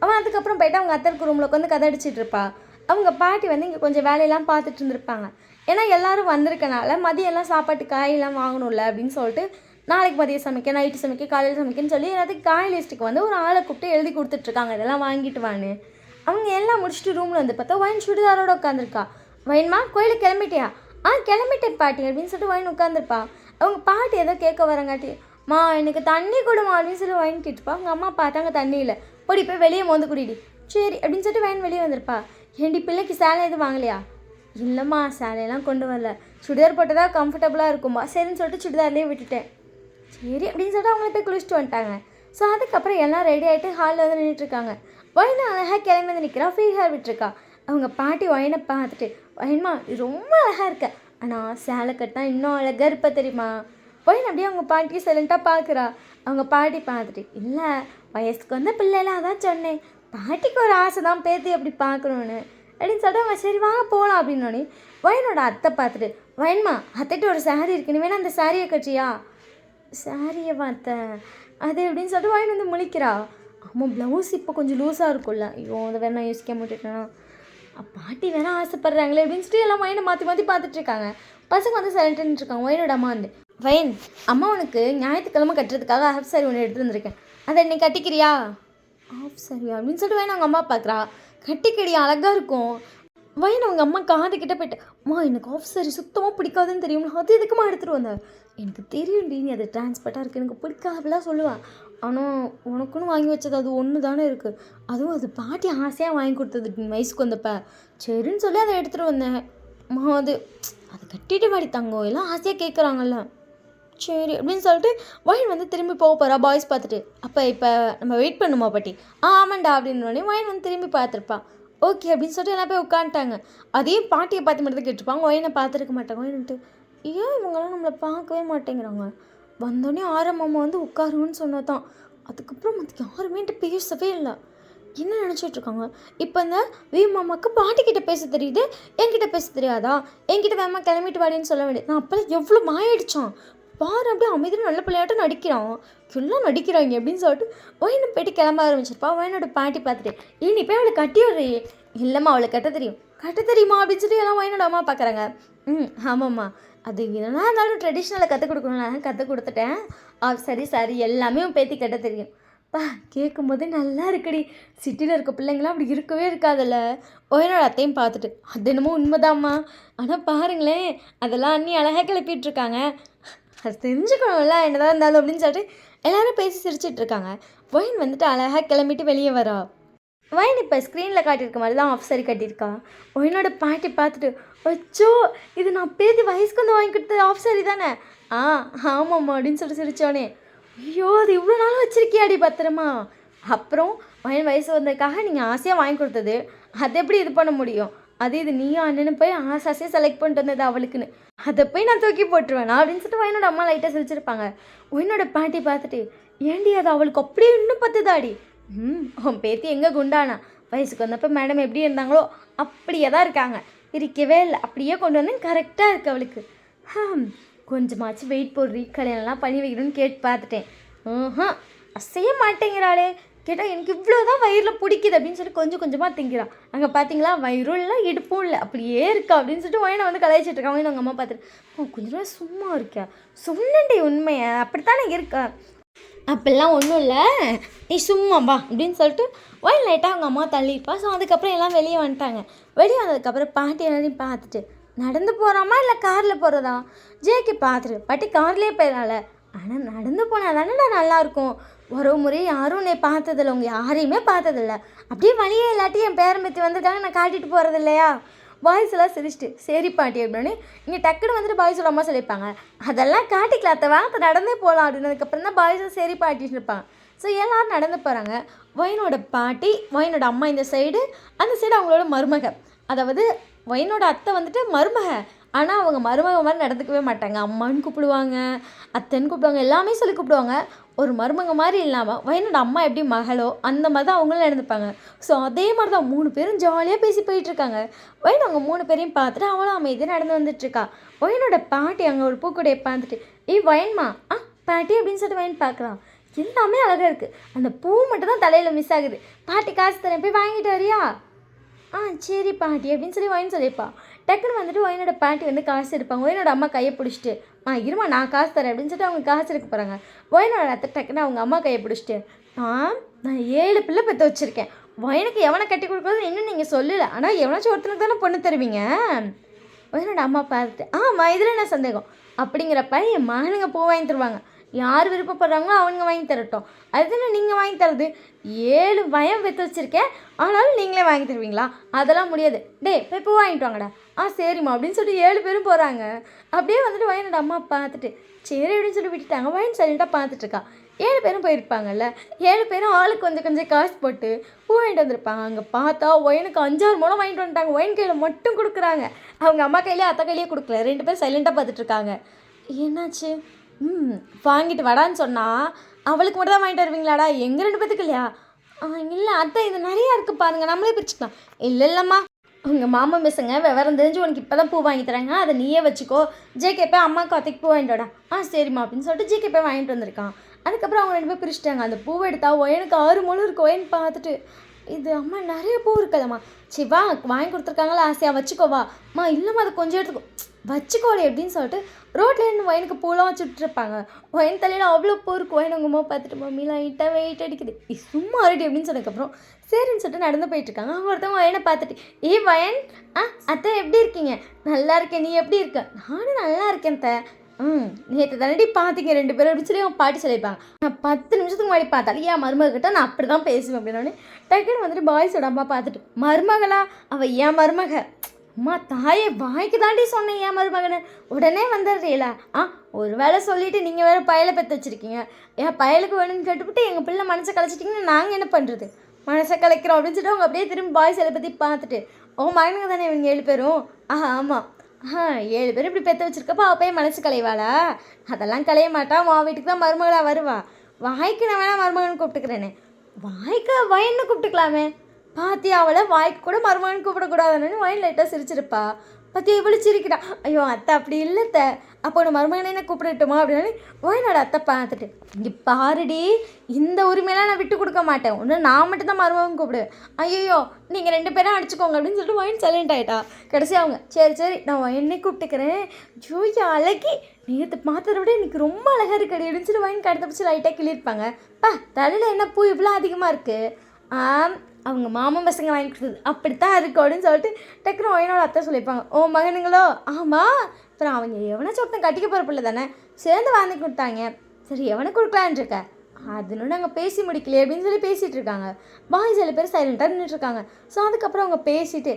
அவன் அதுக்கப்புறம் போய்ட்டு அவங்க அத்தருக்கு ரூமில் உட்காந்து கதை அடிச்சிட்டு இருப்பா. அவங்க பாட்டி வந்து இங்கே கொஞ்சம் வேலையெல்லாம் பார்த்துட்டு இருந்திருப்பாங்க. ஏன்னா எல்லோரும் வந்திருக்கனால மதியெல்லாம் சாப்பாட்டு காயெல்லாம் வாங்கணும்ல அப்படின்னு சொல்லிட்டு நாளைக்கு மதியம் சமைக்க நைட்டு சமைக்க காலையில் சமைக்கன்னு சொல்லி எல்லாத்துக்கும் காய் லிஸ்ட்டுக்கு வந்து ஒரு ஆளை கூப்பிட்டு எழுதி கொடுத்துட்ருக்காங்க இதெல்லாம் வாங்கிட்டு வான்னு. அவங்க எல்லாம் முடிச்சுட்டு ரூமில் வந்து பார்த்தா வைன் சுடிதாரோடு உட்காந்துருக்கா. வைன்மா கோயிலுக்கு கிளம்பிட்டியா? கிளம்பிட்டேன் பாட்டி அப்படின்னு சொல்லிட்டு வைன் உட்காந்துருப்பா. அவங்க பாட்டி ஏதோ கேட்க வரங்காட்டி மா எனக்கு தண்ணி கொடுமா அப்படின்னு சொல்லி வைன் கேட்டுப்பா. அவங்க அம்மா பார்த்தாங்க தண்ணி இல்லை, பொடி போய் வெளியே மோந்து குடிடி. சரி அப்படின்னு சொல்லிட்டு வைன் வெளியே வந்திருப்பா. ஏண்டி பிள்ளைக்கு சேலை எதுவும் வாங்கலையா? இல்லைம்மா சேலையெல்லாம் கொண்டு வரல, சுடிதார் போட்டதா கம்ஃபர்டபுளாக இருக்குமா, சரின்னு சொல்லிட்டு சுடிதார்லேயே விட்டுட்டேன். சரி அப்படின்னு சொல்லிட்டு அவங்கள போய் குளிச்சுட்டு வந்துட்டாங்க. ஸோ அதுக்கப்புறம் எல்லாம் ரெடி ஆகிட்டு ஹாலில் வந்து நின்றுட்டுருக்காங்க. வைனை அழகாக கிளம்பி வந்து நிற்கிறா, ஃப்ரீ ஹேர் விட்டுருக்கா. அவங்க பாட்டி வைனை பார்த்துட்டு வைன்மா ரொம்ப அழகாக இருக்க, ஆனால் சேலை கட்டினா இன்னும் அழகாக இருப்ப தெரியுமா? வைன் அப்படியே அவங்க பாட்டியை சைலண்ட்டாக பார்க்குறா. அவங்க பாட்டி பார்த்துட்டு இல்லை வயசுக்கு வந்த பிள்ளைலாம் அதான் சொன்னேன், பாட்டிக்கு ஒரு ஆசை தான் பேத்தி அப்படி பார்க்கணுன்னு அப்படின்னு சொல்லிட்டு அவங்க சரி வாங்க போகலாம் அப்படின்னோடனே வைனோட அத்தை பார்த்துட்டு வைன்மா அத்தைட்டு ஒரு சாரீ இருக்குன்னு வேணா அந்த சாரியை கட்சியா? சாரியை பார்த்தேன் அது அப்படின்னு சொல்லிட்டு வைன் வந்து முழிக்கிறா. ஆமாம் ப்ளவுஸ் இப்போ கொஞ்சம் லூஸாக இருக்கும்ல, ஐயோ அதை வேணா நான் யோசிக்க மாட்டேன்னா பாட்டி வேணா ஆசைப்பட்றாங்களே அப்படின்னு சொல்லிட்டு எல்லாம் வைனை மாற்றி மாற்றி பார்த்துட்ருக்காங்க. பசங்க வந்து சைலண்ட்டுன்னு இருக்காங்க. வைனோட அம்மா வந்து வைன் அம்மா உனக்கு ஞாயிற்றுக்கிழமை கட்டுறதுக்காக ஹாஃப் சாரி ஒன்று எடுத்து வந்திருக்கேன், அதை இன்னைக்கு கட்டிக்கிறியா? ஆஃப் சாரியா அப்படின்னு சொல்லிட்டு வைன் அவங்க அம்மா பார்க்குறா. கட்டிக்கடி அழகாக இருக்கும். வைன் அவங்க அம்மா காதுகிட்ட போய்ட்டு அம்மா எனக்கு ஆஃப் சாரி சுத்தமாக பிடிக்காதுன்னு தெரியும்ல, அது எதுக்குமா எடுத்துகிட்டு வந்தேன்? எனக்கு தெரியும் டி நீ அது டிரான்ஸ்பர்ட்டாக இருக்குது எனக்கு பிடிக்காது அப்படிலாம் சொல்லுவாள். ஆனால் உனக்குன்னு வாங்கி வச்சது அது ஒன்று தானே இருக்குது, அதுவும் அது பாட்டி ஆசையாக வாங்கி கொடுத்தது வயசுக்கு வந்தப்போ, சரின்னு சொல்லி அதை எடுத்துகிட்டு வந்தேன். அம்மா அது அதை கட்டிட்டு வாடி தங்கம் எல்லாம் ஆசையாக கேட்குறாங்கல்ல, சரி அப்படின்னு சொல்லிட்டு வைன் வந்து திரும்பி போக போகிறா. பாய்ஸ் பார்த்துட்டு அப்போ இப்போ நம்ம வெயிட் பண்ணுமா பாட்டி? ஆமாண்டா அப்படின்னோடனே வைன் வந்து திரும்பி பார்த்துருப்பா. ஓகே அப்படின்னு சொல்லிட்டு எல்லாம் போய் உட்காந்துட்டாங்க. அதே பாட்டியை பார்த்து மட்டும் தான் கேட்டிருப்பாங்க, வைனை பார்த்துருக்க மாட்டாங்க. வைன்ட்டு ஏன் இவங்கெல்லாம் நம்மளை பார்க்கவே மாட்டேங்கிறாங்க, வந்தோடனே ஆரம்பம்மா வந்து உட்காருன்னு சொன்னதான், அதுக்கப்புறம் அது யாருமேன்ட்டு பேசவே இல்லை, என்ன நினச்சிட்ருக்காங்க? இப்போ இந்த மாமாவுக்கு பாட்டிக்கிட்ட பேச தெரியுது, என்கிட்ட பேச தெரியாதா? என்கிட்ட வேமா கிளம்பிட்டு வாடின்னு சொல்ல வேண்டியது. நான் அப்போல்லாம் எவ்வளோ மாயிடுச்சான் பாரு, அப்படியே அமைதியாக நல்ல பிள்ளையாட்டம் நடிக்கிறான், எல்லாம் நடிக்கிறாங்க அப்படின்னு சொல்லிட்டு வைனை போய்ட்டு கிளம்ப ஆரம்பிச்சிருப்பா. வைனோட பாட்டி பார்த்துட்டு நீ போய் அவளை கட்டி விடுறே. இல்லைம்மா அவளை கட்ட தெரியும். கட்ட தெரியுமா அப்படின்னு சொல்லி எல்லாம் வைனோட அம்மா பார்க்குறாங்க. ஆமாம்மா அது என்னன்னா இருந்தாலும் ட்ரெடிஷ்னலை கற்றுக் கொடுக்கணும், நான் கற்றுக் கொடுத்துட்டேன். சரி சரி எல்லாமே பேத்தி கட்ட தெரியும். கேட்கும்போதே நல்லா இருக்குடி, சிட்டியில் இருக்க பிள்ளைங்களாம் அப்படி இருக்கவே இருக்காதுல்ல. ஒயனோட அத்தையும் பார்த்துட்டு அது என்னமோ உண்மைதாம்மா, ஆனால் பாருங்களேன் அதெல்லாம் அண்ணி அழகாக கிளப்பிட்டுருக்காங்க, அது தெரிஞ்சுக்கணும்ல என்னதான் இருந்தாலும் அப்படின்னு சொல்லிட்டு எல்லோரும் பேசி சிரிச்சிட்ருக்காங்க. வைன் வந்துட்டு அழகாக கிளம்பிட்டு வெளியே வரா. வைன் இப்போ ஸ்க்ரீனில் காட்டியிருக்க மாதிரி தான் ஆஃப் சாரி கட்டியிருக்கா. வைனோட பாட்டி பார்த்துட்டு அச்சோ இது நான் பேத்தி வயசுக்கு வந்து வாங்கி கொடுத்தது ஆஃப் சாரி தானே? ஆமாம்மா அப்படின்னு சொல்லிட்டு சிரித்தோடனே ஐயோ அது இவ்வளோ நாள் வச்சுருக்கியாடி பத்திரமா? அப்புறம் வைன் வயசு வந்ததுக்காக நீங்கள் ஆசையாக வாங்கி கொடுத்தது, அதை எப்படி இது பண்ண முடியும்? அது இது நீயும் அண்ணனு போய் ஆசையாக செலக்ட் பண்ணிட்டு வந்தது அவளுக்குன்னு, அதை போய் நான் தூக்கி போட்டுருவேன் அப்படின்னு சொல்லிட்டு வைனோட அம்மா லைட்டாக சிரிச்சிருப்பாங்க. வைனோட பாட்டி பார்த்துட்டு ஏண்டி அது அவளுக்கு அப்படியே இன்னும் பத்துதாடி? உன் பேத்தி எங்கே குண்டானா? வயசுக்கு வந்தப்போ மேடம் எப்படி இருந்தாங்களோ அப்படியே தான் இருக்காங்க, பிரிக்கவே இல்லை, அப்படியே கொண்டு வந்து கரெக்டாக இருக்குது அவளுக்கு. கொஞ்சமாச்சும் வெயிட் போடுறீ, கல்யாணம்லாம் பண்ணி வைக்கணும்னு கேட்டு பார்த்துட்டேன். அசைய மாட்டேங்கிறாளே, கேட்டால் எனக்கு இவ்வளோ தான் வயிறில் பிடிக்குது அப்படின்னு சொல்லிட்டு கொஞ்சம் கொஞ்சமாக திங்கிறான். அங்கே பார்த்தீங்களா வயிறும் இல்லை இடுப்பும் இல்லை அப்படியே இருக்கா அப்படின்னு சொல்லிட்டு வைனை வந்து கலாய்ச்சிட்ருக்கான். வைனை அவங்க அம்மா பார்த்துட்டு கொஞ்சம் நேரம் சும்மா இருக்கா, சொன்னண்டி உண்மையை அப்படித்தானே இருக்கா, அப்படிலாம் ஒன்றும் இல்லை நீ சும்மா வா அப்படின்னு சொல்லிட்டு வைன் லைட்டாக அவங்க அம்மா தள்ளிப்பா. ஸோ அதுக்கப்புறம் எல்லாம் வெளியே வந்துட்டாங்க. வெளியே வந்ததுக்கப்புறம் பாட்டி எல்லாரையும் பார்த்துட்டு நடந்து போகிறாமா இல்லை காரில் போகிறதா? ஜேக்கு பார்த்துட்டு பாட்டி கார்லேயே போயிடலாம்ல, ஆனால் நடந்து போனால் தானே நான் நல்லாயிருக்கும், ஒரு முறை யாரும் என்னை பார்த்ததில்ல, உங்கள் யாரையுமே பார்த்ததில்ல, அப்படியே வழியே இல்லாட்டி என் பேரம்பத்தி வந்திருக்காங்க நான் காட்டிட்டு போகிறது இல்லையா? பாய்ஸ் எல்லாம் சிரிச்சிட்டு சரி பாட்டி அப்படின்னு இங்கே டக்குன்னு வந்துட்டு பாய்ஸோட அம்மா சொல்லியிருப்பாங்க, அதெல்லாம் காட்டிக்கலாத்த வாங்க நடந்தே போகலாம் அப்படின்னதுக்கப்புறம் தான் பாய்ஸும் சரி பாட்டின்னு இருப்பாங்க. ஸோ எல்லோரும் நடந்து போகிறாங்க. வைனோட பாட்டி வைனோட அம்மா இந்த சைடு, அந்த சைடு அவங்களோட மருமக, அதாவது வைனோட அத்தை வந்துட்டு மருமக, ஆனால் அவங்க மருமக மாதிரி நடந்துக்கவே மாட்டாங்க. அம்மான்னு கூப்பிடுவாங்க, அத்தைன்னு கூப்பிடுவாங்க, எல்லாமே சொல்லி கூப்பிடுவாங்க. ஒரு மருமக மாதிரி இல்லாமல் வயனோட அம்மா எப்படி மகளோ அந்த மாதிரி தான் அவங்களும் நடந்துப்பாங்க. ஸோ அதே மாதிரி தான் 3 பேரும் ஜாலியாக பேசி போயிட்டுருக்காங்க. வயன் அவங்க 3 பேரையும் பார்த்துட்டு அவளும் அமைதியாக நடந்து வந்துட்டுருக்கா. வயனோட பாட்டி அங்கே ஒரு பூக்கூடையை பார்த்துட்டு, ஏய் வயன்மா, பாட்டி அப்படின்னு சொல்லிட்டு வயன் பார்க்குறான். எல்லாமே அழகாக இருக்குது, அந்த பூ மட்டும் தான் தலையில் மிஸ் ஆகுது. பாட்டி காசு தரேன், போய் வாங்கிட்டு வரியா? சரி பாட்டி அப்படின்னு சொல்லி வயன் சொல்லியிருப்பா. டக்குன்னு வந்துட்டு வயனோட பாட்டி வந்து காசு எடுப்பாங்க. வயனோட அம்மா கையை பிடிச்சிட்டு, இருமா நான் காசு தரேன் அப்படின்னு சொல்லிட்டு அவங்க காசு எடுக்க போகிறாங்க. வயனோட அத்தை டக்குன்னு அவங்க அம்மா கையை பிடிச்சிட்டு, நான் 7 பிள்ளை பெற்று வச்சுருக்கேன், வயனுக்கு எவனை கட்டி கொடுக்குறது இன்னும் நீங்கள் சொல்லலை, ஆனால் எவனாச்சும் ஒருத்தனுக்கு தானே பொண்ணு தருவீங்க. வயனோட அம்மா பார்த்துட்டு, இதில் என்ன சந்தேகம், அப்படிங்கிறப்ப என் மகனுங்க பூ வாங்கி தருவாங்க, யார் விருப்பப்படுறாங்களோ அவனுங்க வாங்கி தரட்டும், அதுதானே நீங்கள் வாங்கி தரது. 7 வயம் பெற்று வச்சுருக்கேன், ஆனாலும் நீங்களே வாங்கி தருவீங்களா? அதெல்லாம் முடியாது, போய் பூ வாங்கிட்டு வாங்கடா. சரிம்மா அப்படின்னு சொல்லிட்டு 7 பேரும் போகிறாங்க. அப்படியே வந்துட்டு வயனோட அம்மா பார்த்துட்டு சரி அப்படின்னு சொல்லி விட்டுட்டாங்க. வயன் சைலண்ட்டாக பார்த்துட்ருக்கா. 7 பேரும் போயிருப்பாங்கல்ல, 7 பேரும் ஆளுக்கு கொஞ்சம் கொஞ்சம் காசு போட்டு பூ வாங்கிட்டு வந்திருப்பாங்க. அங்கே பார்த்தா ஒயனுக்கு 5-6 மூலம் வாங்கிட்டு வந்துட்டாங்க. ஒயன் கையில் மட்டும் கொடுக்குறாங்க, அவங்க அம்மா கையிலே அத்தை கையிலேயே கொடுக்கல. 2 பேரும் சைலண்ட்டாக பார்த்துட்ருக்காங்க. என்னாச்சு? வாங்கிட்டு வாடான்னு சொன்னால் அவளுக்கு மட்டும் தான் வாங்கிட்டு வருவீங்களாடா, எங்கள் 2 பேத்துக்கு இல்லையா? இல்லை அத்தை, இது நிறையா இருக்குது பாருங்க, நம்மளே பிரிச்சுக்கலாம். இல்லைம்மா, உங்கள் மாமா மிஸ்ஸுங்க விவரம் தெரிஞ்சு உனக்கு இப்போ தான் பூ வாங்கி தராங்க, அதை நீயே வச்சுக்கோ. ஜேகே போய் அம்மாவுக்கு அத்தைக்கு பூ வாங்கிட்டு வாடா. சரிம்மா அப்படின்னு சொல்லிட்டு ஜேகே போய் வாங்கிட்டு வந்திருக்கான். அதுக்கப்புறம் அவங்க 2 பேர் பிரிச்சுட்டாங்க. அந்த பூவை எடுத்தா ஒயனுக்கு 6 முழு இருக்குது. ஒயன் பார்த்துட்டு, இது அம்மா நிறைய பூ இருக்குல்லம்மா, சிவா வாங்கி கொடுத்துருக்காங்களா, ஆசையாக வச்சுக்கோவா. இல்லைம்மா அதை கொஞ்சம் எடுத்துக்கோ, வச்சுக்கோடி அப்படின்னு சொல்லிட்டு ரோட்டில் இருந்து ஒயனுக்கு பூலாம் வச்சுட்ருப்பாங்க. ஒயன் தலையில் அவ்வளோ பூ இருக்கும். ஒயன் உங்கள் அம்மா பார்த்துட்டு, மம்மி லைட்டாக வெயிட் அடிக்குது, சும்மா அரெடி அப்படின்னு சொன்னதுக்கப்புறம் சரின்னு சொல்லிட்டு நடந்து போயிட்டுருக்காங்க. அவங்க ஒருத்தவங்க வயனை பார்த்துட்டு, வயன், அத்தை எப்படி இருக்கீங்க? நல்லா இருக்கேன், நீ எப்படி இருக்க? நானும் நல்லா இருக்கேன் அத்தை. நேற்று தானடி பார்த்தீங்க 2 பேரும் அப்படின்னு சொல்லி அவங்க பாட்டி சொல்லியிருப்பாங்க. நான் 10 நிமிஷத்துக்கு முன்னாடி பார்த்தாலும் என் மருமகிட்ட நான் அப்படி தான் பேசுவேன் அப்படின்னோடனே டக்குன்னு வந்துட்டு பாய்ஸோட அம்மா பார்த்துட்டு, மருமகளா? அவள் என் மருமக. அம்மா தாயே, வாய்க்கு தாண்டி சொன்னேன் என் மருமகனை, உடனே வந்துடுறீங்களா? ஒரு வேளை சொல்லிவிட்டு நீங்கள் வேறு பயலை பெற்று வச்சுருக்கீங்க, என் பயலுக்கு வேணும்னு கேட்டுவிட்டு எங்கள் பிள்ளை மனசை கலைச்சிட்டிங்கன்னு நாங்கள் என்ன பண்ணுறது? மனசை கலைக்கிறோம் அப்படின்னு சொல்லிட்டு அவங்க அப்படியே திரும்பி பாய்ஸ் எல்லாம் பற்றி பார்த்துட்டு, மகனுங்க தானே இவங்க 7 பேரும்? ஆமாம். 7 பேர் இப்படி பெற்று வச்சுருக்கப்போ அவள் போய் மனசு கலைவாளா? அதெல்லாம் கலைய மாட்டா, உன் வீட்டுக்கு தான் மருமகளாக வருவா. வாய்க்கு நான் வேணா மருமகன் கூப்பிட்டுக்கிறேனே, வாய்க்கு வயன்னு கூப்பிட்டுக்கலாமே. பாத்தி அவளை வாய்க்கு கூட மருமகன் கூப்பிடக்கூடாதுன்னு வயன் லைட்டாக சிரிச்சிருப்பா. பற்றி எவ்வளோ சிரிக்கிறா. ஐயோ அத்தை அப்படி இல்லைத்த, அப்போ உன் மருமகனை என்ன கூப்பிடட்டுமா அப்படின்னு வயனோட அத்தை பார்த்துட்டு, இங்கே பாருடி, இந்த உரிமையெல்லாம் நான் விட்டு கொடுக்க மாட்டேன், ஒன்று நான் மட்டும்தான் மருமகன் கூப்பிடுவேன். ஐயோ நீங்கள் 2 பேரும் அடிச்சுக்கோங்க அப்படின்னு சொல்லிட்டு வயன் சைலண்ட் ஆகிட்டா. கடைசி அவங்க சரி நான் வயனே கூப்பிட்டுக்கிறேன். ஜோயா அழகி, நேற்று பார்த்ததை விட எனக்கு ரொம்ப அழகாக இருக்கடி அப்படின்னு சொல்லி வயன் கடத்த பிடிச்சி லைட்டாக கிளியிருப்பாங்க. தலையில் என்ன பூ இவ்வளோ அதிகமாக இருக்குது? அவங்க மாமன் பசங்க வாங்கி கொடுத்தது, அப்படித்தான் இருக்கும் அப்படின்னு சொல்லிட்டு டக்குனு வயனோட அத்தை சொல்லியிருப்பாங்க. மகனுங்களோ? ஆமாம். அப்புறம் அவங்க எவனாச்சும் ஒருத்தன் கட்டிக்க போகிற பிள்ளை தானே, சேர்ந்து வாங்கி கொடுத்தாங்க, சரி எவனை கொடுக்கலான்னு இருக்க, அதுன்னு நாங்கள் பேசி முடிக்கலையே அப்படின்னு சொல்லி பேசிகிட்டு இருக்காங்க. பாய்ஸ் 7 பேர் சைலண்ட்டாக நின்றுட்டுருக்காங்க. ஸோ அதுக்கப்புறம் அவங்க பேசிட்டு,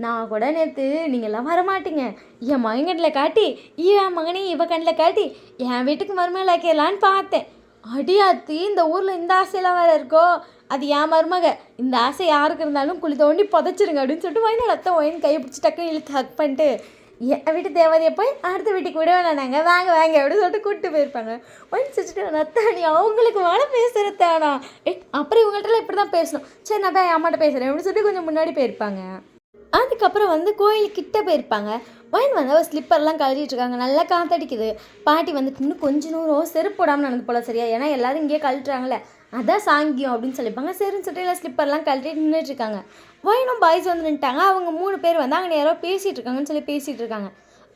நான் கூட நேற்று நீங்கள்லாம் வரமாட்டீங்க, என் மகன் கண்ணில் காட்டி என் மகனையும் இவ கண்ணில் காட்டி என் வீட்டுக்கு மருமகள் ஆக்கிடலான்னு பார்த்தேன். அடியாத்தி, இந்த ஊரில் இந்த ஆசையெல்லாம் வேறு இருக்கோ, அது என் மருமக, இந்த ஆசை யாருக்கு இருந்தாலும் குழி தோண்டி புதைச்சிருங்க அப்படின்னு சொல்லிட்டு வயனோட அத்தை ஒயின் கையை பிடிச்சி டக்குன்னு இழுத்து ஹக் பண்ணிட்டு, என் வீட்டு தேவதையை போய் அடுத்த வீட்டுக்கு விட வேணாங்க, வாங்க அப்படின்னு சொல்லிட்டு கூப்பிட்டு போயிருப்பாங்க. ஒயின் சிரிச்சுட்டு, அத்தா நீ அவங்களுக்கு வேலை பேசுகிறத்தானா? அப்புறம் இவங்கள்ட்ட இப்படி தான் பேசணும், சரி நான் போய் அம்மாட்ட பேசுகிறேன் அப்படின்னு சொல்லிட்டு கொஞ்சம் முன்னாடி போயிருப்பாங்க. அதுக்கப்புறம் வந்து கோயிலுக்கிட்ட போயிருப்பாங்க. வயன் வந்து அவள் ஸ்லிப்பர்லாம் கழட்டிட்டுருக்காங்க, நல்லா காற்றடிக்குது. பாட்டி வந்துட்டு இன்னும் கொஞ்சம் தூரம் செருப்பு போடாமல் நடந்து போல, சரியா, ஏன்னா எல்லோரும் இங்கேயே கழட்டுறாங்களே, அதான் சாங்கியம் அப்படின்னு சொல்லியிருப்பாங்க. சரின்னு சொல்லிட்டு எல்லாம் ஸ்லிப்பர்லாம் கழட்டிட்டு நின்றுட்டுருக்காங்க. வயனும் பாய்ஸ் வந்து நின்ட்டாங்க. அவங்க 3 பேர் வந்து அங்கே யாரோ பேசிகிட்டு இருக்காங்கன்னு சொல்லி பேசிகிட்டு இருக்காங்க.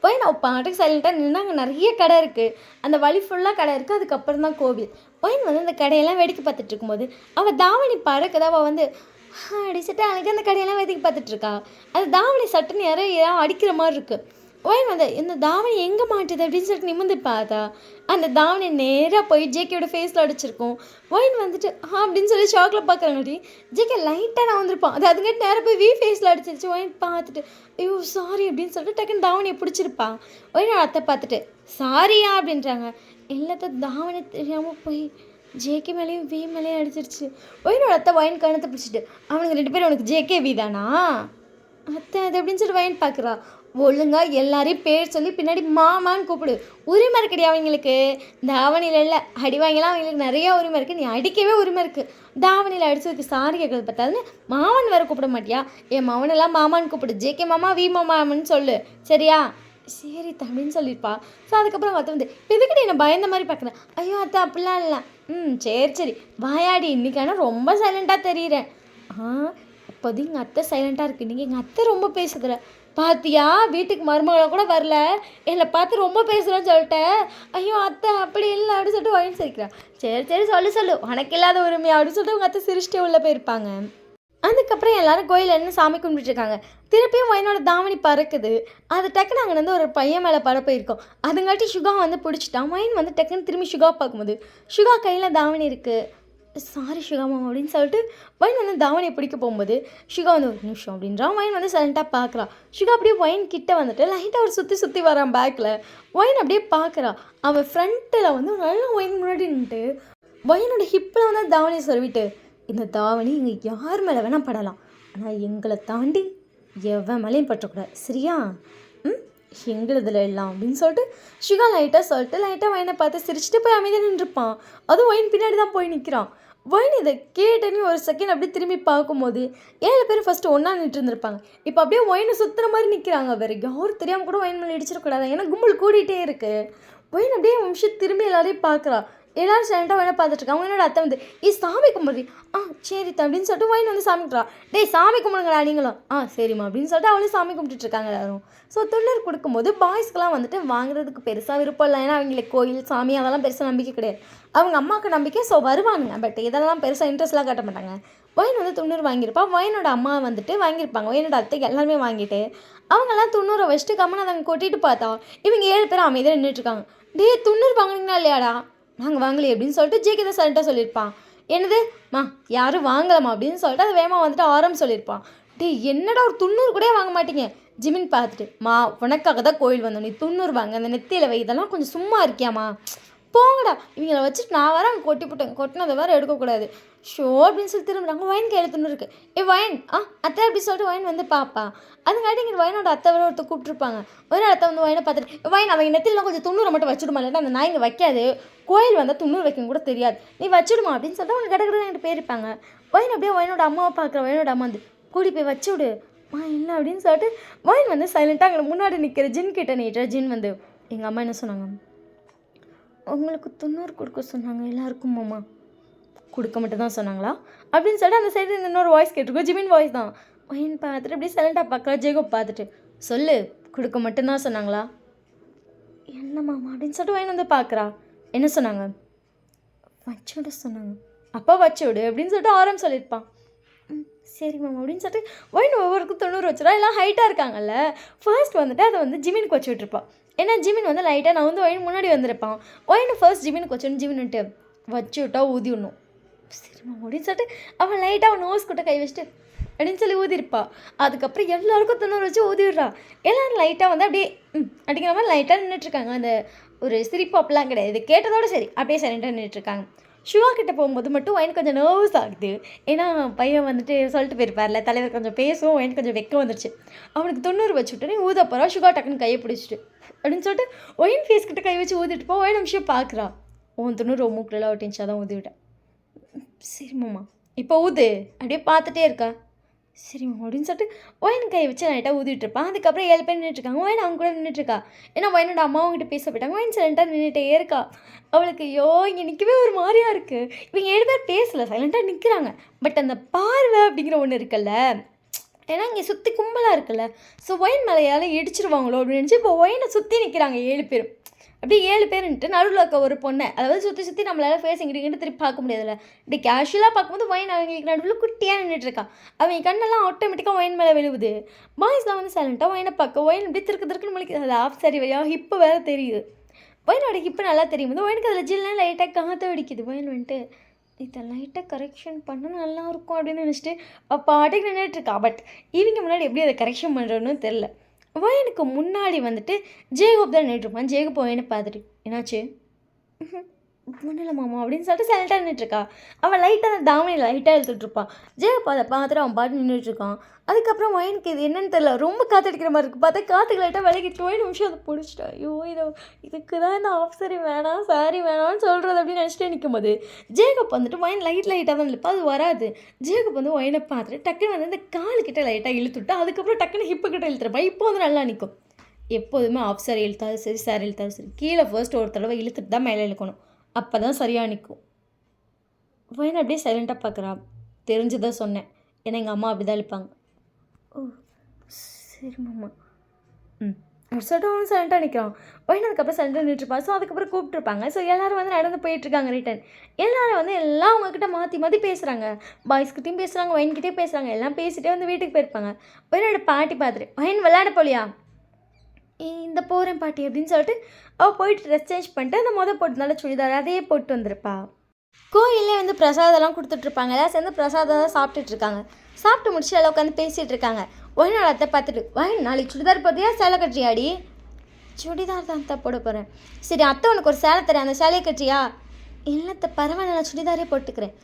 வயன் அவள் பாட்டுக்கு சைலண்ட்டாக நின்று, அங்கே நிறைய கடை இருக்குது, அந்த வழி ஃபுல்லாக கடை இருக்குது, அதுக்கப்புறம் தான் கோவில். வயன் வந்து அந்த கடையெல்லாம் வேடிக்கை பார்த்துட்டு இருக்கும்போது அவள் தாவணி பறக்குது. அவள் வந்து அடிச்சுட்டு அன்றைக்கி அந்த கடையெல்லாம் வேடிக்கை பார்த்துட்ருக்கா. அது தாவணி சட்டுன்னு யாரோ அடிக்கிற மாதிரி இருக்குது. வயன் வந்து இந்த தாவணி எங்கே மாட்டுது அப்படின்னு சொல்லிட்டு நிமிந்து பார்த்தா அந்த தாவணி நேராக போய் ஜேகேயோட ஃபேஸில் அடிச்சிருக்கோம். வயன் வந்துட்டு அப்படின்னு சொல்லி ஷாக்கில் பார்க்குறாங்கடி. ஜேகே லைட்டாக நான் வந்திருப்பான், அது அதுங்கிட்ட நேராக போய் ஃபேஸில் அடிச்சிருச்சு. வயன் பார்த்துட்டு ஐயோ சாரி அப்படின்னு சொல்லிட்டு டக்குன்னு தாவணியை பிடிச்சிருப்பான். வயனோட அத்தை பார்த்துட்டு சாரியா அப்படின்றாங்க. எல்லாத்த தாவணி தெரியாமல் போய் ஜேகே மேலேயும் வி மேலேயும் அடிச்சிருச்சு. வயனோட அத்தை வயன் கணத்தை பிடிச்சிட்டு, அவனுக்கு 2 பேரும் உனக்கு ஜேகே வி தானா அத்தை அது அப்படின்னு சொல்லிட்டு வயன் பார்க்குறா. ஒழுங்கா எல்லாரையும் பேர் சொல்லி பின்னாடி மாமான்னு கூப்பிடு. உரிமை இருக்குடி அவங்களுக்கு. தாவணியில இல்ல. அடி வாங்கிலாம் அவங்களுக்கு நிறைய உரிமை இருக்குது. நீ அடிக்கவே உரிமை இருக்குது. தாவணியில் அடிச்சதுக்கு சாரி கேட்கறது பார்த்தாதுன்னு மாமன் வேறு கூப்பிட மாட்டியா? என் மவனெல்லாம் மாமான்னு கூப்பிடு. ஜேகே மாமா வி மாமான்னு சொல்லு சரியா? சரி தம்பின்னு சொல்லியிருப்பா. ஸோ அதுக்கப்புறம் அத்தை வந்து இப்போ எதுக்கிட்ட என்னை பயந்த மாதிரி பார்க்குறேன். ஐயோ அத்தை அப்படிலாம் இல்லை. சரி சரி வாயாடி இன்னைக்கான ரொம்ப சைலண்ட்டாக தெரியுறேன். இப்போது எங்கள் அத்தை சைலண்ட்டாக இருக்குது. நீங்கள் எங்கள் அத்தை ரொம்ப பேசுதில்ல. பாத்தியா வீட்டுக்கு மருமகளை கூட வரல, என்னை பார்த்து ரொம்ப பேசுகிறேன்னு சொல்லிட்டேன். ஐயோ அத்தை அப்படி இல்லை அப்படின்னு சொல்லிட்டு வாங்கி சிரிக்கிறான். சரி சரி சொல்லு உனக்கு இல்லாத உரிமையா அப்படின்னு சொல்லிட்டு உங்கள் அத்தை சிரிச்சிட்டே உள்ளே போயிருப்பாங்க. அதுக்கப்புறம் எல்லாரும் கோயிலில் இருந்து சாமி கும்பிட்டுருக்காங்க. திருப்பியும் வயனோட தாவணி பறக்குது. அது டக்குன்னு அங்கே வந்து ஒரு பையன் மேலே பட போயிருக்கோம். அதுங்காட்டி சுகா வந்து பிடிச்சிட்டான். வயன் வந்து டக்குன்னு திரும்பி சுகா பார்க்கும்போது சுகா கையில் தாவணி இருக்குது. சாரி சுகாமா அப்படின்னு சொல்லிட்டு வயன் வந்து தாவணியை பிடிக்க போகும்போது சுகா வந்து ஒரு நிமிஷம் அப்படின்றான். வயன் வந்து சைலண்ட்டாக பார்க்குறான். சுகா அப்படியே வயன் கிட்ட வந்துட்டு லைட்டாக ஒரு சுற்றி வரான் பேக்கில். வயன் அப்படியே பார்க்குறான். அவன் ஃப்ரண்ட்டில் வந்து நல்லா வயன் முன்னாடி நின்றுட்டு வயனோட ஹிப்பில் வந்து தாவணியை சொல்லிவிட்டு, இந்த தாவணி இங்கே யார் மேலே வேணால் படலாம், ஆனால் எங்களை தாண்டி எவன் மேலேயும் பற்றக்கூடாது சரியா? எங்களுதில் எல்லாம் அப்படின்னு சொல்லிட்டு சுகா லைட்டாக வயனை பார்த்து சிரிச்சுட்டு போய் அமைதியாக நின்றுப்பான். அதுவும் வயன் பின்னாடி தான் போய் நிற்கிறான். வயன் இதை கேட்டேன்னு ஒரு செகண்ட் அப்படியே திரும்பி பார்க்கும்போது 7 பேர் ஃபஸ்ட்டு ஒன்றா நின்று இருந்திருப்பாங்க. இப்போ அப்படியே வயனை சுற்றுற மாதிரி நிற்கிறாங்க. வேறு யாரும் தெரியாமல் கூட வயன் மேலே இடிச்சிடக்கூடாது. ஏன்னா கும்பல் கூடிகிட்டே இருக்குது. வயன் அப்படியே நிமிஷம் திரும்பி எல்லாரையும் பார்க்குறான். எல்லாரும் சைலண்ட்டாக வயனை பார்த்துட்ருக்காங்க. என்னோட அத்தை வந்து சாமி கும்பிட்றி சரி அப்படின்னு சொல்லிட்டு வயன் வந்து சாமி கும்பிட்றான். டேய் சாமி கும்பிடுங்களா நீங்களும்? சரிம்மா அப்படின்னு சொல்லிட்டு அவளும் சாமி கும்பிட்டுட்ருக்காங்க எல்லாரும். ஸோ தொழில் கொடுக்கும்போது பாய்ஸ்க்கெலாம் வந்துட்டு வாங்குறதுக்கு பெருசாக விருப்பம் இல்லை. ஏன்னா அவங்களுக்கு கோயில் சாமி அதெல்லாம் பெருசாக நம்பிக்கை கிடையாது. அவங்க அம்மாவுக்கு நம்பிக்கை. ஸோ வருவாங்க. பட் இதெல்லாம் பெருசாக இன்ட்ரெஸ்ட்லாம் காட்ட மாட்டாங்க. வயன் வந்து 90 வாங்கியிருப்பான். வயனோட அம்மா வந்துட்டு வாங்கியிருப்பாங்க. வயனோட அத்தைக்கு எல்லாருமே வாங்கிட்டு அவங்கெல்லாம் 90 வச்சுட்டு கம்மனை அதை கொட்டிட்டு பார்த்தா இவங்க 7 பேரும் அமைதியாக நின்றுட்டுருக்காங்க. டே 90 வாங்குனீங்களா இல்லையாடா? நாங்கள் வாங்கலையே அப்படின்னு சொல்லிட்டு ஜேகே தான் சைலண்ட்டாக சொல்லியிருப்பான். என்னது யாரும் வாங்கலாமா அப்படின்னு சொல்லிட்டு அது வேகமாக வந்துட்டு ஆரம் சொல்லியிருப்பான். என்னடா ஒரு 90 கூட வாங்க மாட்டீங்க? ஜிமின் பார்த்துட்டு உனக்காக தான் கோயில் வந்தோம், நீ 90 வாங்க, அந்த நெத்தியில் வை, இதெல்லாம் கொஞ்சம் சும்மா இருக்கியாமா? போங்கடா இவங்களை வச்சுட்டு நான் வேறு அங்கே கொட்டிவிட்டேன், கொட்டினதை வேறு எடுக்கக்கூடாது ஷோ அப்படின்னு சொல்லி திரும்புறாங்க. வயன் கையில் 90 இருக்குது. வயன் அத்தை அப்படின்னு சொல்லிட்டு வயன் வந்து பார்ப்பா. அதுங்காட்டி இங்கே வயனோட அத்தை வேறு ஒருத்தர் கூப்பிட்ருப்பாங்க. வயனோட அத்தை வந்து வயனை பார்த்துட்டு வயன் அவங்க நெத்திலாம் கொஞ்சம் 90 மட்டும் வச்சுடுமா, இல்லைன்னா அந்த நாய் இங்கே வைக்காது, கோயில் வந்தால் 90 வைக்கணும் கூட தெரியாது, நீ வச்சுடுமா அப்படின்னு சொல்லிட்டு அவங்க கடற்கரை என்கிட்ட போயிருப்பாங்க. வயன் அப்படியே வயனோட அம்மாவை பார்க்குற. வயனோட அம்மா வந்து கூடி போய் வச்சு விடு இல்லை அப்படின்னு சொல்லிட்டு வயன் வந்து சைலண்ட்டாக அங்கே முன்னாடி நிற்கிற ஜின் கிட்ட நீட்டுற. ஜின் வந்து எங்கள் அம்மா என்ன சொன்னாங்க, உங்களுக்கு 90 கொடுக்க சொன்னாங்க எல்லாருக்கும் மாமா, கொடுக்க மட்டும் தான் சொன்னாங்களா அப்படின்னு சொல்லிட்டு அந்த சைடு இன்னொரு வாய்ஸ் கேட்டிருக்கோம். ஜிமின் வாய்ஸ் தான். வயன் பார்த்துட்டு அப்படியே சைலண்ட்டாக பார்க்குறா. ஜேகோ பார்த்துட்டு சொல்லு கொடுக்க மட்டும்தான் சொன்னாங்களா? என்ன மாமா அப்படின்னு சொல்லிட்டு வயன் வந்து பார்க்குறா. என்ன சொன்னாங்க? வச்சு விட சொன்னாங்க. அப்பா வச்சு விடு அப்படின்னு சொல்லிட்டு ஆரம் சொல்லியிருப்பான். சரி மாமா அப்படின்னு சொல்லிட்டு வயன் ஒவ்வொருக்கும் 90 வச்சுடா. எல்லாம் ஹைட்டாக இருக்காங்கல்ல. ஃபர்ஸ்ட் வந்துட்டு அதை வந்து ஜிமினுக்கு வச்சு விட்டுருப்பான். ஏன்னா ஜிமின் வந்து லைட்டாக நான் வந்து வயன் முன்னாடி வந்திருப்பான். வயனு ஃபர்ஸ்ட் ஜிமினுக்கு வச்சோன்னு ஜிமின்ட்டு வச்சு விட்டா ஊதி விடணும். சரி மாமா அப்படின்னு சொல்லிட்டு அவன் லைட்டாக அவன் நோஸ் கிட்ட கை வச்சுட்டு அப்படின்னு சொல்லி ஊதிருப்பா. அதுக்கப்புறம் எல்லாருக்கும் 90 வச்சு ஊதி விட்றா. எல்லோரும் லைட்டாக வந்து அப்படியே அடிக்கிற மாதிரி லைட்டாக நின்றுட்டுருக்காங்க. அந்த ஒரு சிரிப்பு அப்பெல்லாம் கிடையாது. இது கேட்டதோடு சரி அப்படியே சைலண்ட்டாக நின்றுட்டுருக்காங்க. ஷுவா கிட்டே போகும்போது மட்டும் வயன் கொஞ்சம் நர்வஸ் ஆகுது. ஏன்னா பையன் வந்துட்டு சொல்லிட்டு போயிருப்பார்ல, தலைவர் கொஞ்சம் பேசுவோம், வயன் கொஞ்சம் வெக்க வந்துருச்சு. அவனுக்கு 90 வச்சுட்டு நீ ஊத போகிறா. ஷுகா டக்குன்னு கையை பிடிச்சிட்டு அப்படின்னு சொல்லிட்டு ஒயின் ஃபேஸ் கிட்ட கை வச்சு ஊதிட்டு போ. ஒயின் நிமிஷம் பார்க்குறா. 90 மூக்கிலலாம் ஒட்டின்ச்சா தான் ஊதி விட்டேன். சரி மாமா இப்போ ஊது அப்படியே பார்த்துட்டே இருக்கா. சரிம்மா அப்படின்னு சொல்லிட்டு ஒயின் கை வச்சு லைட்டாக ஊதிட்டு இருப்பான். அதுக்கப்புறம் 7 பேர் நின்றுட்டுருக்காங்க. ஒயின் அவங்க கூட நின்றுட்டுருக்கா. ஏன்னா ஒயினோட அம்மா அவங்ககிட்ட பேச போயிட்டாங்க. ஒயின் சைலண்ட்டாக நின்றுட்டே இருக்கா. அவளுக்கு ஐயோ இங்கே நிற்கவே ஒரு மாதிரியாக இருக்குது. இவங்க 7 பேர் பேசலை, சைலண்ட்டாக நிற்கிறாங்க. பட் அந்த பார்வை அப்படிங்கிற ஒன்று இருக்குல்ல, ஏன்னா இங்கே சுற்றி கும்பலாக இருக்குல்ல, ஸோ ஒயின் மேலையால் இடிச்சிருவாங்களோ அப்படின்னு நினச்சி இப்போ ஒயினை சுற்றி நிற்கிறாங்க 7 பேரும். அப்படியே 7 பேருன்ட்டு நடுவில் இருக்க ஒரு பொண்ணை, அதாவது சுற்றி நம்மளால் ஃபேஸ் இங்கிட்டு திருப்பி பார்க்க முடியாதுல்ல. இப்படி கேஷுவலாக பார்க்கும்போது ஒயின் அவங்களுக்கு நடுவில் குட்டியாக நின்றுட்டுருக்கா. அவங்க கண்ணெல்லாம் ஆட்டோமேட்டிக்காக ஒயின் மேலே விழுவுது. பாய்ஸ்லாம் வந்து சைலண்ட்டாக ஒயினை பார்க்க ஒயின் இப்படி திருக்குன்னு முழிக்குது. அது ஆஃப் சாரி வழியாக ஹிப்பு வேறு தெரியுது. ஒயினோட ஹிப்பு நல்லா தெரியும் போது ஒயினுக்கு அதில் ஜில்லாம் லைட்டாக காற்று அடிக்குது. ஒயின் வந்துட்டு இதை லைட்டாக கரெக்ஷன் பண்ண நல்லாயிருக்கும் அப்படின்னு நினச்சிட்டு பாட்டுக்கு நின்றுட்டுருக்கா. பட் இவங்க முன்னாடி எப்படி அதை கரெக்ஷன் பண்ணுறோன்னு தெரில. வயனுக்கு முன்னாடி வந்துட்டு ஜேகோப் தான் நின்றுருப்பான். ஜேகோப் வயனை பார்த்துட்டு என்னாச்சு ஒன்றும் இல்லை மாமா அப்படின்னு சொல்லிட்டு சைலண்டாக நின்றுட்டுருக்கா. அவன் லைட்டாக அந்த தாவணி லைட்டாக இழுத்துட்ருப்பான். ஜெயப்பா அதை பார்த்துட்டு அவன் பாட்டு நின்றுட்டுருக்கான். அதுக்கப்புறம் வயனுக்கு இது என்னன்னு தெரியல, ரொம்ப காற்றடிக்கிற மாதிரி இருக்குது. பார்த்தா காற்றுக்கு லைட்டாக விலகிட்டு 2 நிமிஷம் அதை பிடிச்சிட்டா. ஐயோ இதுக்கு தான் இந்த ஆஃப் சாரி வேணாம் சாரி வேணாம்னு சொல்கிறது அப்படின்னு நினச்சிட்டே நிற்கும்போது ஜேகப் வந்துட்டு வயன் லைட்டாக தான் இழுப்பா, அது வராது. ஜேகப் வந்து வயனை பார்த்துட்டு டக்குன்னு வந்து இந்த காலுக்கிட்ட லைட்டாக இழுத்துட்டா. அதுக்கப்புறம் டக்குன்னு ஹிப்பு கிட்ட இழுத்துருப்பா. இப்போ வந்து நல்லா நிற்கும். எப்போதுமே ஆஃப் சாரி இழுத்தாலும் சரி சாரி இழுத்தாலும் சரி கீழே ஃபர்ஸ்ட் ஒரு தடவை இழுத்துட்டு தான் மேலே இழுக்கணும். அப்போ தான் சரியாக நிற்கும். வயன் அப்படியே சைலண்ட்டாக பார்க்குறா. தெரிஞ்சுதான் சொன்னேன், ஏன்னா எங்கள் அம்மா அப்படி தான் இழுப்பாங்க. ஓ சரி மாமா. ஒரு சொல்லிட்டு அவனும் சைலண்ட்டாக நிற்கிறான். வயன் அதுக்கப்புறம் சைலண்டாக நின்றுருப்பா. ஸோ அதுக்கப்புறம் கூப்பிட்டுருப்பாங்க. ஸோ எல்லோரும் வந்து நடந்து போயிட்டுருக்காங்க ரிட்டன். எல்லோரும் வந்து எல்லாம் அவங்கக்கிட்ட மாற்றி பேசுகிறாங்க. பாய்ஸ்கிட்டையும் பேசுகிறாங்க, வயன்கிட்டே பேசுகிறாங்க. எல்லாம் பேசிகிட்டே வந்து வீட்டுக்கு போயிருப்பாங்க. வயனோட பாட்டி பார்த்துட்டு வயன் விளையாட போலியா, இந்த போகிறேன் பாட்டி அப்படின்னு சொல்லிட்டு அவள் போயிட்டு ட்ரெஸ் சேஞ்ச் பண்ணிட்டு அந்த போட்டுனால சுடிதார் அதையே போட்டு வந்திருப்பா. கோயிலே வந்து பிரசாதம்லாம் கொடுத்துட்ருப்பாங்க. எல்லாம் சேர்ந்து பிரசாதம் தான் சாப்பிட்டுட்ருக்காங்க. சாப்பிட்டு முடிச்சு எல்லாம் உட்காந்து பேசிகிட்டு இருக்காங்க. வயனோட அத்தை பார்த்துட்டு வயன் நாளைக்கு சுடிதார் போட்டியா சேலை கட்டுறியாடி? சுடிதார் தான் அத்தை போட போகிறேன். சரி அத்தை உனக்கு ஒரு சேலை தரேன், அந்த சேலையை கட்டுறியா? இல்லத்தை பரவாயில்ல நான் சுடிதாரே போட்டுக்கிறேன்.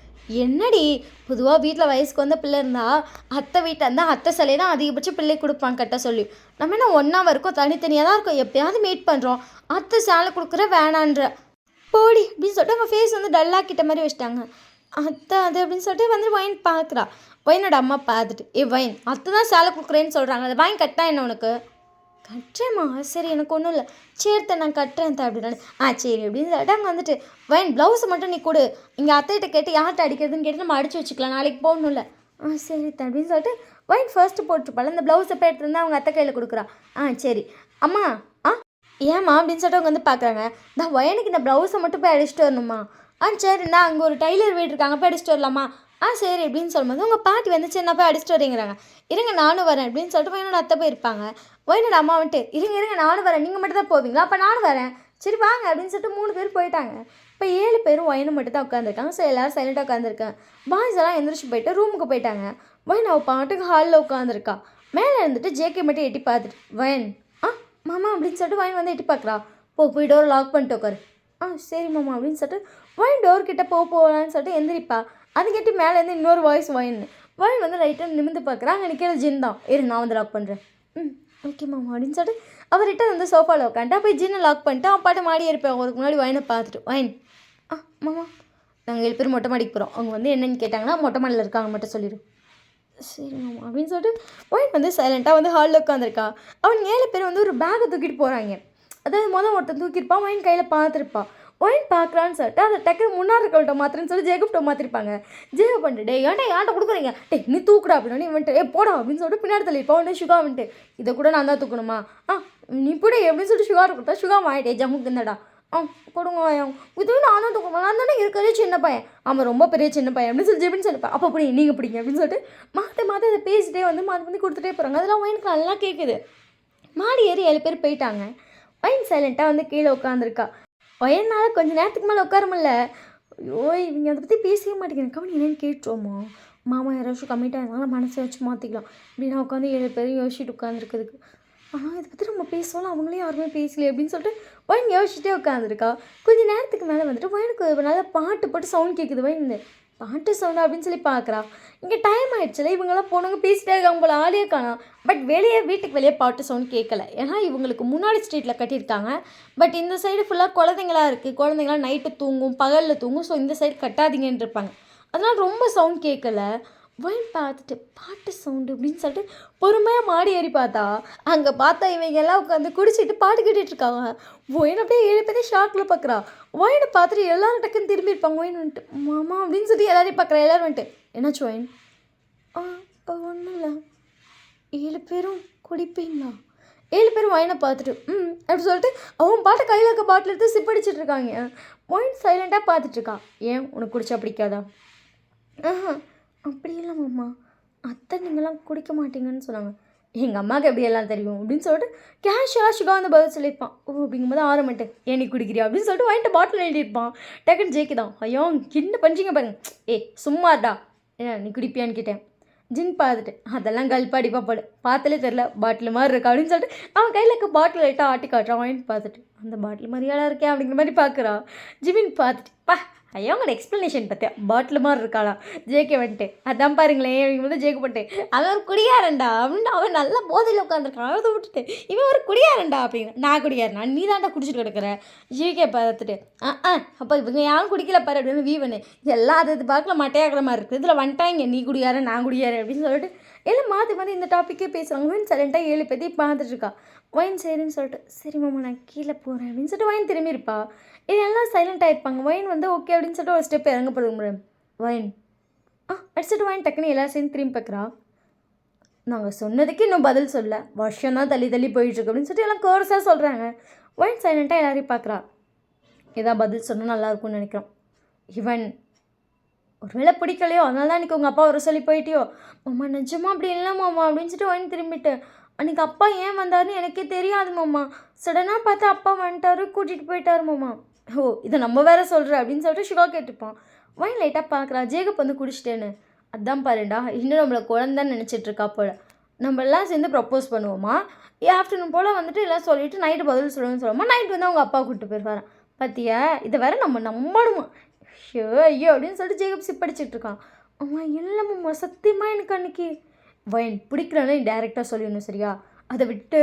என்னடி பொதுவாக வீட்டில் வயசுக்கு வந்த பிள்ளை இருந்தால் அத்தை வீட்டில் இருந்தால் அத்தை சிலையை தான் அதிகபட்சம் பிள்ளை கொடுப்பாங்க கட்ட சொல்லி. நம்ம என்ன ஒன்றா வரைக்கும் தனித்தனியாக தான் இருக்கும், எப்போயாவது மீட் பண்ணுறோம். அத்தை சேலை கொடுக்குற வேணான்ற போடி அப்படின்னு சொல்லிட்டு அவங்க ஃபேஸ் வந்து டல்லாக்கிட்ட மாதிரி வச்சுட்டாங்க. அத்தை அது அப்படின்னு சொல்லிட்டு வந்து வயன் பார்க்குறா. வயனோட அம்மா பார்த்துட்டு வயன் அத்தை தான் சேலை கொடுக்குறேன்னு சொல்கிறாங்க, அதை வாங்கி கட்டினா என்ன உனக்கு? கட்டுறேம்மா சரி எனக்கு ஒன்றும் இல்லை, சேர்த்த நான் கட்டுறேன் தான் அப்படின்னாலும் சரி அப்படின்னு சொல்லிட்டு அங்கே வந்துட்டு வயன் ப்ளவுஸை மட்டும் நீ கொடு, இங்கே அத்தைகிட்ட கேட்டு யார்கிட்ட அடிக்கிறதுன்னு கேட்டு நம்ம அடித்து வச்சுக்கலாம், நாளைக்கு போகணும்ல. சரி தான் அப்படின்னு சொல்லிட்டு வயன் ஃபர்ஸ்ட்டு போட்டுருப்பாள். அந்த ப்ளவுஸை போய் எடுத்துருந்தா அவங்க அத்தை கையில் கொடுக்குறா. சரி அம்மா ஏம்மா அப்படின்னு சொல்லிட்டு அவங்க வந்து பார்க்குறாங்க. நான் வயனுக்கு இந்த ப்ளவுஸை மட்டும் போய் அடிச்சுட்டு வரணுமா? சரிண்ணா அங்கே ஒரு டைலர் வீடு இருக்காங்க, போய் அடிச்சுட்டு வரலாமா? சரி அப்படின்னு சொல்லும்போது உங்கள் பாட்டி வந்து சரி நான் போய் அடிச்சுட்டு வரேங்கிறாங்க. இருங்க நானும் வரேன் அப்படின்னு சொல்லிட்டு வயனோட அத்தை போயிருப்பாங்க. வயனோட அம்மா வந்துட்டு இருங்க நானும் வரேன், நீங்கள் மட்டும் தான் போவீங்களா? அப்போ நானும் வரேன், சரி வாங்க அப்படின்னு சொல்லிட்டு 3 பேர் போயிட்டாங்க. இப்போ 7 பேரும் வயனும் மட்டும் தான் உட்காந்துருக்காங்க. ஸோ எல்லோரும் சைலண்ட்டாக உட்காந்துருக்காங்க. பாய்ஸ் எல்லாம் எந்திரிச்சு போயிட்டு ரூமுக்கு போயிட்டாங்க. வயன் அவள் பாட்டுக்கு ஹாலில் உட்காந்துருக்கா. மேலே இருந்துட்டு ஜேகே மட்டும் எட்டி பார்த்துட்டு வயன் மாமா அப்படின்னு சொல்லிட்டு வயன் வந்து எட்டி பார்க்குறா. போய் டோர் லாக் பண்ணிட்டு உட்காரு. சரி மாமா அப்படின்னு சொல்லிட்டு வயன் டோர்கிட்ட போகலான்னு சொல்லிட்டு எந்திரிப்பா. அது கேட்டு மேலேருந்து இன்னொரு வாய்ஸ் வயன் வந்து லைட்டாக நிமிந்து பார்க்குறா. அங்கே நிற்கிற ஜின் தான். நான் வந்து லாக் பண்ணுறேன். ஓகே மாமா அப்படின்னு சொல்லிட்டு அவர்கிட்ட வந்து சோஃபாவில் உட்காந்துட்டு போய் ஜின்னை லாக் பண்ணிட்டு அவன் பாட்டு மாடி இருப்பேன். அவருக்கு முன்னாடி வயனை பார்த்துட்டு வயன் மாமா நாங்கள் 7 பேர் மொட்டை மாடிக்கு போகிறோம், அவங்க வந்து என்னென்னு கேட்டாங்கன்னா மொட்டை மாடியில் இருக்காங்க மட்டும் சொல்லிடும். சரி மாமா அப்படின்னு சொல்லிட்டு வயன் வந்து சைலண்ட்டாக வந்து ஹாலில் உட்காந்துருக்கா. அவன் 7 பேர் வந்து ஒரு பேக்கை தூக்கிட்டு போகிறாங்க. அதாவது ஒருத்தன் தூக்கியிருப்பான், வயன் கையில் பார்த்துருப்பான். ஒயின் பார்க்குறான்னு சொல்லிட்டு அதை டக்கு முன்னாடி இருக்கவள்கிட்ட மாத்திரன்னு சொல்லி ஜேகப்ட்ட மாற்றிருப்பாங்க. ஜேகப் பண்ணிட்டு ஏன்டா யார்ட்ட கொடுக்குறீங்க, நீ தூக்குடா அப்படின்னு வந்துட்டு போடா அப்படின்னு சொல்லிட்டு பின்னாடி தள்ளிப்பா. உடனே சுகா வந்துட்டு இதை கூட நான் தான் தூக்கணுமா? நீ இப்படி எப்படின்னு சொல்லிட்டு சுகா கொடுத்தா சுகா வாங்கிட்டே ஜம்முக்கு இருந்தடா. கொடுங்க இதுவும் நான் தான் தூக்கணும், நான் தானே இருக்கிறதே சின்ன பையன், அவன் ரொம்ப பெரிய சின்ன பையன் அப்படின்னு சொல்லி ஜெபின்னு சொல்லிப்பா. அப்போ அப்படி நீங்கள் பிடிங்க அப்படின்னு சொல்லிட்டு மாற்றி அதை பேசிட்டே வந்து மாற்றி கொடுத்துட்டே போகிறாங்க. அதெல்லாம் ஒயினுக்கு நல்லா கேட்குது. மாடி ஏறி 7 பேர் போயிட்டாங்க. ஒயின் சைலண்ட்டாக வந்து கீழே உட்காந்துருக்கா. வயனால் கொஞ்சம் நேரத்துக்கு மேலே உட்கார முடியல. ஐயோ இவங்க அதை பற்றி பேசவே மாட்டேங்கிறேன், கவனி என்னென்னு கேட்டுருவோமா? மாமா யாராச்சும் கம்மிட்டாக இருந்தாலும் மனசை வச்சு மாற்றிக்கலாம் அப்படின்னு உட்காந்து 7 பேரும் யோசிச்சுட்டு உட்காந்துருக்குதுக்கு. ஆனால் இதை பற்றி நம்ம பேசலாம், அவங்களே யாருமே பேசலையே அப்படின்னு சொல்லிட்டு வயன் யோசிச்சுட்டே உட்காந்துருக்கா. கொஞ்சம் நேரத்துக்கு மேலே வந்துட்டு வயனுக்கு நல்லா பாட்டு போட்டு சவுண்ட் கேட்குது. வயன் பாட்டு சவுண்டா அப்படின்னு சொல்லி பார்க்குறா. இங்கே டைம் ஆகிடுச்சுல, இவங்கெல்லாம் போனவங்க பேசிட்டே இருக்காங்க போல, ஆளே காணோம். பட் வீட்டுக்கு வெளியே பாட்டு சவுண்ட் கேட்கல, ஏன்னா இவங்களுக்கு முன்னாடி ஸ்ட்ரீட்டில் கட்டியிருக்காங்க. பட் இந்த சைடு ஃபுல்லாக குழந்தைங்களாம் இருக்குது, குழந்தைங்களாம் நைட்டு தூங்கும் பகலில் தூங்கும். ஸோ இந்த சைடு கட்டாதீங்கன்னு இருப்பாங்க, அதனால் ரொம்ப சவுண்ட் கேட்கல. வயன் பார்த்துட்டு பாட்டு சவுண்டு அப்படின்னு சொல்லிட்டு பொறுமையாக மாடி ஏறி பார்த்தா அங்கே பார்த்தா இவங்க எல்லாம் உட்காந்து குடிச்சிட்டு பாட்டு கேட்டுட்ருக்காங்க. வயன் அப்படியே 7 பேரே ஷாக்கில் பார்க்குறா. வயனை பார்த்துட்டு எல்லோரும் டக்குன்னு திரும்பியிருப்பாங்க. வயன் வந்துட்டு மாமா அப்படின்னு சொல்லி எல்லாரையும் பார்க்குறா. எல்லோரும் வந்துட்டு என்னாச்சு வயன்? ஒன்றும் இல்லை. 7 பேரும் குடிப்பீங்களா? 7 பேரும் வயனை பார்த்துட்டு அப்படி சொல்லிட்டு அவன் பாட்டு கையில் இருக்க பாட்டில் எடுத்து சிப் அடிச்சிட்டு இருக்காங்க. வயன் சைலண்ட்டாக பார்த்துட்ருக்கான். ஏன் உனக்கு குடிச்சா பிடிக்காதா? அப்படி இல்லை மாமா, அத்தை நீங்களாம் குடிக்க மாட்டீங்கன்னு சொன்னாங்க. எங்கள் அம்மாவுக்கு எப்படி எல்லாம் தெரியும் அப்படின்னு சொல்லிட்டு கேஷுவலாக சுகா வந்து பதில் சொல்லியிருப்பான். அப்படிங்கும்போது ஆரம்பிட்டு ஏன் நீ குடிக்கிறியா அப்படின்னு சொல்லிட்டு வாங்கிட்டு பாட்டில் எழுதியிருப்பான். டக்குன்னு ஜேக்கு தான் ஐயோ என்ன பண்ணிச்சிங்க பாருங்க, சும்மாடா நீ குடிப்பியான்னு கேட்டேன். ஜின் பார்த்துட்டு அதெல்லாம் கல்பாடிப்பா போடு பார்த்தாலே தெரில பாட்டில் மாதிரி இருக்கா அப்படின்னு சொல்லிட்டு அவன் கையில் இருக்க பாட்டில் லைட்டாக ஆட்டி காட்டுறான். வாங்கிட்டு பார்த்துட்டு அந்த பாட்டில் மாதிரியாடா இருக்கேன் அப்படிங்கிற மாதிரி பார்க்குறான். ஜிமின் பார்த்துட்டு பா ஐயா உங்களோட எக்ஸ்ப்ளனேஷன் பார்த்தியா பாட்டில் மாதிரி இருக்காளாம். ஜேகே வந்துட்டு அதான் பாருங்களேன் அப்படிங்கும் போது ஜேக்கு பண்ணிட்டு அவன் ஒரு குடியாரண்டா அப்படின்னு அவன் நல்லா போதையில் உட்காந்துருக்கான். அதை விட்டுட்டு இவன் ஒரு குடியாரண்டா அப்படிங்கிற நான் குடியாரனா நீ தாண்டா குடிச்சிட்டு கிடக்குற. ஜேகே பார்த்துட்டு அப்போ இவங்க யாரும் குடிக்கல பாரு அப்படின்னு வீவனு எல்லாம் அது பார்க்கல மட்டையாகிற மாதிரி இருக்குது. இதில் வந்துட்டாங்க நீ குடியார நான் குடியாரு அப்படின்னு சொல்லிட்டு எல்லாம் மாற்றி மாற்றி இந்த டாப்பிக்கே பேசுகிறாங்க. வைன் சைலண்ட்டாக 7 பேர்த்தி பார்த்துட்ருக்கா. வைன் சரின்னு சொல்லிட்டு சரி மாமா நான் கீழே போகிறேன் அப்படின்னு சொல்லிட்டு வைன் திரும்பி இருப்பா. இது எல்லாம் சைலண்ட்டாக இருப்பாங்க. வைன் வந்து ஓகே அப்படின்னு சொல்லிட்டு ஒரு ஸ்டெப் இறங்க போடுங்க முடியும். வைன் அடிச்சுட்டு வைன் டக்குன்னு எல்லாரும் சேர்ந்து திரும்பி பார்க்குறா. நாங்கள் சொன்னதுக்கு இன்னும் பதில் சொல்ல வருஷம் தான் தள்ளி தள்ளி போயிட்டுருக்கு அப்படின்னு சொல்லிட்டு எல்லாம் கோர்ஸாக சொல்கிறாங்க. வைன் சைலண்ட்டாக எல்லாரையும் பார்க்குறா. ஏதாவது பதில் சொன்னால் நல்லாயிருக்கும்னு நினைக்கிறோம். இவன் ஒருவேளை பிடிக்கலையோ அதனால தான் இன்றைக்கி உங்கள் அப்பா வர சொல்லி போயிட்டியோ. மாமா நிஜமா அப்படி இல்லை மாமா அப்படின்னு சொல்லிட்டு வைன் திரும்பிட்டு அன்றைக்கி அப்பா ஏன் வந்தாருன்னு எனக்கே தெரியாது மாமா. சடனாக பார்த்தா அப்பா வந்துட்டாரு கூட்டிகிட்டு போயிட்டாரு மாமா. ஓ இதை நம்ம வேற சொல்கிற அப்படின்னு சொல்லிட்டு சுகா கேட்டுப்பான். வைன் லைட்டாக பார்க்குறா. ஜேகப் வந்து குடிச்சிட்டேன்னு அதான் பாருண்டா இன்னும் நம்மளை குழந்தைன்னு நினச்சிட்ருக்கா போல். நம்ம எல்லாம் சேர்ந்து ப்ரப்போஸ் பண்ணுவோமா ஆஃப்டர்நூன் போல் வந்துட்டு எல்லாம் சொல்லிவிட்டு நைட்டு பதில் சொல்லுவேன்னு சொல்லுவோமா. நைட் வந்து அவங்க அப்பா கூப்பிட்டு போயிடுவாரான். பார்த்தியா இதை வேற நம்ம நம்பணுமா ஐயோ அப்படின்னு சொல்லிட்டு ஜேகப் சிப்படிச்சிட்ருக்கான். அம்மா இல்லைம்மா சத்தியமாக எனக்கு அன்றைக்கி வைன் பிடிக்கிறேன்னு நீ டேரெக்டாக சொல்லிடணும் சரியா. அதை விட்டு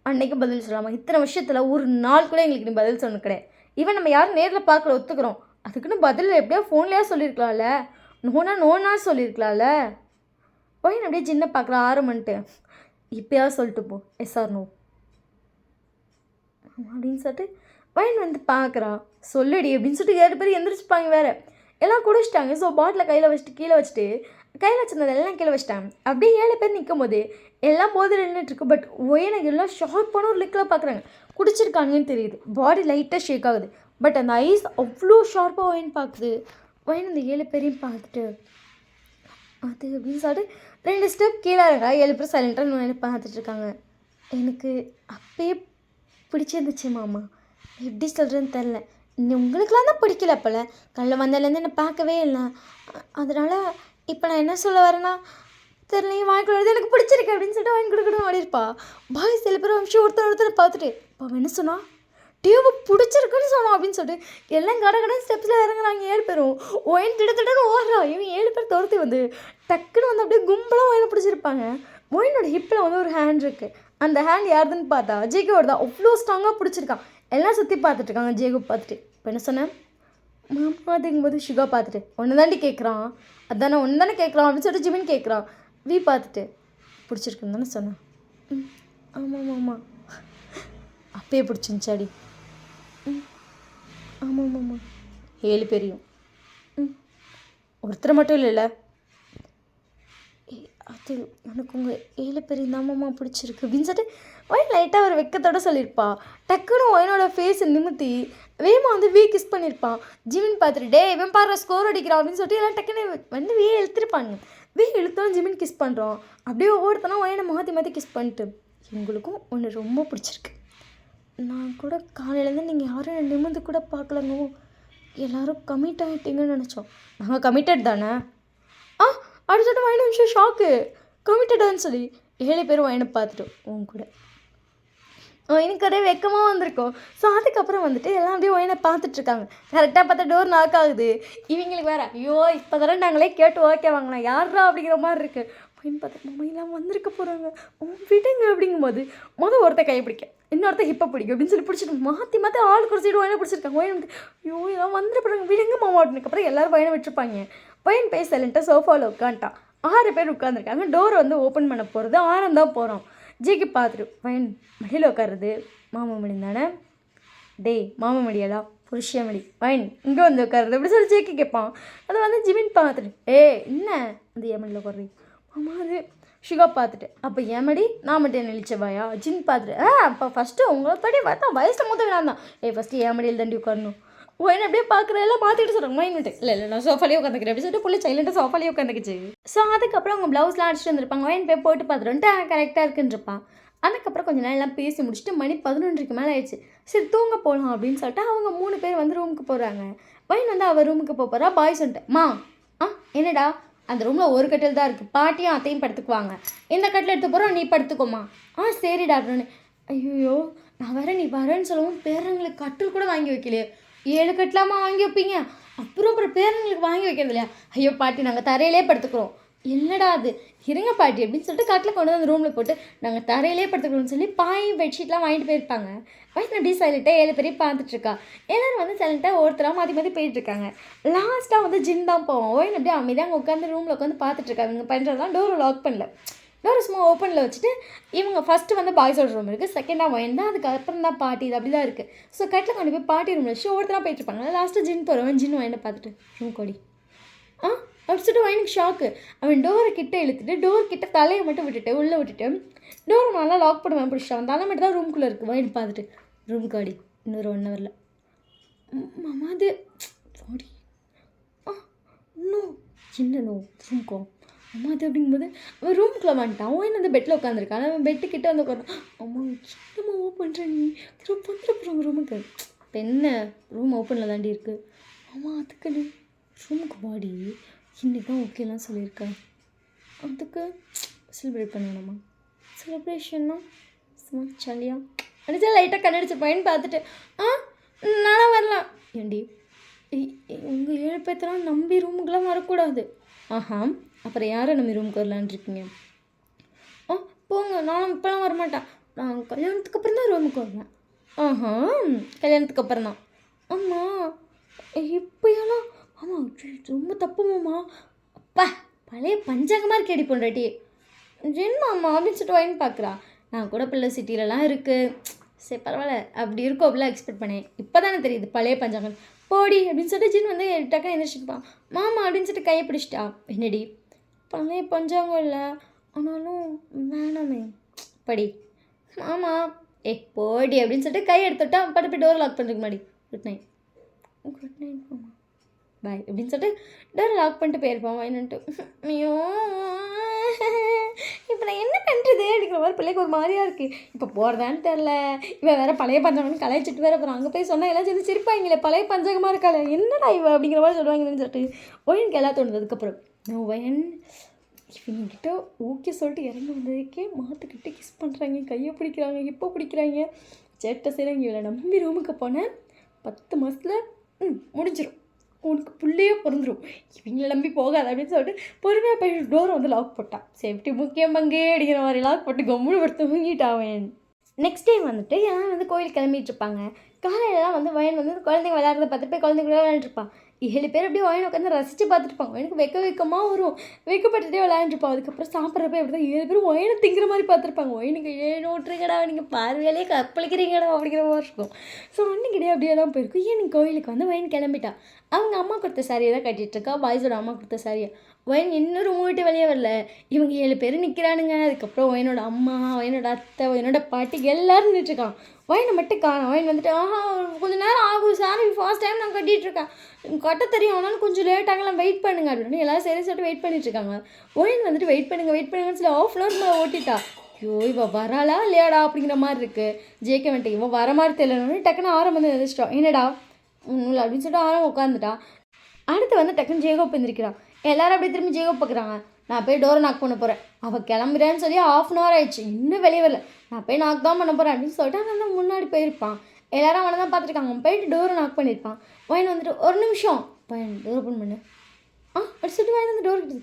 அன்னைக்கு பதில் சொல்லாமா. இத்தனை வருஷத்தில் ஒரு நாள் கூட எங்களுக்கு நீ பதில் சொன்ன கிடையாது. ஈவன் நம்ம யாரும் நேரில் பார்க்கல ஒத்துக்கிறோம். அதுக்குன்னு பதில் எப்படியா ஃபோன்லேயா சொல்லியிருக்கலாம்ல நோனா சொல்லியிருக்கலாம்ல. வைன் அப்படியே சின்ன பார்க்குற ஆரம்பிட்டு இப்போயா சொல்லிட்டு போ எஸ்ஆர் நோ அப்படின்னு சொல்லிட்டு வைன் வந்து பார்க்குறா. சொல்லுடி அப்படின்னு சொல்லிட்டு 7 பேர் எந்திரிச்சுப்பாங்க வேறு. எல்லாம் குடிச்சிட்டாங்க. ஸோ பாட்டில் கையில் வச்சுட்டு கீழே வச்சுட்டு கையில் வச்சுருந்தது எல்லாம் கீழே வச்சிட்டாங்க. அப்படியே 7 பேர் நிற்கும் போது எல்லாம் போதில் நின்றுட்டுருக்கு. பட் எனக்கு எல்லாம் ஷார்ப்பான ஒரு லிக்கில் பார்க்குறாங்க. குடிச்சிருக்காங்கன்னு தெரியுது. பாடி லைட்டாக ஷேக் ஆகுது. பட் அந்த ஐஸ் அவ்வளோ ஷார்ப்பாக வைன் பார்க்குது. வைன் அந்த 7 பேரையும் பார்த்துட்டு அது அப்படின்னு சொல்லிட்டு 2 ஸ்டெப் கீழே இருக்கா. 7 பேர் சைலண்ட்டாக நான் பார்த்துட்ருக்காங்க. எனக்கு அப்பயே பிடிச்சிருந்துச்சு மாமா. எப்படி சொல்கிறேன்னு தெரில. உங்களுக்கெலாம் தான் பிடிக்கல போல். கல்ல வந்ததுலேருந்து என்னை பார்க்கவே இல்லை. அதனால் இப்போ நான் என்ன சொல்ல வரேன்னா தெரியலையே வாங்கிட்டு வருது எனக்கு பிடிச்சிருக்கு அப்படின்னு சொல்லிட்டு வாங்கி கொடுக்கணும் ஆடிருப்பா. பாய் சில பேர் வம்சம் ஒருத்தர் பார்த்துட்டு இப்போ என்ன சொன்னா டியூபை பிடிச்சிருக்குன்னு சொன்னோம் அப்படின்னு சொல்லிட்டு எல்லாம் கடை ஸ்டெப்ஸில் இறங்குறாங்க. 7 பேரும் ஒயின் திடத்திடன்னு ஓடுறா. இவன் 7 பேர் துரத்தி வந்து டக்குன்னு வந்து அப்படியே கும்பலாக ஒயினை பிடிச்சிருப்பாங்க. ஒயினோட ஹிப்பில் வந்து ஒரு ஹேண்ட் இருக்குது. அந்த ஹேண்ட் யாருதுன்னு பார்த்தா ஜேகோட தான். அவ்வளோ ஸ்ட்ராங்காக பிடிச்சிருக்கான். எல்லாம் சுற்றி பார்த்துட்ருக்காங்க. ஜேகோ பார்த்துட்டு இப்போ என்ன சொன்னேன் மாமா அதுங்கும்போது சுகா பார்த்துட்டு ஒன்று தாண்டி கேட்குறான். அதானே ஒன்று தானே கேட்குறான் அப்படின்னு சொல்லிட்டு ஜிமின் கேட்குறான். வி பார்த்துட்டு பிடிச்சிருக்குன்னு தானே சொன்னேன். ஆமாம் ஆமாம் அப்பயே பிடிச்சிருந்துச்சாடி. ஆமாம் ஆமாம் 7 பேரையும் ஒருத்தரை மட்டும் இல்லைல்ல. அது எனக்கு உங்கள் 7 பேரையும் தான்மாம்மா பிடிச்சிருக்கு அப்படின்னு சொல்லிட்டு ஒயின் லைட்டாக ஒரு வெக்கத்தோடு சொல்லியிருப்பா. டக்குன்னு ஒயினோட ஃபேஸை நிமித்தி வேமா வந்து வீ கிஸ் பண்ணியிருப்பான். ஜிமின் பார்த்துட்டு டே இவன் பாரு ஸ்கோர் அடிக்கிறான் அப்படின்னு சொல்லிட்டு எல்லாம் டக்குன்னு வந்து வீ இழுத்துருப்பாங்க. வீ இழுத்தாலும் ஜிமின் கிஸ் பண்ணுறான். அப்படியே ஒவ்வொருத்தனா ஒயினை மாற்றி கிஸ் பண்ணிட்டு எங்களுக்கும் ஒன்று ரொம்ப பிடிச்சிருக்கு. நான் கூட காலையிலேருந்து நீங்கள் யாரும் நிமிர்ந்து கூட பார்க்கலங்க. எல்லோரும் கமிட் ஆகிட்டீங்கன்னு நினச்சோம். நாங்கள் கமிட்டட் தானே. அடுத்த வைன நிமிஷம் ஷாக்கு கமிட்டடான்னு சொல்லி 7 பேரும் வைனை பார்த்துட்டோம் உன் கூட. எனக்கு அதே வெக்கமாக வந்திருக்கோம். ஸோ அதுக்கப்புறம் வந்துட்டு எல்லாம் அப்படியே ஒயினை பார்த்துட்ருக்காங்க. கரெக்டாக பார்த்தா டோர் நாக் ஆகுது. இவங்களுக்கு வேறு ஐயோ இப்போ தானே நாங்களே கேட்டு ஓகே வாங்கலாம் யாரா அப்படிங்கிற மாதிரி இருக்குது. ஒயின் பார்த்து மம்மையெல்லாம் வந்திருக்க போகிறாங்க விடுங்க அப்படிங்கும்போது ஒருத்த கை பிடிக்க இன்னொருத்த ஹிப்பை பிடிக்கும் அப்படின்னு சொல்லி பிடிச்சிட்டு மாற்றி ஆளுக்கு ஒரு சைடு ஒயினை பிடிச்சிருக்காங்க. ஒயின் வந்து ஐயோ எல்லாம் வந்துட போகிறாங்க விடுங்க மாமா அப்படின்னதுக்கப்புறம் எல்லோரும் ஒயினை விட்டுருப்பாங்க. பையன் பேச சைலண்ட்டாக சோஃபாவில் உட்காந்துட்டான். 6 பேர் உட்காந்துருக்காங்க. டோர் வந்து ஓப்பன் பண்ண போகிறது 6 தான் போகிறோம். ஜிக்கு பார்த்துட்டு பையன் மடியில் உட்காருது மாமா மடி தானே. டேய் மாமா மடியாடா புருஷிய மடி பையன் இங்கே வந்து உட்காருது அப்படி சொல்லி ஜேக்கி கேட்பான். அதை வந்து ஜிமின் பார்த்துட்டு என்ன அந்த ஏமடியில் உட்காரு மாமா. அது சுகா பார்த்துட்டு அப்போ ஏமடி நான் மட்டும் நெளிச்சவாயா. ஜின் பார்த்துட்டு அப்போ ஃபஸ்ட்டு உங்களை படி பார்த்தா வயசில் மூத்த விழா தான். ஃபஸ்ட்டு ஏமடியில் தாண்டி உட்காரணும். ஒயின் அப்படியே பார்க்குற எல்லாம் மாற்றிட்டு சொல்கிறாங்க. மைண்ட் இல்லை நான் சோஃபாலேயே உட்காந்துக்கிறேன் அப்படின்னு சொல்லிட்டு புள்ளி சைலண்ட்டாக சோஃபாலேயே உட்காந்துக்குச்சு. ஸோ அதுக்கப்புறம் அவங்க ப்ளவுஸ்லாம் அடிச்சுட்டு வந்திருப்பாங்க. ஒயின் போய் போட்டு பார்த்துட்டு கரெக்டாக இருக்குன்றிருப்பான். அதுக்கப்புறம் கொஞ்சம் நேரம் எல்லாம் பேசி முடிச்சுட்டு மணி 11:30 மேலே ஆயிடுச்சு. சரி தூங்க போகலாம் அப்படின்னு சொல்லிட்டு அவங்க 3 பேர் வந்து ரூமுக்கு போகிறாங்க. ஒயின் வந்து அவள் ரூமுக்கு போகிறா. பாய்ஸ் வந்துட்டு மா என்னடா அந்த ரூமில் ஒரு கட்டில் தான் இருக்குது, பாட்டியும் அத்தையும் படுத்துக்குவாங்க, இந்த கட்டில் எடுத்து போகிறோம், நீ படுத்துக்கோமா. சரிடா அப்படின்னு. ஐயோ நான் வேறு நீ வரேன்னு சொல்லவும் பேரங்களுக்கு கட்டில் கூட வாங்கி வைக்கலையே. 7 கட்டிலாமா வாங்கி வைப்பீங்க, அப்புறம் பேரங்களுக்கு வாங்கி வைக்கிறது இல்லையா? ஐயோ பாட்டி நாங்கள் தரையிலே படுத்துக்கிறோம். என்னடா அது, இருங்க பாட்டி அப்படின்னு சொல்லிட்டு கட்டில் கொண்டு வந்து ரூமில் போட்டு நாங்கள் தரையிலே படுத்துக்கிறோம்னு சொல்லி பாய் பெட்ஷீட்லாம் வாங்கிட்டு போயிருப்பாங்க. வயசு அப்படியே சைலண்ட்டாக 7 பேரையும் பார்த்துட்ருக்கா. எல்லோரும் வந்து சைலண்ட்டாக ஒருத்தராக மாற்றி மாற்றி போயிட்டுருக்காங்க. லாஸ்ட்டாக வந்து ஜின் தான் போவோம். ஓயின் அப்படியே அமைதியாக அங்கே உட்காந்து ரூமில் உட்காந்து பார்த்துட்ருக்காங்க. இவங்க பண்ணுறதுலாம் டோரை லாக் பண்ணல, டோரை சும்மா ஓப்பனில் வச்சுட்டு இவங்க ஃபஸ்ட்டு வந்து பாய்ஸோட ரூம் இருக்குது, செகண்டாக ஒயின் தான், அதுக்கப்புறம் தான் பாட்டி, இது அப்படி தான் இருக்குது. ஸோ கட்டில் கொண்டு போய் பாட்டி ரூமில் வச்சு ஒருத்தராக போயிட்டுருப்பாங்க. லாஸ்ட்டு ஜின் போகிறவன் ஜின் ஒயினை பார்த்துட்டு ரூம் கோடி அடிச்சுட்டு ஒயினுக்கு ஷாக்கு. அவன் டோரை கிட்ட இழுத்துட்டு டோர் கிட்ட தலையை மட்டும் விட்டுட்டு உள்ளே விட்டுட்டு டோரை நல்லா லாக் பண்ணுவேன் பிடிச்சிட்டு அவன் தலை மட்டும் தான் ரூம்குள்ளே இருக்குது. ஒயின் பார்த்துட்டு ரூம் காடி இன்னொரு 1 ஹவரில் மாமா அது சாரி இன்னும் சின்ன ரூம்க்கோ அம்மா அது அப்படிங்கும்போது அவன் ரூம்குள்ளே வந்துட்டான். ஒயின் அந்த பெட்டில் உட்காந்துருக்கான். அவன் பெட்டுக்கிட்ட வந்து உட்காந்து அம்மா என்னம்மா ஓப்பன் நீ வந்துடுறோம் ரூமுக்கு. இப்போ என்ன ரூம் ஓப்பனில் தாண்டி இருக்குது. அம்மா அதுக்கு நீ ரூமுக்கு பாடி இன்றைக்கி தான் ஓகேலாம் சொல்லியிருக்கேன், அதுக்கு செலிப்ரேட் பண்ணணுமா? செலிப்ரேஷன்னா சும்மா ஜாலியாக அடிச்சா லைட்டாக கண்ணடிச்ச பையன் பார்த்துட்டு நானும் வரலாம். ஏண்டி உங்கள் 7 பேர்த்தெல்லாம் நம்பி ரூமுக்கெலாம் வரக்கூடாது. அப்புறம் யாரை நம்பி ரூமுக்கு வரலான்ருக்கீங்க? போங்க, நானும் இப்போலாம் வரமாட்டேன், நான் கல்யாணத்துக்கு அப்புறம் தான் ரூமுக்கு வருவேன். கல்யாணத்துக்கு அப்புறம் தான். ஆமாம் இப்போயெல்லாம் ஆமாம் ரொம்ப தப்புமாம்மா. அப்பா பழைய பஞ்சாங்கமாக இருக்கேடி பொண்டாட்டி ஜென்மாம்மா அப்படின்னு சொல்லிட்டு வாங்கி பார்க்குறா. நான் கூட பிள்ளை சிட்டிலலாம் இருக்குது, சரி பரவாயில்ல அப்படி இருக்கும் அப்படிலாம் எக்ஸ்பெக்ட் பண்ணேன். இப்போ தானே தெரியுது பழைய பஞ்சாங்கம். போடி அப்படின்னு சொல்லிட்டு ஜின் வந்து டக்குன்னு எந்திரிச்சிருப்பான். மாமா அப்படின்னு சொல்லிட்டு கையை பிடிச்சிட்டா. என்னடி பழைய பஞ்சாங்கம் இல்லை, ஆனாலும் வேணாமே படி. மாமா போடி அப்படின்னு சொல்லிட்டு கை எடுத்துட்டா. பட்டு போய் டோர் லாக் பண்ணுறதுக்கு முன்னாடி குட் நைட் மாமா பாய் அப்படின்னு சொல்லிட்டு டோரை லாக் பண்ணிட்டு போயிருப்பான். வாயின்ட்டு ஐயோ இப்போ நான் என்ன பண்ணுறது அப்படிங்கிற மாதிரி பிள்ளைக்கு ஒரு மாதிரியாக இருக்குது. இப்போ போகிறதான்னு தெரில, இவன் வேறு பழைய பஞ்சாங்கம்னு கலாய்ச்சிட்டு வேறு அப்புறம் அங்கே போய் சொன்னால் எல்லாம் சேர்ந்து சிரிப்பாங்களே, பழைய பஞ்சாங்கமாக இருக்காளே என்னடா இவ அப்படிங்கிற மாதிரி சொல்லுவாங்கன்னு சொல்லிட்டு ஒயினுக்கு எல்லாம் தோணுது. அதுக்கப்புறம் நான் ஒயன் இவங்கிட்ட ஓகே சொல்லிட்டு இறங்கி வந்ததுக்கே மாற்றுக்கிட்டு கிஸ் பண்ணுறாங்க, கையை பிடிக்கிறாங்க, இப்போ பிடிக்கிறாங்க, சேட்டை செய்கிறாங்க. இவளை நம்பி ரூமுக்கு போனேன் 10 மாதத்தில் முடிஞ்சிடும், உனக்கு பிள்ளையே பிறந்துடும், இவங்களை நம்பி போகாது அப்படின்னு சொல்லிட்டு பொறுமையாக போய் டோரை வந்து லாக் போட்டான். சேஃப்டி முக்கியம் பங்கே அடிக்கிற மாதிரி லாக் போட்டு கம்முன்னு படுத்து தூங்கிட்டான். நெக்ஸ்ட் டே வந்துட்டு எல்லாம் வந்து கோயில் கிளம்பிட்டுருப்பாங்க. காலையிலலாம் வந்து வயன் வந்து குழந்தைங்க விளையாடுறத பார்த்துட்டு போய் குழந்தைங்க விளையாண்டுருப்பான். 7 பேர் அப்படியே வயன் உட்காந்து ரசித்து பார்த்துட்டுருப்பாங்க. எனக்கு வெக்கமாக வரும், வெக்கப்பட்டுட்டே விளையாண்டுருப்பான். அதுக்கப்புறம் சாப்பிட்றப்ப எப்படி தான் 7 பேரும் ஒயனை திங்கிற மாதிரி பார்த்துருப்பாங்க. ஒயனுக்கு ஏன் ஓட்டுறீங்கடா, நீங்கள் பார்வையாலே கப்பளிக்கிறீங்கடா அப்படிங்கிற மாதிரி இருக்கும். ஸோ அன்றைக்கிட்டே அப்படியே தான் போயிருக்கும். ஏன் கோயிலுக்கு வந்து வயன் கிளம்பிட்டா. அவங்க அம்மா கொடுத்த சாரியை தான் கட்டிகிட்ருக்கா, பாய்ஸோட அம்மா கொடுத்த சாரியை. ஒயன் இன்னும் ரூம் விட்டு வெளியே வரல. இவங்க 7 பேர் நிற்கிறானுங்க. அதுக்கப்புறம் ஒயனோட அம்மா, ஒயனோட அத்தை, ஒயனோட பாட்டி எல்லோரும் நின்றுட்டுருக்கான். ஒயனை மட்டும் காணும். ஒயன் வந்துட்டு கொஞ்சம் நேரம் ஆகும் சாரி, ஃபர்ஸ்ட் டைம் நான் கட்டிகிட்ருக்கேன், கட்ட தெரியும், ஆனாலும் கொஞ்சம் லேட் ஆகலாம், வெயிட் பண்ணுங்க அப்படின்னு எல்லோரும் சரி சொல்லிட்டு வெயிட் பண்ணிட்டுருக்காங்க. ஒயன் வந்துட்டு வெயிட் பண்ணுங்கன்னு சொல்லி ½ hour மேலே ஓட்டிட்டா. ஐயோ இவள் வராளா இல்லையாடா அப்படிங்கிற மாதிரி இருக்குது. ஜேகே வந்துட்டு இவன் வர மாதிரி தெரியலன்னு டக்குன்னு ஆரம் வந்து எதிர்ச்சிட்டோம். என்னடா ஒன்றும் அப்படின்னு சொல்லிட்டு ஆரம் உட்காந்துட்டா. அடுத்து வந்து டக்குன்னு ஜேகோ எழுந்திருக்கிறான். எல்லோரும் அப்படியே திரும்பி ஜேகோ பார்க்குறாங்க. நான் போய் டோரை நாக் பண்ண போகிறேன், அவள் கிளம்புறேன்னு சொல்லி ½ hour ஆயிடுச்சு, இன்னும் வெளியே வரல, நான் போய் நாக் தான் பண்ண போகிறேன் அப்படின்னு சொல்லிட்டு அவன் தான் முன்னாடி போயிருப்பான். எல்லோரும் அவனை தான் பார்த்துருக்காங்க. அவன் போயிட்டு டோரை நாக் பண்ணியிருப்பான். வயன் வந்துட்டு 1 நிமிஷம் பையன் டோர் ஓப்பன் பண்ணு அப்படி சொல்லிட்டு வயன் வந்து டோர் கிட்ட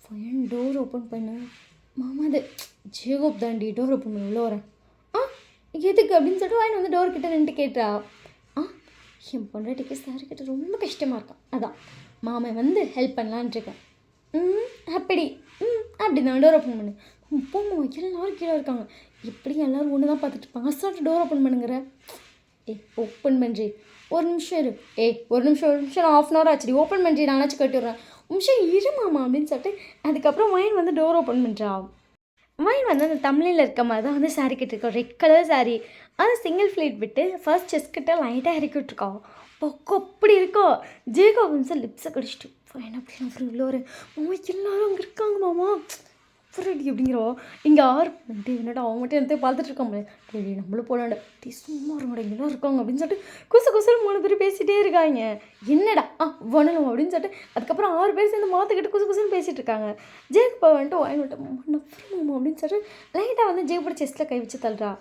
பையன் டோர் ஓப்பன் பண்ணு. மாமா அது ஜேகோப் தாண்டி, டோர் ஓப்பன் பண்ணு உள்ளே வரேன். எதுக்கு அப்படின்னு சொல்லிட்டு வயன் வந்து டோர் கிட்ட நின்று கேட்டா. என் பொண்டாட்டிக்கு சாரி கிட்ட ரொம்ப கஷ்டமாக இருக்கான், அதான் மாமன் வந்து ஹெல்ப் பண்ணலான்ட்ருக்கேன். அப்படி அப்படி தான் டோர் ஓப்பன் பண்ணு. போமா எல்லோரும் கீழே இருக்காங்க, எப்படி எல்லோரும் ஒன்று தான் பார்த்துட்டு இருப்பாங்க, அசால்ட்டு டோர் ஓப்பன் பண்ணுங்கிற. ஓப்பன் பண்ணுறி 1 நிமிஷம் இரு. 1 நிமிஷம் நான் ½ hour ஆச்சு, ஓப்பன் பண்ணுறி நானாச்சும் கட்டி விட்றேன், நிமிஷம் இரு மாமா அப்படின்னு சொல்லிட்டு அதுக்கப்புறம் வயன் வந்து டோர் ஓப்பன் பண்ணுறா. வயன் வந்து அந்த தமிழில் இருக்க மாதிரி தான் வந்து சாரீ கட்டிருக்கோம், ரெட் கலர் சாரீ. அது சிங்கிள் ஃப்ளீட் விட்டு ஃபர்ஸ்ட் செஸ்ட் கிட்ட லைட்டாக இறக்கி விட்ருக்கோம். பக்கம் அப்படி இருக்கோ. ஜேகோ வந்து லிப்ஸை கடிச்சிட்டு என்ன அப்படி நான் உள்ளே வரேன். மாமா எல்லோரும் அங்கே இருக்காங்க மாமா, ரெடி அப்படிங்கிறோம். இங்கே ஆறு டே என்னடா அவன் மட்டும் என்னத்தையும் பார்த்துட்டு இருக்காம டே நம்மளும் போனாண்ட டே சும்மா இருங்கடா இங்கெல்லாம் இருக்காங்க அப்படின்னு சொல்லிட்டு குசு 3 பேர் பேசிகிட்டே இருக்காங்க. என்னடா வனலும் அப்படின்னு சொல்லிட்டு அதுக்கப்புறம் 6 பேர் சேர்ந்து மாற்றிக்கிட்டு குசுன்னு பேசிகிட்டு இருக்காங்க. ஜேக் வந்துட்டு வாங்கிட்டு நம்புமா அப்படின்னு சொல்லிட்டு லைட்டாக வந்து ஜேக்கோட செஸ்ட்டில் கை வச்சு தள்ளுறா.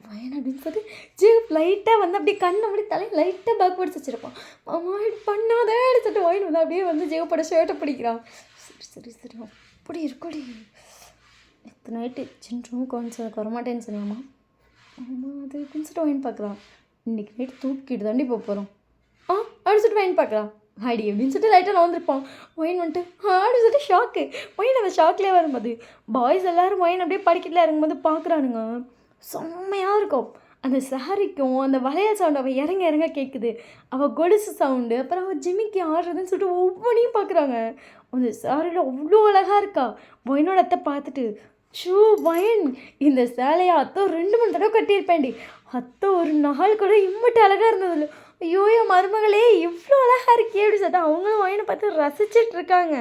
வயன் அப்படின்னு சொல்லிட்டு ஜேக் லைட்டாக வந்து அப்படியே கண்ணை அப்படி தலையை லைட்டாக பேக்வேர்ட்ஸ் வச்சுருப்பான். மாமா இப்படி பண்ணாதே சொல்லிட்டு வயன் வந்து அப்படியே வந்து ஜேக்கோட ஷர்ட்டை பிடிக்கிறான். சரி அப்படி இருக்கடி நேற்று நைட்டு சின்ன குழந்தைக்கு வரமாட்டேன்னு சொன்னியாம்மா. ஆமாம் அது அப்படின்னு சொல்லிட்டு வாங்கி பார்க்கலாம். இன்றைக்கி நைட்டு தூக்கிட்டு தாண்டி போகிறோம் அப்படின்னு சொல்லிட்டு வாங்கி பார்க்கலாம். ஹாடி அப்படின்னு சொல்லிட்டு லைட்டாக நான் வந்திருப்பான். ஒயின் வந்துட்டு அப்படின்னு சொல்லிட்டு ஷாக்கு. ஒயின் அந்த ஷாக்லேயே வரும்போது பாய்ஸ் எல்லோரும் ஒயின் அப்படியே படிக்கட்டில் இறங்கும்போது பார்க்குறானுங்க. செம்மையாக இருக்கும். அந்த சாரிக்கும் அந்த வளையல் சவுண்டு அவள் இறங்க கேட்குது. அவள் கொலுசு சவுண்டு அப்புறம் அவள் ஜிமிக்கி ஆடுறதுன்னு சொல்லிட்டு ஒவ்வொன்றையும் பார்க்குறாங்க. அந்த சாரியில் அவ்வளோ அழகாக இருக்கா. ஒயினோட அத்தை பார்த்துட்டு ஷூ வயன் இந்த சேலையை அத்தை 2-3 தடவை கட்டியிருப்பேன்டி. அத்தை ஒரு நாள் கூட இம்மட்டு அழகாக இருந்ததில்ல. ஐயோ என் மருமகளே இவ்வளோ அழகாக இருக்கே அப்படி சொல்லிட்டு அவங்களும் வயனை பார்த்து ரசிச்சிட்டு இருக்காங்க.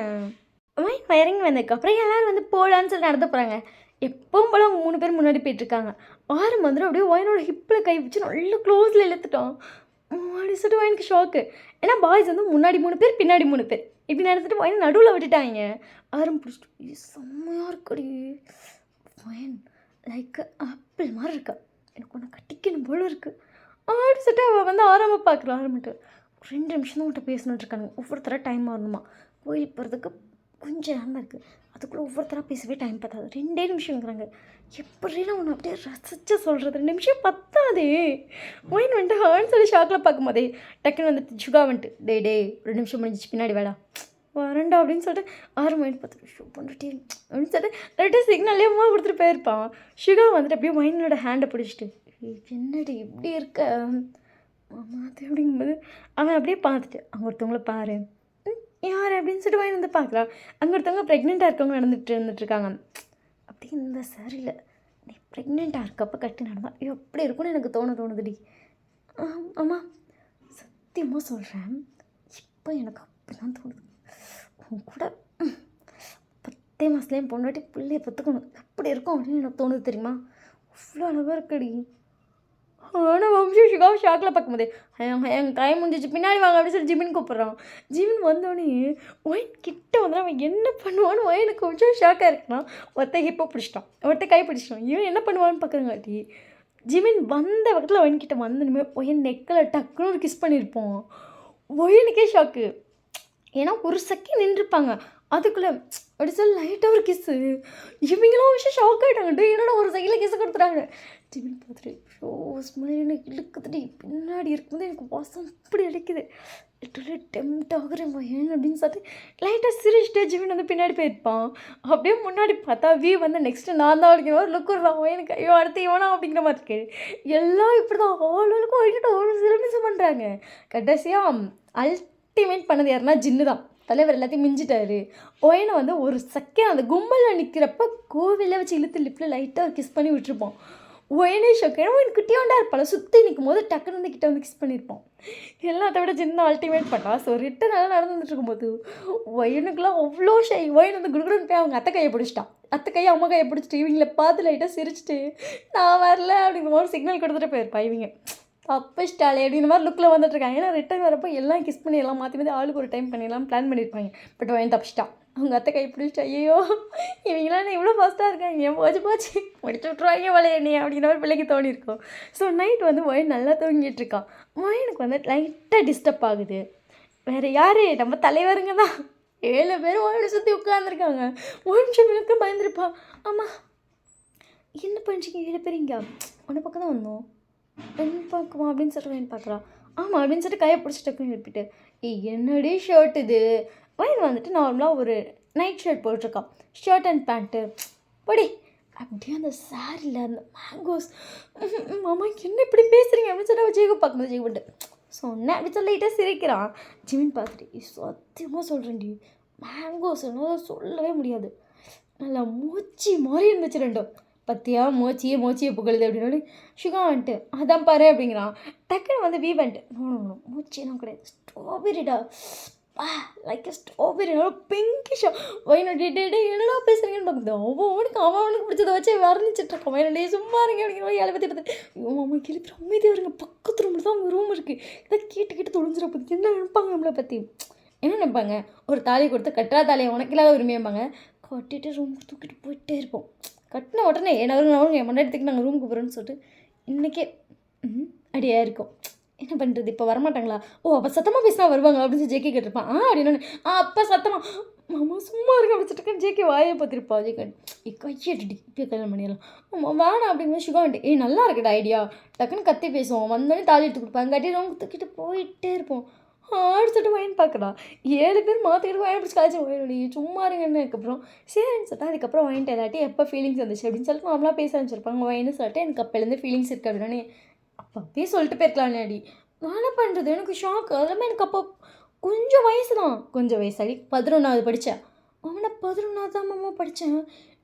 வயன் இறங்கி வந்ததுக்கப்புறம் எல்லோரும் வந்து போகலான்னு சொல்லி நடந்து போகிறாங்க. எப்பவும் போல் அவங்க 3 பேர் முன்னாடி போயிட்டுருக்காங்க. ஆரம் வந்துடும் அப்படியே ஒயினோட ஹிப்பில் கை வச்சு நல்லா க்ளோஸில் இழுத்துட்டான். அப்படி சொல்லிட்டு ஒயினுக்கு ஷாக்கு. ஏன்னா பாய்ஸ் வந்து முன்னாடி 3 பேர் பின்னாடி 3 பேர் இப்படி நடந்துட்டு ஒயின் நடுவில் விட்டுட்டாங்க. ஆரம் பிடிச்சிட்டு செம்மையாக இருக்கடி ஒயின் லைக் ஆப்பிள் மாதிரி இருக்கா, எனக்கு ஒன்று கட்டிக்கணும் போல இருக்குது அப்படி சொல்லிட்டு அவள் வந்து ஆரம்ப பார்க்குறான். ஆரம்பிட்டு 2 நிமிஷம் தான் உன்ட்ட பேசணுன்னு இருக்கானுங்க. ஒவ்வொருத்தராக டைம் ஆகணுமா, கோயிலுக்கு போகிறதுக்கு கொஞ்சம் நேரம் தான் இருக்குது. அதுக்குள்ளே ஒவ்வொருத்தராக பேசவே டைம் பத்தாது. 2 நிமிஷங்கிறாங்க. எப்படின்னா ஒன்று அப்படியே ரசிச்சு சொல்கிறது 2 நிமிஷம் பத்தாதே. ஒயின் வந்துட்டு ஹான்னு சொல்லி ஷாக்கில் பார்க்கும்போதே டக்குன்னு வந்துட்டு சுகா வந்துட்டு டே 2 நிமிஷம் முடிஞ்சிச்சு பின்னாடி வேடா வரண்டா அப்படின்னு சொல்லிட்டு 6 மைண்ட் பார்த்துட்டு ஷூ பண்ணிட்டே அப்படின்னு சொல்லிட்டு ரெண்டு சிக்னல்லே அம்மா கொடுத்துட்டு போயிருப்பான். சுகா வந்துட்டு அப்படியே ஒயினோட ஹேண்டை பிடிச்சிட்டு என்னடி இப்படி இருக்க மாமா அது அப்படிங்கும்போது அவன் அப்படியே பார்த்துட்டு அங்கே ஒருத்தவங்கள பாரு யார் அப்படின்னு சொல்லிட்டு வாங்கி வந்து பார்க்குறான். அங்கே ஒருத்தவங்க ப்ரெக்னெண்ட்டாக இருக்கவங்க இருந்துட்டுருக்காங்க. அப்படி இந்த சரியில் நீ ப்ரெக்னெண்ட்டாக இருக்கப்போ கட்டி நடந்தா எப்படி இருக்கும்னு எனக்கு தோணுதுடி. ஆமாம் சத்தியமாக சொல்கிறேன், இப்போ எனக்கு அப்படி தான் தோணுது. உன் கூட 10 மாதத்துலேயும் பொண்டாட்டி பிள்ளையை பற்றுக்கணும் எப்படி இருக்கும் அப்படின்னு எனக்கு தோணுது தெரியுமா. அவ்வளோ அழகாக இருக்குடி. ஆனால் வம்சம் சுகாவை ஷாக்கில் பார்க்கும்போது என் டைம் முடிஞ்சிச்சு பின்னாடி வாங்க அப்படின்னு சொல்லி ஜிமின் கூப்பிட்றான். ஜிமின் வந்தோடனே ஒயின் கிட்ட வந்து அவன் என்ன பண்ணுவான்னு ஒயனுக்கு கொஞ்சம் ஷாக்காக இருக்கான். ஒருத்த ஹிப்போ பிடிச்சிட்டான், ஒருத்த கை பிடிச்சிட்டான். இவன் என்ன பண்ணுவான்னு பார்க்குறங்காட்டி ஜிமின் வந்த பக்கத்தில் ஒயின் கிட்ட வந்தனுமே ஒயன் நெக்கில் டக்குன்னு ஒரு கிஸ் பண்ணியிருப்போம். ஒயனுக்கே ஷாக்கு. ஏன்னா ஒரு செகண்ட் நின்றுருப்பாங்க, அதுக்குள்ளே அப்படி சொல்லி லைட்டாக ஒரு கிஸ்ஸு. இவங்களாம் விஷயம் ஷாக் ஆகிட்டாங்க. என்னோட ஒரு செகண்டில் கிஸ்ஸு கொடுத்துட்டாங்க. ஜிமின் பார்த்துட்டு ஷோ ஸ்மெல் எனக்கு இழுக்குதுடி பின்னாடி இருக்கும்போது எனக்கு வாசம் இப்படி அடிக்குது லிட்டரலி டெம்ட் ஆகுறேன் ஏன் அப்படின்னு சொல்லிட்டு லைட்டாக சிரிச்சிட்டே ஜிமின் வந்து பின்னாடி போயிருப்பான். அப்படியே முன்னாடி பார்த்தா வந்து நெக்ஸ்ட்டு நான் தான் அப்படிங்கிற மாதிரி லுக் விடுறான். எனக்கு ஐயோ அடுத்து இவனா அப்படிங்கிற மாதிரி இருக்கு. எல்லாம் இப்படி தான் ஆளுக்கும் வழிகிட்டு ஒரு சிலமிசம் பண்ணுறாங்க. கடைசியாக அல்டிமேட் பண்ணது யாருன்னா ஜின்னு தான். தலைவர் எல்லாத்தையும் மிஞ்சிட்டாரு. ஒயனை வந்து ஒரு செகண்ட் அந்த கும்பலில் நிற்கிறப்ப கோவிலில் வச்சு இழுத்து லிப்பில் லைட்டாக கிஸ் பண்ணி விட்டுருப்போம். ஒயனே ஷோக். ஏன்னா ஒயின் குட்டியாண்டா இருப்பாள், சுற்றி நிற்கும் போது டக்குன்னு வந்து கிட்ட வந்து கிஸ் பண்ணியிருப்போம். எல்லாத்த விட சின்ன அல்டிமேட் பண்ணா. ஸோ ரிட்டன் நல்லா நடந்துட்டு இருக்கும்போது ஒயனுக்குலாம் அவ்வளோ ஷை. ஒயன் வந்து குடுகுடுன்னு போய் அவங்க அத்தை கையை பிடிச்சிட்டான். அத்தை கையை அம்மா கையை பிடிச்சிட்டு இவங்கள பார்த்து லைட்டாக சிரிச்சிட்டு நான் வரல அப்படிங்கிற மாதிரி சிக்னல் கொடுத்துட்டு போயிருப்பா. இவங்க தப்பிச்சிட்டாலே அப்படிங்கிற மாதிரி லுக்கில் வந்துட்டுருக்காங்க. ஏன்னா ரிட்டன் வரப்போ எல்லாம் கிஸ் பண்ணி எல்லாம் மாற்றி ஆளுக்கு ஒரு டைம் பண்ணிடலாம் பிளான் பண்ணியிருப்பாங்க. பட் ஒயன் தப்பிச்சிட்டான். அவங்க அத்தை கை பிடிச்சிட்டு ஐயோ இவங்களாம் இவ்வளோ ஃபாஸ்ட்டாக இருக்காங்க ஏன் போச்சு முடிச்சு விட்ருவாங்க வளைய நீ அப்படிங்கிற மாதிரி பிள்ளைக்கு தோணியிருக்கோம். ஸோ நைட் வந்து ஒயின் நல்லா தூங்கிட்டு இருக்கான். ஒயனுக்கு வந்து லைட்டாக டிஸ்டர்ப் ஆகுது. வேறு யார் நம்ம தலைவருங்க தான். 7 பேர் ஒயனை சுற்றி உட்காந்துருக்காங்க. ஒரு நிமிஷம் எனக்கு பயந்துருப்பா. ஆமாம் என்ன பண்ணிச்சிங்க 7 பேர் இங்கே உன்னை பக்கம் தான் வந்தோம் என்ன பார்க்குமா அப்படின்னு சொல்லிட்டு ஒயின் பார்க்குறான். ஆமாம் அப்படின்னு சொல்லிட்டு கையை பிடிச்சிட்டு எழுப்பிட்டு என்னடி ஷர்ட் இது. ஒயின் வந்துட்டு நார்மலாக ஒரு நைட் ஷர்ட் போட்டிருக்கான், ஷர்ட் அண்ட் பேண்ட்டு படி அப்படியே அந்த சாரியில் அந்த மேங்கோஸ். மாமா என்ன இப்படி பேசுகிறீங்க அப்படின்னு சொல்லி ஜெய்கோ பார்க்கும்போது ஜெய்கோ பண்ணிட்டு சொன்னேன் அப்படி சொல்லி லைட்டாக சிரிக்கிறான். ஜிமின் பார்த்துட்டு சத்தியமாக சொல்கிறேன்டி மேங்கோஸ் என்னால் சொல்லவே முடியாது, நல்லா மூச்சி மாதிரி இருந்துச்சு ரெண்டும். பத்தியா மோச்சியே புகழுது அப்படின்னு சுகா வந்துட்டு அதான் பாரு அப்படிங்கிறான். டக்குன்னு வந்து வீ வந்துட்டு மூச்சியெல்லாம் கிடையாது ஸ்ட்ராபெரிடா லைக் ஸ்ட்ராபெரி பிங்கிஷா வயனோட என்னடா பேசுறீங்கன்னு பார்க்குது அவனுக்கு பிடிச்சதை வச்சு வர்ணிச்சிட்டு இருக்கான் வயனோட சும்மா இருங்க அப்படிங்கிற ஏழை பற்றி பார்த்து அம்மா கிளப்பி அமைதியாக இருங்க பக்கத்து ரூமில் தான் அவங்க ரூம் இருக்குது இதை கேட்டு தொலைஞ்சிட பற்றி என்ன நினைப்பாங்க நம்மளை பற்றி என்ன நினைப்பாங்க ஒரு தாலி கொடுத்து கட்டுறா தாலியை உனக்கு இல்லாத உரிமையாம்பாங்க கட்டிட்டு ரூமுக்கு தூக்கிட்டு போயிட்டே இருப்போம் கட்டின உடனே என் முன்னாடி நாங்கள் ரூமுக்கு போகிறோன்னு சொல்லிட்டு இன்றைக்கே அடியாக இருக்கும் என்ன பண்ணுறது இப்போ வரமாட்டாங்களா அப்போ சத்தமாக பேசினா வருவாங்க அப்படின்னு சொல்லி ஜேகே கேட்டிருப்பான் அப்படின்னு அப்போ சத்தமாக மாமா சும்மா இருக்க அப்படிச்சிட்டு ஜேகே வாயை பார்த்துருப்பா ஜேகன் கையடி இப்போ கல்யாணம் பண்ணிடலாம் வேணாம் அப்படிங்கிற சுகாண்டி நல்லா இருக்குடா ஐடியா டக்குன்னு கத்தி பேசுவோம் வந்தோடனே தாலி எடுத்து கொடுப்பாங்க கட்டி ரூமுக்கு தூக்கிட்டு போயிட்டே இருப்போம் சொல்லிட்டு வயன் பார்க்கலாம் 7 பேர் மாற்றிக்கிட்டு வயன் பிடிச்சி காய்ச்சி வயனோடி சும்மா இருங்கன்னு அதுக்கப்புறம் சரின்னு சொல்லிட்டு அதுக்கப்புறம் வாங்கிட்டு எல்லாட்டி எப்போ ஃபீலிங்ஸ் வந்துச்சு அப்படின்னு சொல்லிட்டு நார்மலாக பேச ஆரம்பிச்சிருப்பாங்க வயனு சொல்லிட்டு எனக்கு அப்போலேருந்து ஃபீலிங்ஸ் இருக்குது அப்படின்னா அப்பயே சொல்லிட்டு போயிருக்கலாம்டி நான் என்ன பண்ணுறது எனக்கு ஷாக் அதெல்லாமே எனக்கு அப்போ கொஞ்சம் வயசு தான் கொஞ்சம் வயசாடி 11வது படித்தேன் அவனை 11வது தான் மாமா படித்தேன்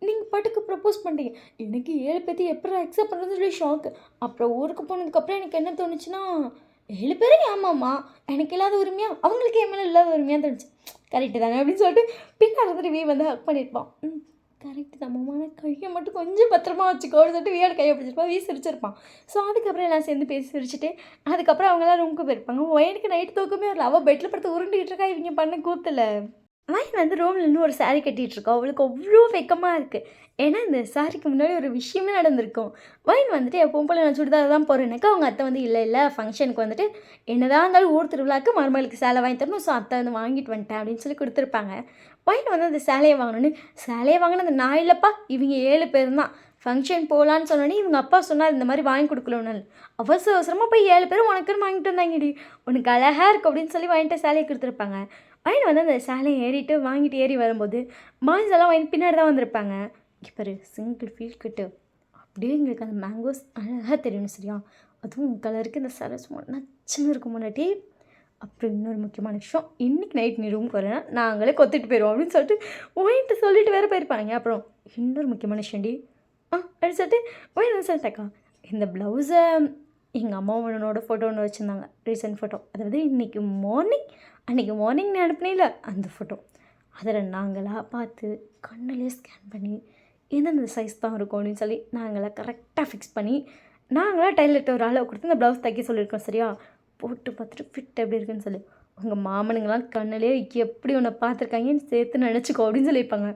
நீங்கள் பாட்டுக்கு ப்ரப்போஸ் பண்ணிட்டீங்க எனக்கு 7 பேர்த்தி எப்படி அக்செப்ட் பண்ணுறது சொல்லி ஷாக்கு அப்புறம் ஊருக்கு போனதுக்கப்புறம் எனக்கு என்ன தோணுச்சுன்னா 7 பேரும் ஏமாம்மா எனக்கு இல்லாத உரிமையா அவங்களுக்கு என் மேலே இல்லாத உரிமையாக தோணுச்சு கரெக்டு தானே அப்படின்னு சொல்லிட்டு பின்னாடி வீ வந்து ஹக் பண்ணியிருப்பான் கரெக்டு தான் மாமா கையை மட்டும் கொஞ்சம் பத்திரமா வச்சுக்கோ அப்படின்னு சொல்லிட்டு வீயோட கையை பிடிச்சிருப்பான் வீ சிரிச்சிருப்பான் ஸோ அதுக்கப்புறம் எல்லாம் சேர்ந்து பேசி சிரிச்சுட்டு அதுக்கப்புறம் அவங்களாம் ரூமுக்கு போயிருப்பாங்க எனக்கு நைட்டு தூக்கமே வரல அவள் பெட்டில் படுத்து உருண்டிகிட்டு இருக்கா இவங்க பண்ண கூத்தில் வயன் வந்து ரூமில் இன்னும் ஒரு சாரீ கட்டிகிட்ருக்கா அவளுக்கு அவ்வளோ வெக்கமாக இருக்குது ஏன்னா இந்த சாரிக்கு முன்னாடி ஒரு விஷயமே நடந்திருக்கும் வயன் வந்துட்டு எப்பவும் போல் நான் சுடிதார் தான் போகிறேன்னாக்கா அவங்க அத்தை வந்து இல்லை ஃபங்க்ஷனுக்கு வந்துட்டு என்னதான் இருந்தாலும் ஊர் திருவிழாக்கு மருமகளுக்கு சேலை வாங்கி தரணும் ஸோ அத்தை வந்து வாங்கிட்டு வந்துட்டேன் அப்படின்னு சொல்லி கொடுத்துருப்பாங்க வயன் வந்து அந்த சேலையை வாங்கின அந்த நான் இல்லைப்பா இவங்க 7 பேர் தான் ஃபங்க்ஷன் போகலான்னு சொன்னோன்னே இவங்க அப்பா சொன்னால் இந்த மாதிரி வாங்கி கொடுக்கலன்னு அவசரமாக போய் 7 பேரும் உனக்குன்னு வாங்கிட்டு வந்தாங்கடி உனக்கு அழகாக இருக்கும் அப்படின்னு சொல்லி வாங்கிட்டு சேலையை கொடுத்துருப்பாங்க வயன் வந்து அந்த சேலையை வாங்கிட்டு ஏறி வரும்போது பாய்ஸ் எல்லாம் வயன் பின்னாடி தான் வந்திருப்பாங்க இப்போ சிங்கிள் ஃபீல் கட்டு அப்படியே எங்களுக்கு அந்த மேங்கோஸ் அழகாக தெரியணும் சரியா அதுவும் கலருக்கு இந்த சேலை சும்மா நச்சுன்னு இருக்கும் முன்னாடி அப்புறம் இன்னொரு முக்கியமான விஷயம் இன்றைக்கி நைட் நீ ரூமுக்கு வரேன்னா நாங்களே கொத்திட்டு போயிடுவோம் அப்படின்னு சொல்லிட்டு வயன்ட்டு சொல்லிட்டு வேறு போயிருப்பாங்க அப்புறம் இன்னொரு முக்கியமான விஷயம்டி அப்படின்னு சொல்லிட்டு வயன் சொல்லிட்டாக்கா இந்த ப்ளவுஸை எங்கள் அம்மாவோட ஃபோட்டோ ஒன்று வச்சுருந்தாங்க ரீசன்ட் ஃபோட்டோ அதாவது அன்றைக்கி மார்னிங் நான் அனுப்பினேல அந்த ஃபோட்டோ அதில் நாங்களாக பார்த்து கண்ணிலே ஸ்கேன் பண்ணி எந்தெந்த சைஸ் தான் இருக்கும் அப்படின்னு சொல்லி நாங்களாக கரெக்டாக ஃபிக்ஸ் பண்ணி நாங்களாக டைலர்கிட்ட ஒரு அளவு கொடுத்து இந்த ப்ளவுஸ் தைக்க சொல்லியிருக்கோம் சரியா போட்டு பார்த்துட்டு ஃபிட் எப்படி இருக்குன்னு சொல்லி உங்கள் மாமனுங்களாம் கண்ணிலே எப்படி உன்னை பார்த்துருக்காங்கன்னு சேர்த்து நினச்சிக்கோ அப்படின்னு சொல்லியிருப்பாங்க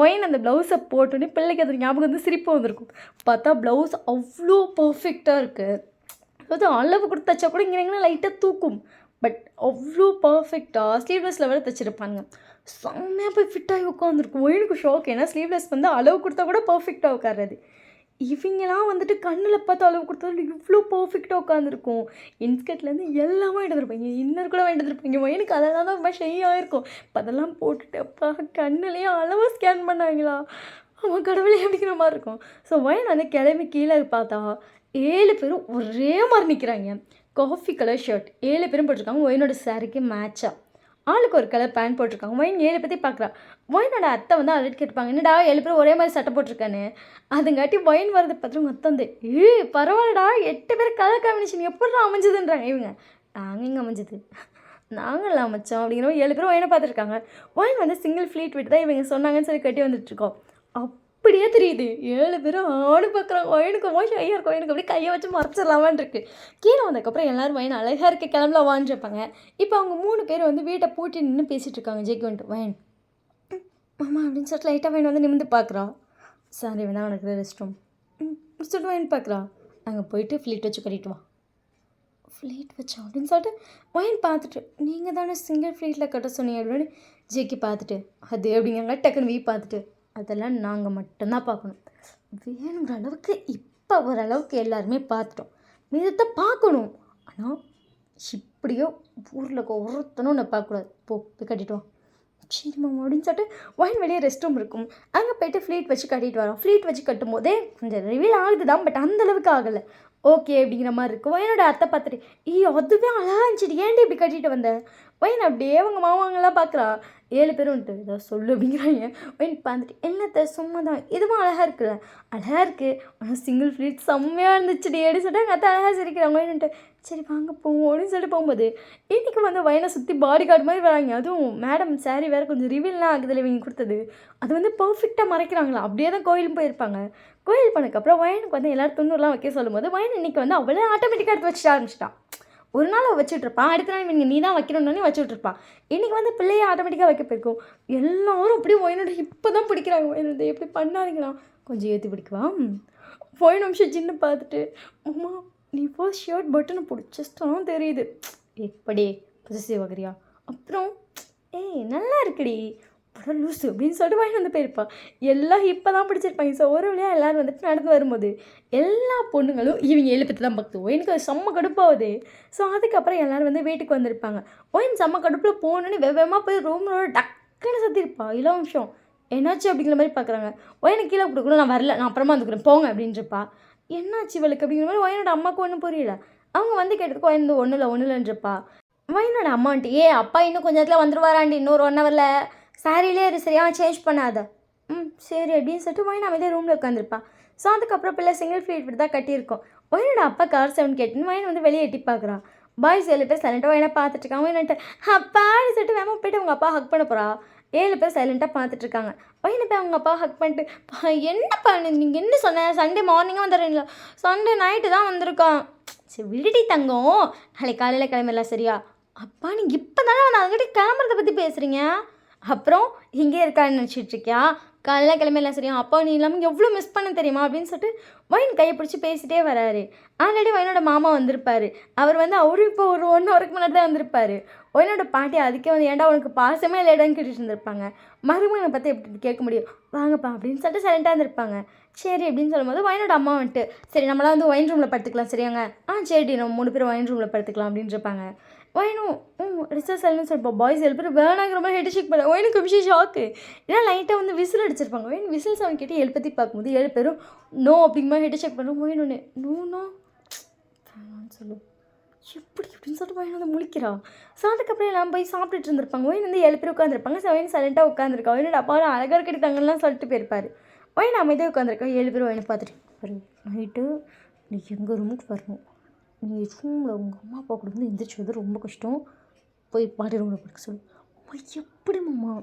ஒயின் அந்த ப்ளவுஸை போட்டோன்னே பிள்ளைக்கு அது ஞாபகம் வந்து சிரிப்பு வந்திருக்கும் பார்த்தா ப்ளவுஸ் அவ்வளோ பர்ஃபெக்டாக இருக்குது அதாவது அளவு கொடுத்து தைச்சா கூட இங்கே லைட்டாக தூக்கும் பட் அவ்வளோ பர்ஃபெக்டாக ஸ்லீவ்லெஸில் வேறு தைச்சிருப்பாங்க செம்மையாக போய் ஃபிட்டாகி உட்காந்துருக்கும் எனக்கு ஷாக் ஏன்னா ஸ்லீவ்லெஸ் வந்து அளவு கொடுத்தா கூட பர்ஃபெக்டாக உட்காராது இவங்கெல்லாம் வந்துட்டு கண்ணில் பார்த்து அளவு கொடுத்தாலும் இவ்வளோ பர்ஃபெக்டாக உட்காந்துருக்கும் இன்ஸ்கர்ட்லேருந்து எல்லாமே எடுத்துருப்பாங்க இன்னொரு கூட எடுத்துருப்பாங்க எனக்கு அதெல்லாம் தான் ரொம்ப ஷையாக இருக்கும் இப்போ அதெல்லாம் போட்டுட்டு அப்பா கண்ணுலேயே அளவாக ஸ்கேன் பண்ணாங்களா அவன் கடவுளே அப்படிங்கிற மாதிரி இருக்கும் ஸோ வயன் வந்து கிளம்பி கீழே பார்த்தா 7 பேரும் ஒரே மாதிரி நிற்கிறாங்க காஃபி கலர் ஷர்ட் 7 பேரும் போட்டிருக்காங்க ஒயினோட சாரிக்கு மேட்சாக ஆளுக்கு ஒரு கலர் பேண்ட் போட்டிருக்காங்க ஒயின் 7 பற்றி பார்க்குறா ஒயினோட அத்தை வந்து ஆல்ரெடி கேட்பாங்க என்னடா 7 பேரும் ஒரே மாதிரி சட்டை போட்டிருக்கானு அதுங்காட்டி ஒயின் வரதை பார்த்து உங்கள் அத்தை வந்து பரவாயில்லடா 8 பேர் கலர் காம்பினேஷன் எப்படி அமைஞ்சதுன்றாங்க இவங்க நாங்கள் இங்கே அமைஞ்சது நாங்கள் அமைச்சோம் அப்படிங்கிற 7 பேரும் ஒயினை பார்த்துருக்காங்க ஒயின் வந்து சிங்கிள் ஃப்ளீட் விட்டு தான் இவங்க சொன்னாங்கன்னு சொல்லி கட்டி வந்துட்டுருக்கோம் அப்படியே தெரியுது 7 பேரும் ஆடு பார்க்குறாங்க ஒயினுக்கு ரொம்ப ஷையாக இருக்கும் எனக்கு அப்படியே கையை வச்சு மறைச்சிடலாமான் இருக்குது கீழே வந்ததுக்கப்புறம் எல்லோரும் வயன் அழகாக இருக்க கிளம்பலாம் வாங்கிருப்பாங்க இப்போ அவங்க 3 பேர் வந்து வீட்டை பூட்டி நின்று பேசிகிட்டு இருக்காங்க ஜெய்க்கு வந்துட்டு வயன் மாமா அப்படின்னு சொல்லிட்டு லைட்டாக வயன் வந்து நிமிந்து பார்க்குறா சாரி வேணா உனக்கு ரெஸ்ட் ரூம் சொல்லிட்டு வயன் பார்க்குறா அங்கே போயிட்டு ஃப்ளீட் வச்சு கட்டிட்டு வா ஃப்ளீட் வச்சோம் அப்படின்னு சொல்லிட்டு வயன் பார்த்துட்டு நீங்கள் தானே சிங்கிள் ஃப்ளீட்டில் கட்ட சொன்னீங்க அப்படின்னு ஜெய்க்கு பார்த்துட்டு அது அப்படிங்க டக்குன்னு வீ பார்த்துட்டு அதெல்லாம் நாங்கள் மட்டும்தான் பார்க்கணும் வேணுங்கிற அளவுக்கு இப்போ ஓரளவுக்கு எல்லாருமே பார்த்துட்டோம் மீதத்தை பார்க்கணும் ஆனால் இப்படியோ ஊரில் ஒருத்தனும் உன்னை பார்க்கக்கூடாது போய் கட்டிட்டு வா சரி மாமா அப்படின்னு சொல்லிட்டு ஒயின் வெளியே ரெஸ்ட் ரூம் இருக்கும் அங்கே போய்ட்டு ஃப்ளீட் வச்சு கட்டிட்டு வரோம் ஃப்ளீட் வச்சு கட்டும் போதே கொஞ்சம் ரிவீல் ஆகுது தான் பட் அந்தளவுக்கு ஆகலை ஓகே அப்படிங்கிற மாதிரி இருக்கும் வயனோட அத்தை பார்த்துட்டு அதுவே அழகாக இருந்துச்சு ஏன்டி இப்படி கட்டிட்டு வந்த வயன் அப்படியே அவங்க மாமாங்கெல்லாம் பார்க்குறா 7 பேரும் வந்துட்டு ஏதோ சொல்லு அப்படிங்கிறாங்க வயன் பார்த்துட்டு எல்லாத்த சும்மா தான் இதுவும் அழகாக இருக்குல்ல அழகாக இருக்குது ஆனால் சிங்கிள் ஃப்ளீட் செம்மையாக இருந்துச்சுடி அப்படி சொல்லிட்டு எங்கள் அத்தை அழகாக சிரிக்கிறாங்க வயன்ட்டு சரி வாங்க போவோம் அப்படின்னு சொல்லிட்டு போகும்போது இன்றைக்கி வந்து வயனை சுற்றி பாடி கார்டு மாதிரி வராங்க. அதுவும் மேடம் சாரி வேறு கொஞ்சம் ரிவீல்லாம் ஆகுதில்ல இவங்க கொடுத்தது. அது வந்து பர்ஃபெக்டாக மறைக்கிறாங்களா. அப்படியே தான் கோயிலும் போயிருப்பாங்க. கோயில் போனதுக்கப்புறம் வயனுக்கு வந்து எல்லோரும் துண்ணூறுலாம் வைக்க சொல்லும்போது வயன் இன்றைக்கி வந்து அவளே ஆட்டோமேட்டிக்காக எடுத்து வச்சுட்டு ஆரம்பிச்சிட்டான். ஒரு நாள் அவள் வச்சுட்ருப்பான், அடுத்த நாள் இவங்க நீ தான் வைக்கணுன்னே வச்சுட்ருப்பான். இன்றைக்கி வந்து பிள்ளையை ஆட்டோமேட்டிக்காக வைக்க போயிருக்கும். எல்லோரும் அப்படியே வயனோட இப்போ தான் பிடிக்கிறாங்க. வயனோட எப்படி பண்ணாதீங்களா கொஞ்சம் ஏற்றி பிடிக்குவா. போய் நிமிஷம் சின்ன பார்த்துட்டு அம்மா நீ ஃபர்ஸ்ட் ஷர்ட் பட்டனை பிடிச்சஸ்தான் தெரியுது எப்படி பொசிசிவ் ஆகிறியா. அப்புறம் ஏய் நல்லா இருக்குடி அப்புறம் லூஸு அப்படின்னு சொல்லிட்டு வாங்கி வந்து போயிருப்பான். எல்லாம் இப்போ தான் பிடிச்சிருப்பாங்க. ஸோ ஒரு வழியாக எல்லோரும் வந்துட்டு நடந்து வரும்போது எல்லா பொண்ணுங்களும் இவங்க எழுப்பத்து தான் பார்த்து எனக்கு அது செம்ம கடுப்பாகுது. ஸோ அதுக்கப்புறம் எல்லோரும் வந்து வீட்டுக்கு வந்திருப்பாங்க. ஒயின் செம்ம கடுப்பில் போகணுன்னு வேகமாக போய் ரூமோட டக்குன்னு சத்திருப்பா. இளம் நிமிஷம் என்னாச்சு அப்படிங்கிற மாதிரி பார்க்குறாங்க. ஒயனை கீழே கொடுக்கணும் நான் வரல நான் அப்புறமா வந்துக்கிறேன் போங்க அப்படின்றப்பா. என்னாச்சு இவளுக்கு அப்படிங்கிற மாதிரி ஒயனோட அம்மாவுக்கு ஒன்றும் புரியல. அவங்க வந்து கேட்டதுக்கு ஒயன் ஒன்றும் இல்லைன்றப்பா. ஒயனோட அம்மா வந்துட்டு அப்பா இன்னும் கொஞ்சம் நேரத்தில் வந்துடுவாராண்டி இன்னொரு 1 ஹவரில் சாரிலே அது சரியாக சேஞ்ச் பண்ணாத. சரி அப்படின்னு சொல்லிட்டு ஒயன் அமைதியாக ரூமில் உட்காந்துருப்பா. ஸோ அதுக்கப்புறம் பிள்ளை சிங்கிள் ஃபீட் தான் கட்டியிருக்கோம். ஒயனோட அப்பா கார் சவுண்ட் கேட்டுன்னு ஒயன் வந்து வெளியே எட்டி பார்க்குறான். பாய்ஸ் 7 பேர் சைலண்ட்டாக ஒயனை பார்த்துட்டு இருக்காங்க. ஒயன்ட்டு அப்பாடி சொல்லிட்டு வேமா போய்ட்டு அவங்க அப்பா ஹக் பண்ண போகிறா. 7 பேர் சைலண்ட்டாக பார்த்துட்ருக்காங்க. பையனை போய் அவங்க அப்பா ஹக் பண்ணிட்டு என்னப்பா நீங்கள் என்ன சொன்ன சண்டே மார்னிங்காக வந்துடுறீங்களா. சண்டே நைட்டு தான் வந்திருக்கான். சரி விடுடி தங்கம் நாளைக்கு காலையில் கிளம்பிடலாம் சரியா. அப்பா நீங்கள் இப்போ தானே வந்து அதுக்கிட்ட கிளம்புறதை பற்றி பேசுகிறீங்க. அப்புறம் இங்கே இருக்கான்னு நினச்சிட்ருக்கியா. காலையில் கிளம்பிடலாம் சரியா. அப்பா நீ இல்லாமல் எவ்வளோ மிஸ் பண்ண தெரியுமா அப்படின்னு சொல்லிட்டு வைன் கையை பிடிச்சி பேசிகிட்டே வராரு. ஆல்ரெடி வைனோட மாமா வந்திருப்பார். அவர் வந்து அவரும் இப்போ ஒரு 1 ஹவருக்கு முன்னாடி தான் வந்திருப்பார். ஒயனோட பாட்டி அதுக்கே வந்து ஏன்டா உனக்கு பாசமே இல்லைடான்னு கேட்டுட்டு இருந்திருப்பாங்க. மருமகனை பற்றி எப்படி கேட்க முடியும் வாங்கப்பா அப்படின்னு சொல்லிட்டு சைலண்ட்டாக இருந்திருப்பாங்க. சரி அப்படின்னு சொல்லும்போது வயனோட அம்மா வந்துட்டு சரி நம்மளாம் வந்து ஒயின் ரூமில் படுத்துக்கலாம் சரியாங்க. சரி நம்ம 3 பேர் ஒயின் ரூமில் படுத்துக்கலாம் அப்படின்னு இருப்பாங்க. ஒயனும் ரிசர்ச் எல்லாம் சொல்லிப்போம். பாய்ஸ் 7 பேர் வேணாங்கிற மாதிரி ஹெட் ஷேக் பண்ண ஒயனுக்கு விஷயம் ஷாக்கு. ஏன்னா லைட்டாக வந்து விசில் அடிச்சிருப்பாங்க. ஒயின் விசில் சவுண்ட் கேட்டு 7 பற்றி பார்க்கும்போது 7 பேரும் நோ அப்படிங்கிற மாதிரி ஹெட் ஷேக் பண்ணுவோம். ஒயின் ஒன்று நோ சொல்லு எப்படி அப்படின்னு சொல்லிட்டு ஒயின் வந்து முழிக்கிறான். ஸோ அதுக்கப்புறம் எல்லாம் போய் சாப்பிட்டுட்டு இருந்திருப்பாங்க. ஒயின் வந்து 7 பேர் உட்காந்துருப்பாங்க. ஸோ ஒயின் சைலண்ட்டாக உட்காந்துருக்கா. ஒயினோட அப்பாவும் அழகாக இருக்கட்டாங்கலாம் சொல்லிட்டு போயிருப்பார். ஒயின் அமைதியாக உட்காந்துருக்கா. 7 பேர் ஒயினை பார்த்துட்டு பாரு நைட்டு நீ எங்கள் ரூமுக்கு வரணும். நீ ரூமில் உங்கள் அம்மா அப்பா கூட வந்து எந்திரிச்சு வந்து ரொம்ப கஷ்டம். போய் பாட்டி ரூமில் படுக்க சொல்லு. அம்மா எப்படி மாமா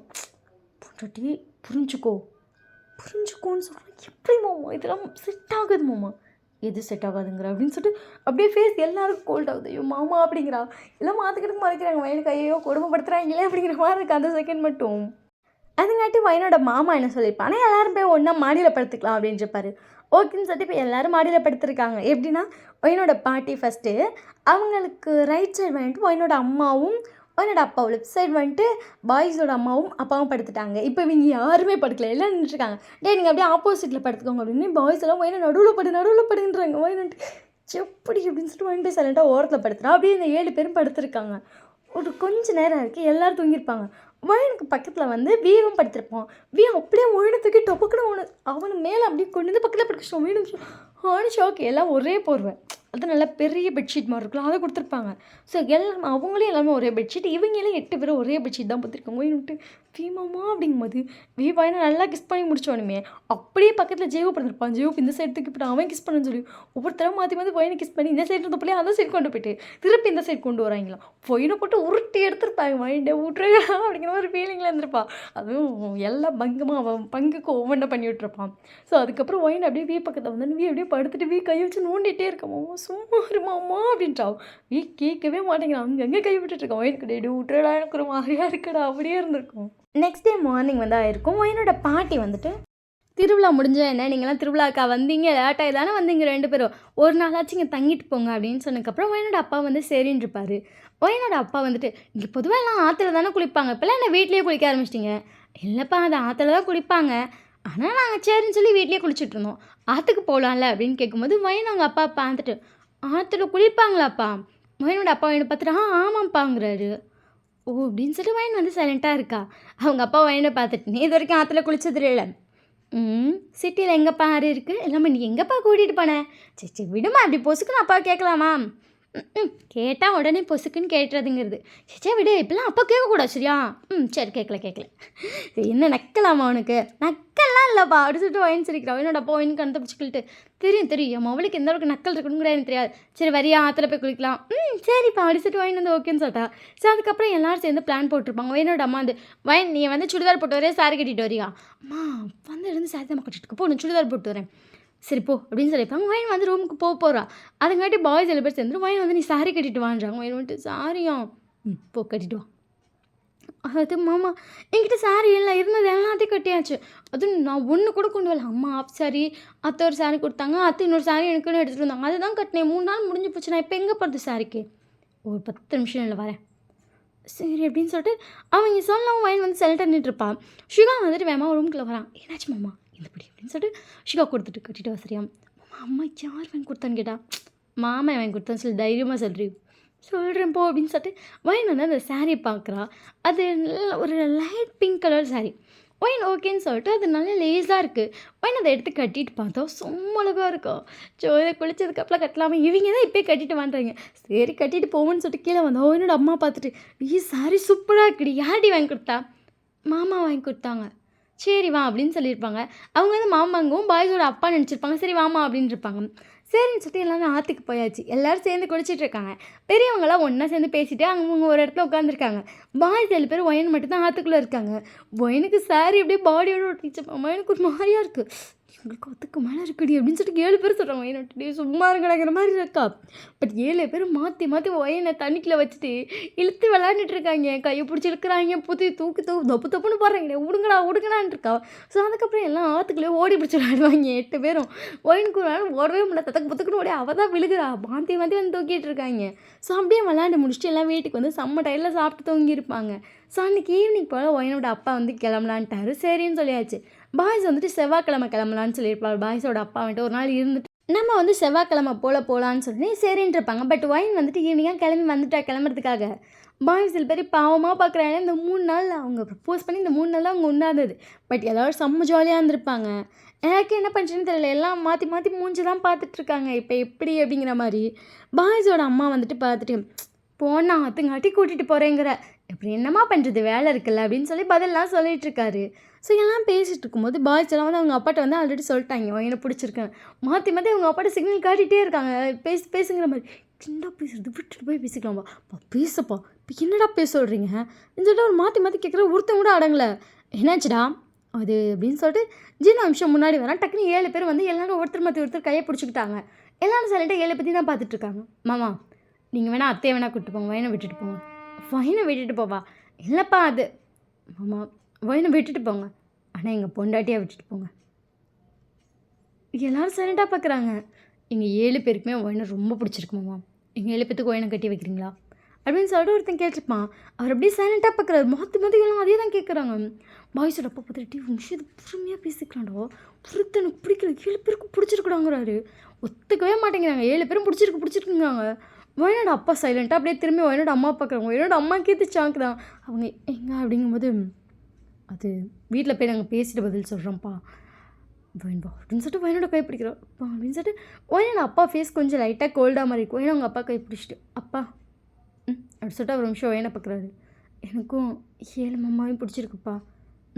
பொண்டாட்டி புரிஞ்சுக்கோன்னு சொல்கிறேன். எப்படி மாமா இதெல்லாம் செட் ஆகுது மாமா. எது செட் ஆகாதுங்கிற அப்படின்னு சொல்லிட்டு அப்படியே ஃபேஸ் எல்லாருக்கும் கோல்ட் ஆகுது. ஐயோ மாமா அப்படிங்கிறா. எல்லாம் மாற்றிக்கிறதுக்கு மறைக்கிறாங்க. வயனுக்கு ஐயோ கொடுமைப்படுத்துகிறாங்களே அப்படிங்கிற மாதிரி இருக்குது அந்த செகண்ட் மட்டும். அதுங்காட்டி வயனோட மாமா என்ன சொல்லியிருப்பான் ஆனால் எல்லோரும் போய் ஒன்றா மாடியில் படுத்துக்கலாம் அப்படின்றப்பாரு. ஓகேன்னு சொல்லிட்டு இப்போ எல்லோரும் மாடியில் படுத்துருக்காங்க. எப்படின்னா ஒயனோட பாட்டி ஃபஸ்ட்டு அவங்களுக்கு ரைட் சைடு வந்துட்டு ஒயனோட அம்மாவும் ஒயனோட அப்பாவும் லெஃப்ட் சைடு வந்துட்டு பாய்ஸோட அம்மாவும் அப்பாவும் படுத்துட்டாங்க. இப்போ இவங்க யாருமே படுக்கல எல்லாம் நின்றுட்டுருக்காங்க. நீங்கள் அப்படியே ஆப்போசிட்டில் படுத்துக்கோங்க அப்படின்னு பாய்ஸ் எல்லாம் ஒயனை நடுவில் படுன்றாங்க. ஒயன்ட்டு எப்படி அப்படின்னு சொல்லிட்டு ஒயன் போய் சைலண்ட்டாக ஓரத்தில் படுத்துறா. அப்படியே இந்த 7 பேரும் படுத்துருக்காங்க. ஒரு கொஞ்சம் நேரம் இருக்குது எல்லோரும் தூங்கியிருப்பாங்க. வயனுக்கு பக்கத்தில் வந்து வீவும் படுத்திருப்பான். அப்படியே ஒயினை தூக்கி டொப்புக்குன்னு அவனை மேலே அப்படியே கொண்டு வந்து பக்கத்தில் படுக்க ஒயினு ஷாக்கு. எல்லாம் ஒரே போர்வை அது நல்லா பெரிய பெட்ஷீட் மாதிரி இருக்கலாம் அதை கொடுத்துருப்பாங்க. ஸோ எல்லாம் அவங்களே எல்லாமே ஒரே பெட்ஷீட். இவங்களே 8 பேரும் ஒரே பெட்ஷீட் தான் பார்த்துருக்காங்க. ஒயின்ட்டு வீமாமா அப்படிங்கும்போது வாயினை நல்லா கிஸ் பண்ணி முடிச்சோனுமே அப்படியே பக்கத்தில் ஜெய்வு படுத்திருப்பான். ஜெய்வு இந்த சைடு தூக்கி போட்டு அவன் கிஸ் பண்ணு சொல்லி ஒவ்வொருத்தரும் மாற்றி வயனை கிஸ் பண்ணி இந்த சைடு இருந்தப்பலே அந்த சைடு கொண்டு போயிட்டு திருப்பி இந்த சைடு கொண்டு வராங்களாம். வயனை போட்டு உருட்டி எடுத்துருப்பாங்க. வயனை விட்டுருக்கா அப்படிங்கிற ஒரு ஃபீலிங்கில் இருந்திருப்பான். அதுவும் எல்லாம் பங்கமாக அவன் பங்குக்கு ஒவ்வொன்றா பண்ணி விட்டுருப்பான். ஸோ அதுக்கப்புறம் வயனை அப்படியே பக்கத்தில் வந்து அப்படியே படுத்துட்டு கை வச்சு நோண்டிகிட்டே இருக்கமாமா சும்மா இருமாமா அப்படின்றா. கேட்கவே மாட்டேங்கிறான். அங்கங்கே கை விட்டுட்டுருக்கான். வயனுக்கு டேடி விட்டுறடா எனக்கு ஒரு மாதிரியாக இருக்கடா அப்படியே இருந்திருக்கும். நெக்ஸ்ட் டே மார்னிங் வந்து ஆயிருக்கும். வயனோட பாட்டி வந்துட்டு திருவிழா முடிஞ்சா என்ன நீங்களாம் திருவிழாக்கா வந்தீங்க லேட்டாக தானே வந்தீங்க 2 பேரும் ஒரு நாளாச்சும் இங்கே தங்கிட்டு போங்க அப்படின்னு சொன்னதுக்கப்புறம் வயனோட அப்பா வந்து சரின்னு இருப்பார். வயனோட அப்பா வந்துட்டு இங்கே பொதுவாக எல்லாம் ஆற்றுல தானே குளிப்பாங்க இப்போல்லாம் என்ன வீட்லேயே குளிக்க ஆரம்பிச்சிட்டிங்க. இல்லைப்பா அது ஆற்றுல தான் குளிப்பாங்க ஆனால் நாங்கள் சரின்னு சொல்லி வீட்லேயே குளிச்சுட்டு இருந்தோம் ஆற்றுக்கு போகலாம்ல அப்படின்னு கேட்கும்போது வயன் அவங்க அப்பா பார்த்துட்டு ஆற்றுல குளிப்பாங்களாப்பா. வயனோட அப்பா வயனை பார்த்துட்டு ஆமாப்பாங்கிறாரு. ஓ அப்படின்னு சொல்லிட்டு வயன் வந்து சைலண்ட்டாக இருக்கா. அவங்க அப்பா வயனை பார்த்துட்டு நீ இது வரைக்கும் ஆற்றுல குளிச்சது இல்லை. சிட்டியில் எங்கேப்பா ஆறு இருக்குது எல்லாமே நீ எங்கேப்பா கூட்டிகிட்டு போனேன். சரி விடுமா அப்படி பொசுக்குன்னு அப்பா கேட்கலாமா. கேட்டால் உடனே பொசுக்குன்னு கேட்டுறதுங்கிறது. சே விடு இப்படிலாம் அப்போ கேட்கக்கூடாது சரியா? சரி கேட்கல. என்ன நக்கலாமா உனக்கு? நக்கல்லாம் இல்லைப்பா அப்படி சொல்லிட்டு ஒயின் சிரிக்கிறான். என்னோட அப்பா ஒயின் கணத்தை பிடிச்சிக்கிட்டு தெரியும் என் அவளுக்கு எந்த அளவுக்கு நக்கல் இருக்குன்னு கூட எனக்கு தெரியாது. சரி வரியா ஆற்றுல போய் குளிக்கலாம். சரிப்பா அப்படி சொல்லிட்டு ஒயின் வந்து ஓகேன்னு சொல்லிட்டா. சரி அதுக்கப்புறம் எல்லாரும் சேர்ந்து பிளான் போட்டிருப்பாங்க. ஒயினோட அம்மா வந்து ஒயின் நீ வந்து சுடிதார் போட்டு வரே சாரி கட்டிட்டு வரியா? அம்மா வந்து சாரி தான் கட்டிட்டு போ நான் சுடிதார் போட்டு வரேன். சரி போ அப்படின்னு சொல்லியிருப்பாங்க. ஒயின் வந்து ரூமுக்கு போகிறா. அதுங்காட்டி பாய்ஸ் 7 பேர் சேர்ந்துட்டு ஒயின் வந்து நீ சாரி கட்டிட்டு வான்றாங்க. ஒயின் வந்துட்டு சாரியா போ கட்டிட்டு வா. அது மாமா என்கிட்ட சாரி இல்லை இருந்தது எல்லாத்தையும் கட்டியாச்சு. அதுவும் நான் ஒன்று கூட கொண்டு வரல. அம்மா ஆஃப் சாரி அத்தை ஒரு சாரி கொடுத்தாங்க. அத்தை இன்னொரு சாரி எனக்குன்னு எடுத்துகிட்டு வந்தாங்க. அதுதான் கட்டினேன். 3 நாள் முடிஞ்சு போச்சு. நான் இப்போ எங்கே போகிறது சாரிக்கு? ஒரு 10 நிமிஷம் இல்லை வரேன். சரி அப்படின்னு சொல்லிட்டு அவங்க சொல்லவும் வயன் வந்து செலக்ட் பண்ணிட்டுருப்பான். ஷிகா வந்துட்டு வேமா ரூம்குள்ளே வரான். என்னாச்சு மாமா இந்தபடி அப்படின்னு சொல்லிட்டு ஷிகா கொடுத்துட்டு கட்டிட்டு வசரியா. அம்மா யார் வாங்கி கொடுத்தான்னு கேட்டா. மாமா வாங்கி கொடுத்தான்னு சொல்லி தைரியமாக சொல்கிறேன் போ அப்படின்னு சொல்லிட்டு ஒயின் வந்து அந்த சாரீ பார்க்குறா. அது ஒரு light pink colour sari. Wine ஓகேன்னு சொல்லிட்டு அது நல்லா லேஸாக இருக்குது. ஒயின் அதை எடுத்து கட்டிட்டு பார்த்தா சும்மளவாக இருக்கும். இதை குளிச்சதுக்கப்புறம் கட்டலாமா இவங்க தான் இப்போயே கட்டிட்டு வாங்குறாங்க. சரி கட்டிட்டு போவோன்னு சொல்லிட்டு கீழே வந்தோம். ஒயினோட அம்மா பார்த்துட்டு சாரி சூப்பராக இருக்குடி யார்டி வாங்கி கொடுத்தா? மாமா வாங்கி கொடுத்தாங்க. சரி வா அப்படின்னு சொல்லியிருப்பாங்க. அவங்க வந்து மாமாங்கவும் பாய்ஸோட அப்பா நினச்சிருப்பாங்க. சரி வாமா அப்படின்னு இருப்பாங்க. சரின்னு சொல்லிட்டு எல்லோரும் ஆற்றுக்கு போயாச்சு. எல்லோரும் சேர்ந்து குளிச்சிட்டு இருக்காங்க. பெரியவங்களாம் ஒன்றா சேர்ந்து பேசிவிட்டு அவங்க ஒரு இடத்துல உட்காந்துருக்காங்க. பாய்ஸ் 7 பேர் ஒயின் மட்டும் தான் ஆற்றுக்குள்ளே இருக்காங்க. ஒயினுக்கு சாரி அப்படியே பாடியோட ஒட்டிச்சப்பா எனக்கு ஒரு மாதிரியாக இருக்குது. எங்களுக்கு அதுக்கு மேலே இருக்குடி அப்படின்னு சொல்லிட்டு 7 பேர் சொல்கிறாங்க. ஒயின் விட்டுட்டு சும்மா இருக்கிற மாதிரி இருக்கா. பட் 7 பேர் மாற்றி ஒயினை தண்ணிக்குள்ளே வச்சுட்டு இழுத்து விளாண்டுட்டு இருக்காங்க. கையை பிடிச்சி இழுக்கிறாங்க. தூக்கி தப்புன்னு போடுறாங்க. விடுங்கடான்னு இருக்கா. ஸோ அதுக்கப்புறம் எல்லாம் ஆற்றுக்குள்ளே ஓடி பிடிச்சி விளாடுவாங்க 8 பேரும். ஒயினுக்கு ஒரு நாள் ஓடவே முடியல. புத்துக்குன்னு ஓடி அவள் தான் விழுகிறா. மாற்றி வந்து தூக்கிட்டு இருக்காங்க. ஸோ அப்படியே விளாண்டு முடிச்சுட்டு எல்லாம் வீட்டுக்கு வந்து செம்ம டயரில் சாப்பிட்டு தூங்கியிருப்பாங்க. ஸோ அன்றைக்கி ஈவினிங் போல் ஒயினோட அப்பா வந்து கிளம்பலான்ட்டாரு. சரின்னு சொல்லியாச்சு. பாய்ஸ் வந்துட்டு செவ்வாய்க்கிழமை கிளம்பலான்னு சொல்லியிருப்பாள். பாய்ஸோட அப்பா வந்துட்டு ஒரு நாள் இருந்துட்டு நம்ம வந்து செவ்வாய்க்கிழமை போகலான்னு சொல்லி சரின்னு இருப்பாங்க. பட் ஒயின் வந்துட்டு ஈவினிங்காக கிளம்புறதுக்காக பாய்ஸ் சில பேர் பாவமாக பார்க்குறாங்க. இந்த 3 நாள் அவங்க ப்ரப்போஸ் பண்ணி இந்த 3 நாள் அவங்க உண்டாந்தது. பட் எல்லோரும் செம்ம ஜாலியாக இருந்திருப்பாங்க. எனக்கு என்ன பண்ணுறேன்னு தெரியல. எல்லாம் மாற்றி மூஞ்சி தான் பார்த்துட்ருக்காங்க. இப்போ எப்படி அப்படிங்கிற மாதிரி பாய்ஸோட அம்மா வந்துட்டு பார்த்துட்டு போனா அத்துங்காட்டி கூட்டிகிட்டு போகிறேங்கிற இப்படி என்னம்மா பண்ணுறது வேலை இருக்குல்ல அப்படின்னு சொல்லி பதிலெலாம் சொல்லிகிட்ருக்காரு. ஸோ எல்லாம் பேசிகிட்டு இருக்கும்போது பாய்ஸ் எல்லாம் வந்து அவங்க அப்பாட்ட வந்து ஆல்ரெடி சொல்லிட்டாங்க எனக்கு பிடிச்சிருக்கேன். மாற்றி அவங்க அப்பாட்ட சிக்னல் காட்டிகிட்டே இருக்காங்க. பேசுங்கிற மாதிரி என்னடா பேசுறது விட்டுட்டு போய் பேசிக்கலாம்ப்பா பேசப்பா இப்போ என்னடா பேச சொல்கிறீங்க அப்படின்னு சொல்லிட்டு ஒரு மாற்றி கேட்குற ஒருத்தன் கூட அடங்கலை. என்னாச்சுடா அது அப்படின்னு சொல்லிட்டு ஜீனா நிமிஷம் முன்னாடி வரேன். டக்குன்னு 7 பேர் வந்து எல்லாரும் ஒருத்தர் கையை பிடிச்சிக்கிட்டாங்க. எல்லாரும் சைலண்டாக 7 பற்றி தான் பார்த்துட்ருக்காங்க. மாமா நீங்கள் வேணால் அத்தையை வேணால் கூப்பிட்டு போங்க. வயனை விட்டுட்டு போங்க. வயனை விட்டுட்டு போவா இல்லைப்பா அது மாமா வயனை விட்டுட்டு போங்க. ஆனால் எங்கள் பொண்டாட்டியாக விட்டுட்டு போங்க. எல்லோரும் சைலண்டாக பார்க்குறாங்க. எங்கள் 7 பேருக்குமே ஒயினை ரொம்ப பிடிச்சிருக்கு மாமா. எங்கள் 7 பேத்துக்கு ஒயினை கட்டி வைக்கிறீங்களா அப்படின்னு சொல்லிட்டு ஒருத்தன் கேட்டிருப்பான். அவர் அப்படியே சைலண்ட்டாக பார்க்குறாரு. மாற்றி எல்லாம் அதே தான் கேட்குறாங்க. பாய்ஸோட அப்பா பார்த்துட்டு விஷயத்தை பொறுமையாக பேசிக்கலாம்டா. ஒருத்தனுக்கு பிடிக்கல 7 பேருக்கும் பிடிச்சிருக்குறாங்கிறாரு. ஒத்துக்கவே மாட்டேங்கிறாங்க. 7 பேரும் பிடிச்சிருக்குங்கிறாங்க. ஒயினோட அப்பா சைலண்ட்டாக அப்படியே திரும்பி ஒயினோட அம்மா பார்க்குறாங்க. ஒயினோட அம்மா கேட்டு சாக்கு தான். அவங்க எங்கே அப்படிங்கும்போது அது வீட்டில் போய் நாங்கள் பேசிட்டு பதில் சொல்கிறோம்ப்பா ஒயின்பா அப்படின்னு சொல்லிட்டு ஒயினோட கை பிடிக்கிறோம்ப்பா அப்படின்னு சொல்லிட்டு ஒயினோட அப்பா ஃபேஸ் கொஞ்சம் லைட்டாக கோல்டாக மாதிரி இருக்கும். ஒயினை அவங்க அப்பா கை பிடிச்சிட்டு அப்பா அப்படி சொல்லிட்டு ஒரு நிமிஷம் ஒயினை பார்க்குறாரு. எனக்கும் 7 மாமாவையும் பிடிச்சிருக்குப்பா.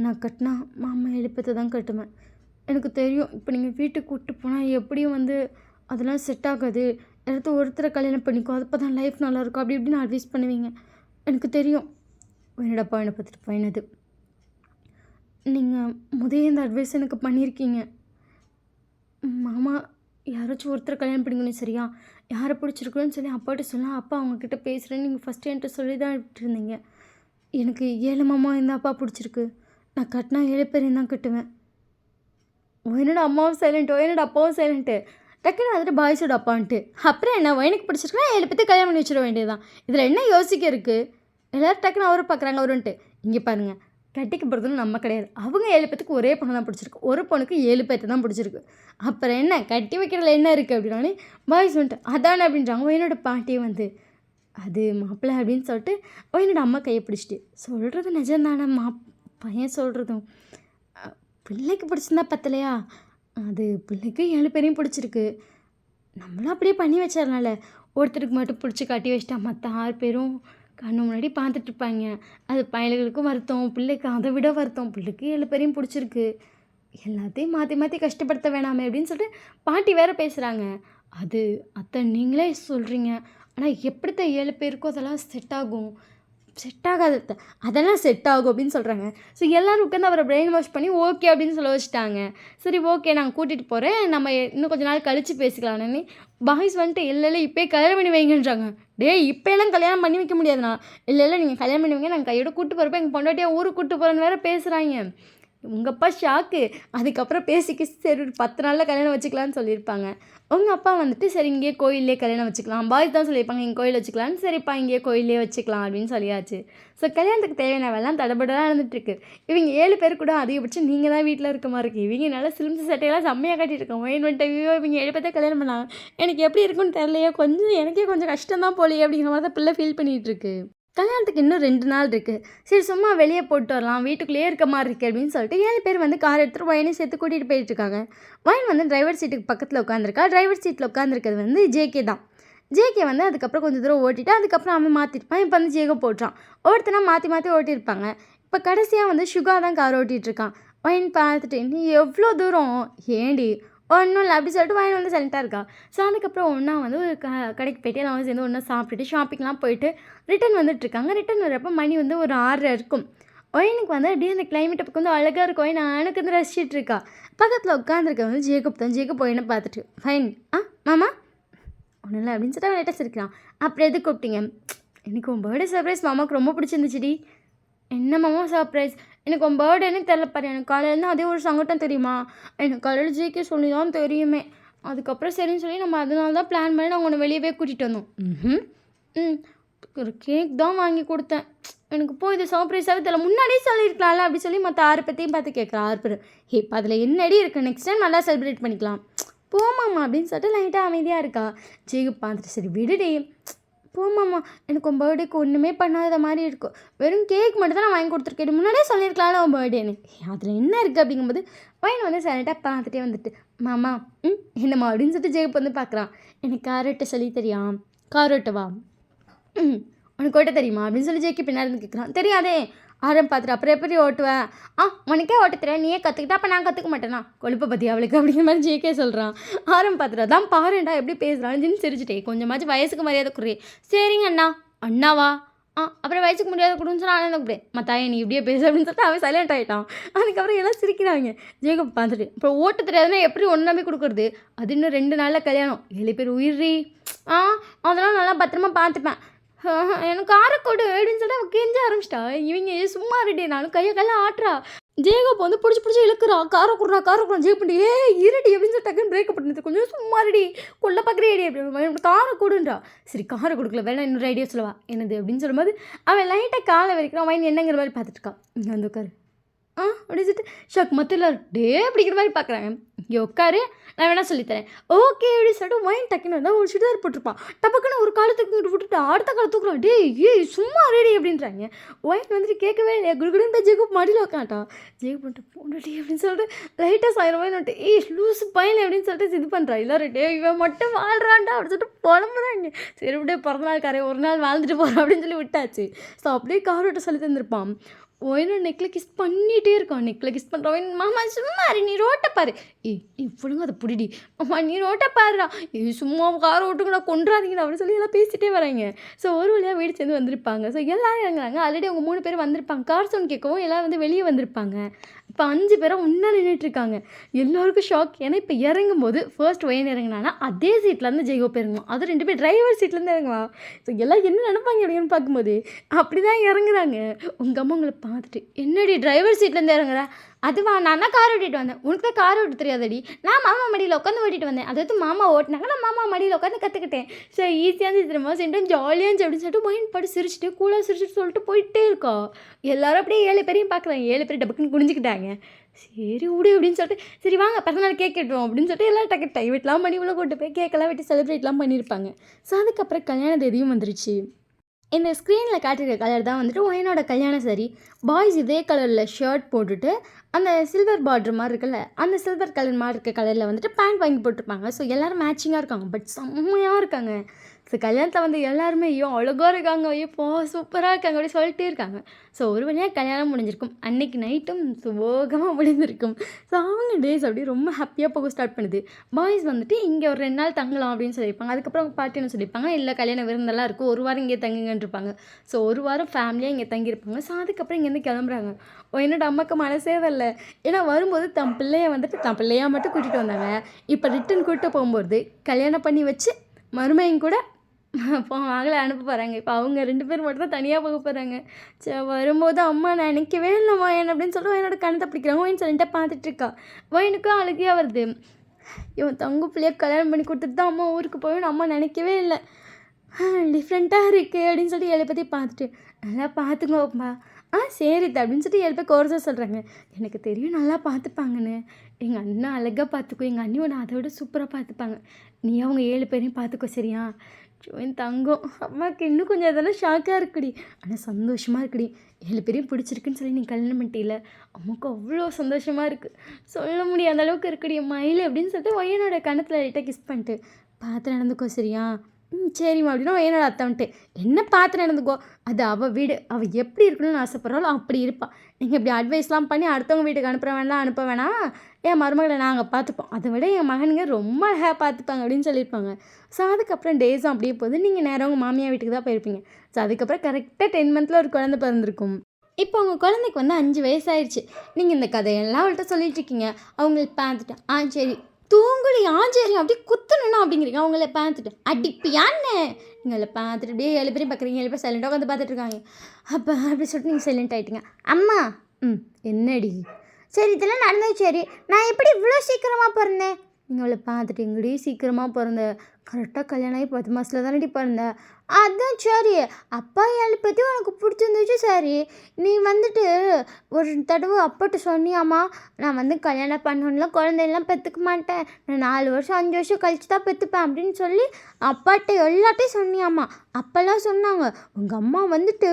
நான் கட்டினா மாமா 7 பேர்த்தை தான் கட்டுவேன். எனக்கு தெரியும் இப்போ நீங்கள் வீட்டுக்கு கூப்பிட்டு போனால் எப்படியும் வந்து அதெல்லாம் செட் ஆகாது. எடுத்து ஒருத்தரை கல்யாணம் பண்ணிக்கோ அப்போ தான் லைஃப் நல்லாயிருக்கும் அப்படி இப்படின்னு அட்வைஸ் பண்ணுவீங்க. எனக்கு தெரியும். என்னடப்பா என்னை பார்த்துட்டு பயனது நீங்கள் இந்த அட்வைஸ் எனக்கு பண்ணியிருக்கீங்க. மாமா யாராச்சும் ஒருத்தரை கல்யாணம் பண்ணிக்கணும் சரியா? யாரை பிடிச்சிருக்குன்னு சொல்லி அப்பாட்ட சொல்லலாம். அப்பா அவங்கக்கிட்ட பேசுகிறேன்னு நீங்கள் ஃபஸ்ட்டு என்கிட்ட சொல்லி தான் விட்டுருந்தீங்க. எனக்கு 7 மாமா இந்த அப்பா பிடிச்சிருக்கு. நான் கட்டினா 7 பேரையும் தான் கட்டுவேன். என்னோட அம்மாவும் சைலண்ட்டு என்னோட அப்பாவும் சைலண்ட்டு. டக்குன்னு வந்துட்டு பாய்ஸோட அப்பான்ட்டு அப்புறம் என்ன எனக்கு பிடிச்சிருக்குன்னா 7 பேர்த்து கல்யாணம் பண்ணி வச்சிட வேண்டியதுதான். இதில் என்ன யோசிக்க இருக்குது? எல்லோரும் டக்குன்னு அவரை பார்க்குறாங்க அவருன்ட்டு. இங்கே பாருங்கள் கட்டிக்க போகிறதுன்னு நம்ம கிடையாது. அவங்க 7 பேர்த்துக்கு ஒரே பொண்ணு தான் பிடிச்சிருக்கு. ஒரு பொண்ணுக்கு 7 பேர்த்து தான் பிடிச்சிருக்கு. அப்புறம் என்ன கட்டி வைக்கிறதுல என்ன இருக்குது அப்படின்னாலே பாய்ஸ் வந்துட்டு அதானே அப்படின்றாங்க. என்னோட பாட்டியும் வந்து அது மாப்பிள்ளை அப்படின்னு சொல்லிட்டு என்னோட அம்மா கையை பிடிச்சிட்டு சொல்கிறது நிஜம்தானே பையன் சொல்கிறதும் பிள்ளைக்கு பிடிச்சிருந்தா பத்தலையா? அது பிள்ளைக்கு 7 பேரையும் பிடிச்சிருக்கு. நம்மளும் அப்படியே பண்ணி வச்சதுனால ஒருத்தருக்கு மட்டும் பிடிச்சி கட்டி வச்சுட்டா மற்ற 6 பேரும் கண்ணு முன்னாடி பார்த்துட்ருப்பாங்க. அது பயலுகளுக்கும் வருத்தம், பிள்ளைக்கு அதை விட வருத்தம். பிள்ளைக்கு 7 பேரையும் பிடிச்சிருக்கு. எல்லாத்தையும் மாற்றி மாற்றி கஷ்டப்படுத்த வேணாமே அப்படின்னு சொல்லிட்டு பாட்டி வேற பேசுகிறாங்க. அது அத்தை நீங்களே சொல்கிறீங்க. ஆனால் எப்படித்த 7 பேருக்கும் அதெல்லாம் செட் ஆகும்? செட் ஆகாது அத்தை. அதெல்லாம் செட் ஆகும் அப்படின்னு சொல்கிறாங்க. ஸோ எல்லோரும் உட்காந்து அவரை பிரெயின் வாஷ் பண்ணி ஓகே அப்படின்னு சொல்ல வச்சுட்டாங்க. சரி ஓகே நாங்கள் கூட்டிகிட்டு போகிறேன், நம்ம இன்னும் கொஞ்ச நாள் கழித்து பேசிக்கலான்னு. பாய்ஸ் வந்துட்டு இல்லை இப்போயே கல்யாணம் பண்ணி வைங்கன்றாங்க. இப்போயெல்லாம் கல்யாணம் பண்ணி வைக்க முடியாதுண்ணா. இல்லை நீங்கள் கல்யாணம் பண்ணி வைங்க, நாங்கள் கையோட கூப்பிட்டு போகிறப்ப எங்கள் பொண்டாட்டியாக ஊருக்கு கூப்பிட்டு போகிறேன்னு வேறு பேசுகிறாங்க. உங்கள் அப்பா ஷாக்கு. அதுக்கப்புறம் பேசிக்கு சரி ஒரு 10 நாளில் கல்யாணம் வச்சுக்கலான்னு சொல்லியிருப்பாங்க. உங்கள் அப்பா வந்துட்டு சரி இங்கேயே கோயிலே கல்யாணம் வச்சுக்கலாம். பாய்ஸ் தான் சொல்லியிருப்பாங்க இங்கே கோயில் வச்சுக்கலான்னு. சரிப்பா இங்கேயே கோயிலே வச்சுக்கலாம் அப்படின்னு சொல்லியாச்சு. ஸோ கல்யாணத்துக்கு தேவையான வேலைலாம் தடபடலாம் நடந்துட்டுருக்கு. இவங்க 7 பேர் கூட அதிகபட்சம் நீங்கள் தான் வீட்டில் இருக்க மாதிரி இருக்குது. இவங்க நல்லா சிலிம்ஸ் சட்டையெல்லாம் செம்மையாக கட்டிட்டுருக்கோம். ஒயின் வந்துட்டு ஐயோ இவங்க 7 பேர்த்த கல்யாணம் பண்ணாங்க, எனக்கு எப்படி இருக்குன்னு தெரியலையே, எனக்கே கொஞ்சம் கஷ்டம் தான் போலியே அப்படிங்கிற மாதிரி தான் பிள்ளை ஃபீல் பண்ணிகிட்ருக்கு. கல்யாணத்துக்கு இன்னும் 2 நாள் இருக்குது. சரி சும்மா வெளியே போட்டு வரலாம், வீட்டுக்குள்ளேயே இருக்க மாதிரி இருக்குது அப்படின்னு சொல்லிட்டு 7 பேர் வந்து கார் எடுத்துகிட்டு ஒயினையும் சேர்த்து கூட்டிகிட்டு போயிட்டுருக்காங்க. ஒயின் வந்து டிரைவர் சீட்டுக்கு பக்கத்தில் உட்காந்துருக்கா. டிரைவர் சீட்டில் உட்காந்துருக்கிறது வந்து ஜேகே தான். ஜேகே வந்து அதுக்கப்புறம் கொஞ்சம் தூரம் ஓட்டிட்டு அதுக்கப்புறம் அவன் மாற்றிருப்பான். இப்போ வந்து ஜேகோ போட்டுறான். ஒருத்தனா மாற்றி மாற்றி ஓட்டியிருப்பாங்க. இப்போ கடைசியாக வந்து சுகா தான் கார் ஓட்டிகிட்ருக்கான். ஒயின் பார்த்துட்டு நீ எவ்வளோ தூரம் ஏண்டி ஒன்றும் இல்லை அப்படி சொல்லிட்டு வாயின் வந்து சைலண்ட்டாக இருக்கா. ஸோ அதுக்கப்புறம் ஒன்றா வந்து ஒரு கடைக்கு போய்ட்டு எல்லாம் வந்து சேர்ந்து ஒன்றா சாப்பிட்டுட்டு ஷாப்பிங்லாம் போயிட்டு ரிட்டன் வந்துட்டுருக்காங்க. ரிட்டன் வரப்போ மணி வந்து ஒரு 6:30 இருக்கும். ஒயினுக்கு வந்து அப்படியே அந்த கிளைமேட் பக்கம் வந்து அழகாக இருக்கும். ஒயின் எனக்கு வந்து ரசிச்சிட்டு இருக்கா. பக்கத்தில் உட்காந்துருக்க வந்து ஜேக்கப் தான். ஜேக்கப் ஒயினை பார்த்துட்டு ஃபைன் மாமா ஒன்றும் இல்லை அப்படின்னு சொல்லிட்டு அவன் லைட்டாக சிரிக்கிறான். அப்புறம் எது கூப்பிட்டீங்க? எனக்கு உன் பர்த்டே சர்ப்ரைஸ் மாமாவுக்கு ரொம்ப பிடிச்சிருந்துச்சுடி. என்ன மாமா சர்ப்ரைஸ்? எனக்கு உன் பர்த்டேன்னு தெரில பாரு. எனக்கு காலையில் தான் அதே ஒரு சங்கட்டம் தெரியுமா? எனக்கு காலையில் ஜேகே சொல்லி தான் தெரியுமே. அதுக்கப்புறம் சரின்னு சொல்லி நம்ம அதனால தான் பிளான் பண்ணி நாங்கள் உன்னை வெளியவே கூட்டிகிட்டு வந்தோம். ஒரு கேக் தான் வாங்கி கொடுத்தேன். எனக்கு போய் இது சர்ப்ரைஸாகவே தெரியல, முன்னாடியே சொல்லியிருக்கலாம்ல அப்படி சொல்லி மற்ற 6 பேர்த்தையும் பார்த்து கேட்குறா. 6 பேர் இப்போ அதில் என்னடி இருக்குது, நெக்ஸ்ட் டைம் நல்லா செலிப்ரேட் பண்ணிக்கலாம் போமாம்மா அப்படின்னு சொல்லிட்டு லைட்டாக அமைதியாக இருக்கா. ஜேகு பார்த்துட்டு சரி விடுடி போமாம்மா, எனக்கு உன் பர்த்டேக்கு ஒன்றுமே பண்ணாத மாதிரி இருக்கும், வெறும் கேக் மட்டும் தான் நான் வாங்கி கொடுத்துருக்கேன், முன்னாடியே சொல்லியிருக்கலாம்ல உன் பர்த்டேன்னு. அதில் என்ன இருக்குது அப்படிங்கும்போது பையன் வந்து சைலண்ட்டாக பார்த்துட்டே வந்துட்டு மாமா என்னம்மா அப்படின்னு சொல்லிட்டு ஜேகு வந்து பார்க்குறான். எனக்கு காரோட்ட சொல்லி தெரியும். காரோட்டவா? உனக்கு ஓட்ட தெரியுமா அப்படின்னு சொல்லி ஜேக்கு பின்னாடி இருந்து கேட்குறான். தெரியாதே. பார்த்துட்டு அப்புறம் எப்படி ஓட்டுவேன்? உனக்கே ஓட்ட தெரியாது, நீயே கற்றுக்கிட்டா அப்போ நான் கற்றுக்க மாட்டேனா? கொழுப்பை பற்றி அவளுக்கு அப்படிங்கிற மாதிரி ஜேகே சொல்கிறான். பார்த்துட்டு தான் பாருண்டா எப்படி பேசுகிறான்னு சிரிச்சுட்டே கொஞ்சமாச்சும் வயசுக்கு மரியாதை குறையே. சரிங்க அண்ணா. அண்ணாவா? அப்புறம் வயசுக்கு முடியாத கொடுன்னு சொன்னால் ஆனந்த கூப்பிடு மத்தாயே நீ இப்படியே பேசு அப்படின்னு சொல்லிட்டு அவன் சைலண்ட் ஆகிட்டான். அதுக்கப்புறம் எல்லாம் சிரிக்கிறாங்க. ஜேகப் பார்த்துட்டு அப்புறம் ஓட்ட தெரியாதுன்னா எப்படி ஒன்று நம்பி கொடுக்குறது? அது இன்னும் 2 நாளில் கல்யாணம், 7 பேர் உயிரி. அதெல்லாம் நல்லா பத்திரமா பார்த்துப்பேன். எனக்கு காரை கொடு அப்படின்னு சொல்லிட்டு அவன் கெஞ்ச ஆரம்பிச்சிட்டா. இவங்க சும்மா இருடே, நானும் கையை கையில் ஆட்டுறா. ஜேகப் வந்து பிடிச்சி இழுக்கிறா. காரை கொடுறா ஜேகப் பண்ணி இருடி அப்படின்னு சொல்லி டக்குன்னு பிரேக்கப் பண்ணது. கொஞ்சம் சும்மா இருடி, கொல்ல பார்க்குறேடி அப்படின்னு காரை கொடுன்றா. சரி காரை கொடுக்கல வேணா இன்னொரு ஐடியா சொல்லவா என்னது அப்படின்னு சொல்லும்போது அவன் லைட்டாக காலை வரைக்கும் அவன் என்னங்கிற மாதிரி பார்த்துட்டு இருக்கான். இங்கே வந்து உட்காரு அப்படின்னு சொல்லிட்டு ஷாக் மத்தியில் அப்படிங்கிற மாதிரி பார்க்குறாங்க. இங்கே உட்காரு நான் வேணா சொல்லித்தரேன் ஓகே அப்படின்னு சொல்லிட்டு ஒயின் டக்குன்னு வந்தால் ஒரு சுடிதார் போட்டிருப்பான். டப்பக்குன்னு ஒரு காலத்துக்கு விட்டுட்டு அடுத்த காலை தூக்குறான். சும்மா ரெடி அப்படின்றாங்க. ஒயின் வந்துட்டு கேட்கவே இல்லையா குடுகுடுன்னு போய் ஜேகப் மாடியில் உட்காட்டா. ஜேகப் பண்ணிட்டு போண்டடி அப்படின்னு சொல்லிட்டு லைட்டாக சாயிரம் வந்துட்டு லூஸ் பையன் அப்படின்னு சொல்லிட்டு இது பண்ணுறா. எல்லாரும் இவன் மட்டும் வாழ்றான்டா அப்படின்னு சொல்லிட்டு புலம்புறாங்க. சரி அப்படியே பிறந்தநாள் காரை ஒரு நாள் வாழ்ந்துட்டு போகிறான் அப்படின்னு சொல்லி விட்டாச்சு. ஸோ அப்படியே காரோட்ட சொல்லி தந்திருப்பான். ஒயினோட நெக்கில் கிஸ் பண்ணிகிட்டே இருக்கான். நெக்கில் கிஸ் பண்ணுறான். மாமா சும்மா நீ ரோட்டை பாரு. இவ்வளோங்க அதை பிடிடி அம்மா நீ ரோட்டை பாருடா. சும்மா கார் ஓட்டுங்கடா கொண்டுறாதீங்கடா அப்படின்னு சொல்லி எல்லாம் பேசிகிட்டே வராங்க. ஸோ ஒரு வழியாக வீடு சேர்ந்து வந்திருப்பாங்க. ஸோ எல்லோரும் இறங்குறாங்க. ஆல்ரெடி அவங்க 3 பேர் வந்திருப்பாங்க. கார் சவுண்ட் கேட்கவும் எல்லோரும் வந்து வெளியே வந்திருப்பாங்க. இப்போ 5 பேரும் ஒன்றா நின்றுட்டுருக்காங்க. எல்லோருக்கும் ஷாக். ஏன்னா இப்போ இறங்கும்போது ஃபர்ஸ்ட் ஒயின் இறங்கினானா அதே சீட்லேருந்து ஜெய்கோப் இறங்குவான். அது 2 பேர் டிரைவர் சீட்லேருந்து இறங்குவான். ஸோ எல்லாம் என்ன நினைப்பாங்க அப்படின்னு பார்க்கும்போது அப்படி தான் இறங்குறாங்க. உங்கள் அம்மா உங்களை பார்த்துட்டு என்னடி டிரைவர் சீட்லேருந்து இறங்குற? அதுவா நான் தான் கார் ஓட்டிகிட்டு வந்தேன். உனக்கு தான் கார் ஓட்ட தெரியாதடி. நான் மாமா மடியில் உட்காந்து ஓட்டிகிட்டு வந்தேன். அதாவது மாமா ஓட்டினாங்க நான் மாமா மடியில் உட்காந்து கற்றுக்கிட்டேன். ஸோ ஈஸியாக இருந்துச்சு தெரியுமா? சென்டம் ஜாலியாக இருந்துச்சு அப்படின்னு சொல்லிட்டு மைண்ட் பாட்டு சிரிச்சுட்டு கூலாக சிரிச்சுட்டு சொல்லிட்டு போயிட்டே இருக்கா. எல்லோரும் அப்படியே 7 பேரையும் பார்க்குறாங்க. 7 பேர் டப்புக்குன்னு குனிஞ்சிக்கிட்டாங்க. சரி விடு அப்படின்னு சொல்லிட்டு சரி வாங்க பிறந்தநாள் கேக் கட்டுவோம் அப்படின்னு சொல்லிட்டு எல்லாம் டக்கு டைவெட்லாம் பண்ணி உள்ள கூட்டு போய் கேக்கெல்லாம் வெட்டி செலிப்ரேட்லாம் பண்ணியிருப்பாங்க. ஸோ அதுக்கப்புறம் கல்யாண தேதியும் வந்துருச்சு. இந்த ஸ்க்ரீனில் காட்டியிருக்க கலர் தான் வந்துட்டு ஒயினோட கல்யாணம் சரி. பாய்ஸ் இதே கலரில் ஷர்ட் போட்டுட்டு அந்த சில்வர் பார்டர் மாதிரி இருக்குல்ல அந்த சில்வர் கலர் மாதிரி இருக்க கலரில் வந்துட்டு பேண்ட் வாங்கி போட்டிருப்பாங்க. ஸோ எல்லோரும் மேட்சிங்காக இருக்காங்க. பட் செம்மையாக இருக்காங்க. ஸோ கல்யாணத்தில் வந்து எல்லாருமே ஐயோ அழகாக இருக்காங்க, ஐயோ சூப்பராக இருக்காங்க அப்படி சொல்லிட்டே இருக்காங்க. ஸோ ஒரு வழியாக கல்யாணம் முடிஞ்சிருக்கும். அன்னைக்கு நைட்டும் சுமூகமாக முடிந்திருக்கும். ஸோ அவங்க டேஸ் அப்படியே ரொம்ப ஹாப்பியாக போக ஸ்டார்ட் பண்ணுது. பாய்ஸ் வந்துட்டு இங்கே ஒரு 2 நாள் தங்கலாம் அப்படின்னு சொல்லியிருப்பாங்க. அதுக்கப்புறம் அவங்க பாட்டி என்ன சொல்லியிருப்பாங்க, இல்லை கல்யாண விருந்தெல்லாம் இருக்கும், ஒரு வாரம் இங்கே தங்குங்கன்னு இருப்பாங்க. ஸோ ஒரு வாரம் ஃபேமிலியாக இங்கே தங்கியிருப்பாங்க. ஸோ அதுக்கப்புறம் இங்கேருந்து கிளம்புறாங்க. என்னோட அம்மாவுக்கு மனசே வரல. ஏன்னா வரும்போது தன் பிள்ளைய வந்துட்டு தன் பிள்ளையா மட்டும் கூட்டிகிட்டு வந்தாங்க. இப்போ ரிட்டன் கூப்பிட்டு போகும்போது கல்யாணம் பண்ணி வச்சு மருமையும் கூட மகளை அனுப்ப போகிறாங்க. இப்போ அவங்க 2 பேர் மட்டும் தான் தனியாக போக போகிறாங்க. சரி வரும்போது அம்மா நினைக்கவே இல்லைம்மா என்ன அப்படின்னு சொல்லிட்டு என்னோட கணத்தை பிடிக்கிறாங்க. ஒயின் சொல்லிட்டு பார்த்துட்ருக்கா. ஒயினுக்கும் அழுகையாக வருது. இவன் தங்க பிள்ளைய கல்யாணம் பண்ணி கொடுத்துட்டு தான் அம்மா ஊருக்கு போவேன்னு அம்மா நினைக்கவே இல்லை. டிஃப்ரெண்ட்டாக இருக்குது அப்படின்னு சொல்லிட்டு 7 பற்றி பார்த்துட்டு நல்லா பார்த்துக்கோப்பா. சரி அப்படின்னு சொல்லிட்டு 7 பேர் கோர்ஸாக சொல்கிறாங்க. எனக்கு தெரியும் நல்லா பார்த்துப்பாங்கன்னு. எங்கள் அண்ணா அழகாக பார்த்துக்கோ, எங்கள் அண்ணி ஒன்று அதை விட சூப்பராக பார்த்துப்பாங்க. நீ அவங்க 7 பேரையும் பார்த்துக்கோ சரியா? என் தங்கம் அம்மாவுக்கு இன்னும் கொஞ்சம் அதெல்லாம் ஷாக்காக இருக்குடி. ஆனால் சந்தோஷமாக இருக்குடி. 7 பேரையும் பிடிச்சிருக்குன்னு சொல்லி நீ கல்யாணம் பண்ணிட்டீல. அம்மாவுக்கு அவ்வளோ சந்தோஷமாக இருக்குது, சொல்ல முடியாத அளவுக்கு இருக்குடி மயில் அப்படின்னு சொல்லிட்டு ஒய்யனோட கணத்தில் லைட்டாக கிஸ் பண்ணிட்டு பார்த்து நடந்துக்கோ சரியா? சரிம்மா அப்படின்னா என்னோட அத்தை வந்துட்டு என்ன பார்த்து நடந்துக்கோ, அது அவள் வீடு, அவள் எப்படி இருக்கணும்னு ஆசைப்பட்றாளோ அப்படி இருப்பாள். நீங்கள் இப்படி அட்வைஸ்லாம் பண்ணி அடுத்தவங்க வீட்டுக்கு அனுப்ப வேணாம், என் மருமகளை நாங்கள் பார்த்துப்போம், அதை விட என் மகனுங்க ரொம்ப அழகாக பார்த்துப்பாங்க அப்படின்னு சொல்லியிருப்பாங்க. ஸோ அதுக்கப்புறம் டேஸும் அப்படியே போகுது. நீங்கள் நேரம் உங்கள் மாமியார் வீட்டுக்கு தான் போயிருப்பீங்க. ஸோ அதுக்கப்புறம் கரெக்டாக 10 மந்த்தில் ஒரு குழந்தை பிறந்திருக்கும். இப்போ உங்கள் குழந்தைக்கு வந்து 5 வயசாயிடுச்சு. நீங்கள் இந்த கதையெல்லாம் அவள்கிட்ட சொல்லிட்டுருக்கீங்க. அவங்களுக்கு பார்த்துட்டேன் சரி தூங்குடி சரி அப்படி குத்தணும்னா அப்படிங்கிறீங்க. அவங்கள பார்த்துட்டு அடிப்பியான்னு நீங்களை பார்த்துட்டு அப்படியே 7 பேரையும் பார்க்குறீங்க. 7 பேர் சைலண்டாக வந்து பார்த்துட்ருக்காங்க. அப்போ அப்படி சொல்லிட்டு நீங்கள் சைலண்ட் ஆகிட்டீங்க. அம்மா என்னடி சரி இதெல்லாம் நடந்தது சரி, நான் எப்படி இவ்வளோ சீக்கிரமாக பிறந்தேன்? நீங்கள் அவளை பார்த்துட்டு எங்கடி சீக்கிரமாக பிறந்த, கரெக்டாக கல்யாணம் ஆகி 10 மாதத்தில் தானடி பிறந்த. அதுதான் சரி, அப்பா 7 பற்றி உனக்கு பிடிச்சிருந்துச்சு சரி, நீ வந்துட்டு ஒரு தடவை அப்பாட்ட சொன்னியாம்மா நான் வந்து கல்யாணம் பண்ணணும்லாம் குழந்தையெல்லாம் பெற்றுக்க மாட்டேன், நான் 4 வருஷம் 5 வருஷம் கழிச்சு தான் பெற்றுப்பேன் அப்படின்னு சொல்லி அப்பாட்ட எல்லாத்தையும் சொன்னியாம்மா. அப்போல்லாம் சொன்னாங்க உங்கள் அம்மா வந்துட்டு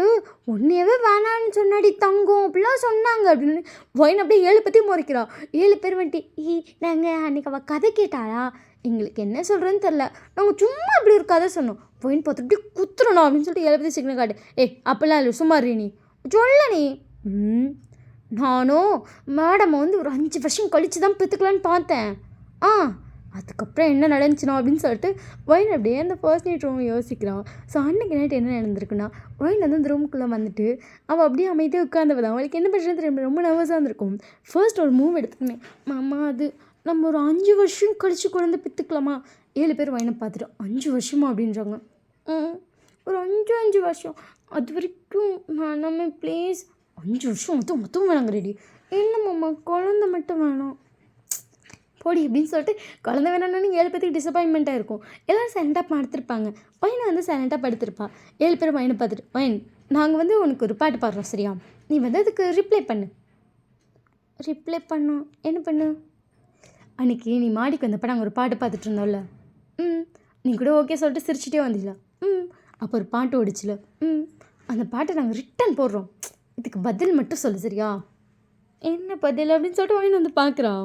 உன்னையவே வேணான்னு சொன்னாடி தங்கம் அப்படிலாம் சொன்னாங்க அப்படின்னு ஒயின் அப்படியே 7 பற்றி முறைக்கிறா. 7 பேர் வந்துட்டு நாங்கள் அன்றைக்கி அவள் கதை கேட்டாளா, எங்களுக்கு என்ன சொல்கிறேன்னு தெரில, நாங்கள் சும்மா இப்படி ஒரு கதை சொன்னோம், போயின்னு பார்த்து இப்படி குத்துறணும் அப்படின்னு சொல்லிட்டு 7 பற்றி சிக்னல் காட்டு. அப்படிலாம் இல்லை சும்மா நீ சொல்ல நீ. நானும் மேடம் வந்து ஒரு 5 வருஷம் கழித்து தான் பெற்றுக்கலான்னு பார்த்தேன். அதுக்கப்புறம் என்ன நடந்துச்சுனோ அப்படின்னு சொல்லிட்டு ஒயின் அப்படியே அந்த ஃபர்ஸ்ட் நைட் ரூம் யோசிக்கிறான். ஸோ அன்றைக்கி நைட் என்ன நடந்திருக்குன்னா ஒயின் வந்து அந்த ரூமுக்குள்ளே வந்துட்டு அவள் அப்படியே அமைதியாக உட்காந்துவதான். அவளுக்கு என்ன பண்ணுறது தெரியும், ரொம்ப நர்வஸாக இருந்திருக்கும். ஃபர்ஸ்ட் ஒரு மூவ் எடுத்துக்குமே, மாமா அது நம்ம ஒரு 5 வருஷம் கழித்து குழந்தை பெற்றுக்கலாமா? 7 பேர் ஒயினை பார்த்துட்டு 5 வருஷமா அப்படின்றாங்க. ஒரு 5 வருஷம் அது வரைக்கும் வேணாமே ப்ளீஸ். 5 வருஷம் மொத்தம் வேணாங்க ரெடி. இல்லைம்மா குழந்தை மட்டும் வேணாம் போடி அப்படின்னு சொல்லிட்டு குழந்தை வேணான்னு 7 பேருக்கு டிசப்பாயின்மெண்ட்டாக இருக்கும். எல்லோரும் சைலண்டாக படுத்திருப்பாங்க. ஒயினை வந்து சைலண்டாக படுத்திருப்பா. 7 பேர் ஒயினை பார்த்துட்டு ஒயின் நாங்கள் வந்து உனக்கு ஒரு பாட்டு பாடுறோம் சரியா, நீ வந்து அதுக்கு ரிப்ளை பண்ணோம். என்ன பண்ணு, அன்றைக்கி நீ மாடிக்கு வந்தப்போ நாங்கள் ஒரு பாட்டு பார்த்துட்டு இருந்தோம்ல, நீ கூட ஓகே சொல்லிட்டு சிரிச்சிட்டே வந்தில்ல, அப்போ ஒரு பாட்டு ஓடிச்சில, அந்த பாட்டை நாங்கள் ரிட்டன் போடுறோம், இதுக்கு பதில் மட்டும் சொல்லு சரியா? என்ன பதில் அப்படின்னு சொல்லிட்டு ஒயின் வந்து பார்க்குறான்.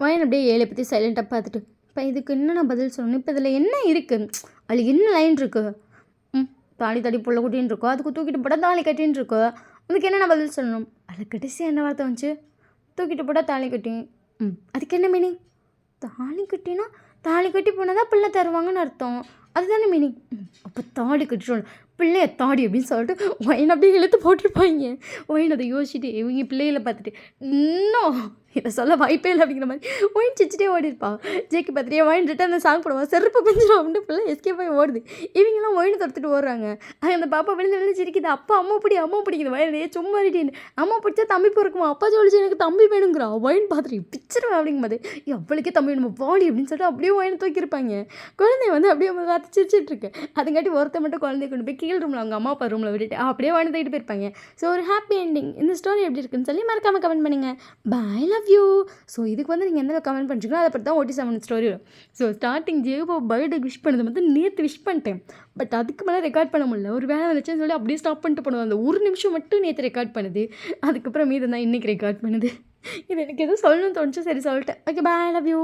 ஒயின் அப்படியே 7 பற்றி சைலண்டாக பார்த்துட்டு இப்போ இதுக்கு என்ன நான் பதில் சொல்லணும், இப்போ இதில் என்ன இருக்குது, அதில் என்ன லைன் இருக்குது, தாடி புள்ள குட்டின்னு இருக்கோ, அதுக்கு தூக்கிட்டு போட்டால் தாலி கட்டின்னு இருக்கோ, அதுக்கு என்ன நான் பதில் சொல்லணும்? அதில் கடைசியாக என்ன வார்த்தை வந்துச்சு, தூக்கிட்டு போட்டால் தாலி கட்டி. அதுக்கு என்ன மீனிங்? தாலி கட்டினா தாலி கட்டி போனால் தான் பிள்ளை தருவாங்கன்னு அர்த்தம், அதுதானே மீனிங். அப்போ தாடி கட்டிட்டு பிள்ளைய தாடி அப்படின்னு சொல்லிட்டு ஒயின் அப்படியே இழுத்து போட்டிருப்பாங்க. ஒயின் அதை யோசிச்சுட்டு இவங்க பிள்ளைகளை பார்த்துட்டு இன்னும் இதை சொல்ல வாய்ப்பே இல்லை அப்படிங்கிற மாதிரி ஒயின் சிச்சிட்டே ஓடி இருப்பான். ஜேக்கு பார்த்துட்டே ஒயின் ரிட்டன் அந்த சாங் போடுவான், செருப்பு பிஞ்சிடும் அப்படின்னு பிள்ளை எஸ்கேப் ஆகி ஓடுது. இவங்கெல்லாம் ஒயினை துரத்துட்டு ஓடுறாங்க. அந்த பாப்பா விழுந்து சிரிக்குது, அப்பா அம்மா பிடிக்குது. வயலையே சும்மா ரெடின்னு அம்மா பிடிச்சா தம்பி பிறக்குமா, அப்பா சொல்லிச்சு எனக்கு தம்பி வேணுங்கிறா. ஒயின் பார்த்துட்டு பிச்சிருவேன் அப்படிங்கும்போது எவ்வளோக்கே தம்பி வேணுமா பாடி அப்படின்னு சொல்லிட்டு அப்படியே ஒயினை தூக்கியிருப்பாங்க. குழந்தைய வந்து அப்படியே பார்த்து சிரிச்சிட்டு இருக்கு. அதுங்காட்டி ஒருத்த மட்டும் குழந்தைய கொண்டு போய் கீழ் ரூமில் அவங்க அம்மா அப்பா ரூமில் விட்டுட்டு அப்படியே ஒயினை தூக்கிட்டு போயிருப்பாங்க. ஸோ ஒரு ஹாப்பி எண்டிங். இந்த ஸ்டோரி எப்படி இருக்குன்னு சொல்லி மறக்காமல் கமெண்ட் பண்ணுங்கள். By love you. ஸோ இதுக்கு வந்து நீங்கள் எந்த கமெண்ட் பண்ணிச்சிங்களோ அதை பற்றி தான் OT7 ஸ்டோரி வரும். So starting Jaico birthday wish பண்ணது வந்து நேற்று விஷ் பண்ணிட்டேன், பட் அதுக்கு மேலே ரெக்கார்ட் பண்ண முடியல, ஒரு வேலை வந்துச்சுன்னு சொல்லி அப்படியே ஸ்டாப் பண்ணிட்டு போனோம். அந்த ஒரு நிமிஷம் மட்டும் நேற்று ரெக்கார்ட் பண்ணுது, அதுக்கப்புறம் மீது தான் இன்றைக்கி ரெக்கார்ட் பண்ணுது. இது எனக்கு எதுவும் சொல்லணும்னு தோணுச்சு, சரி சொல்லிட்டேன். Okay bye, love you.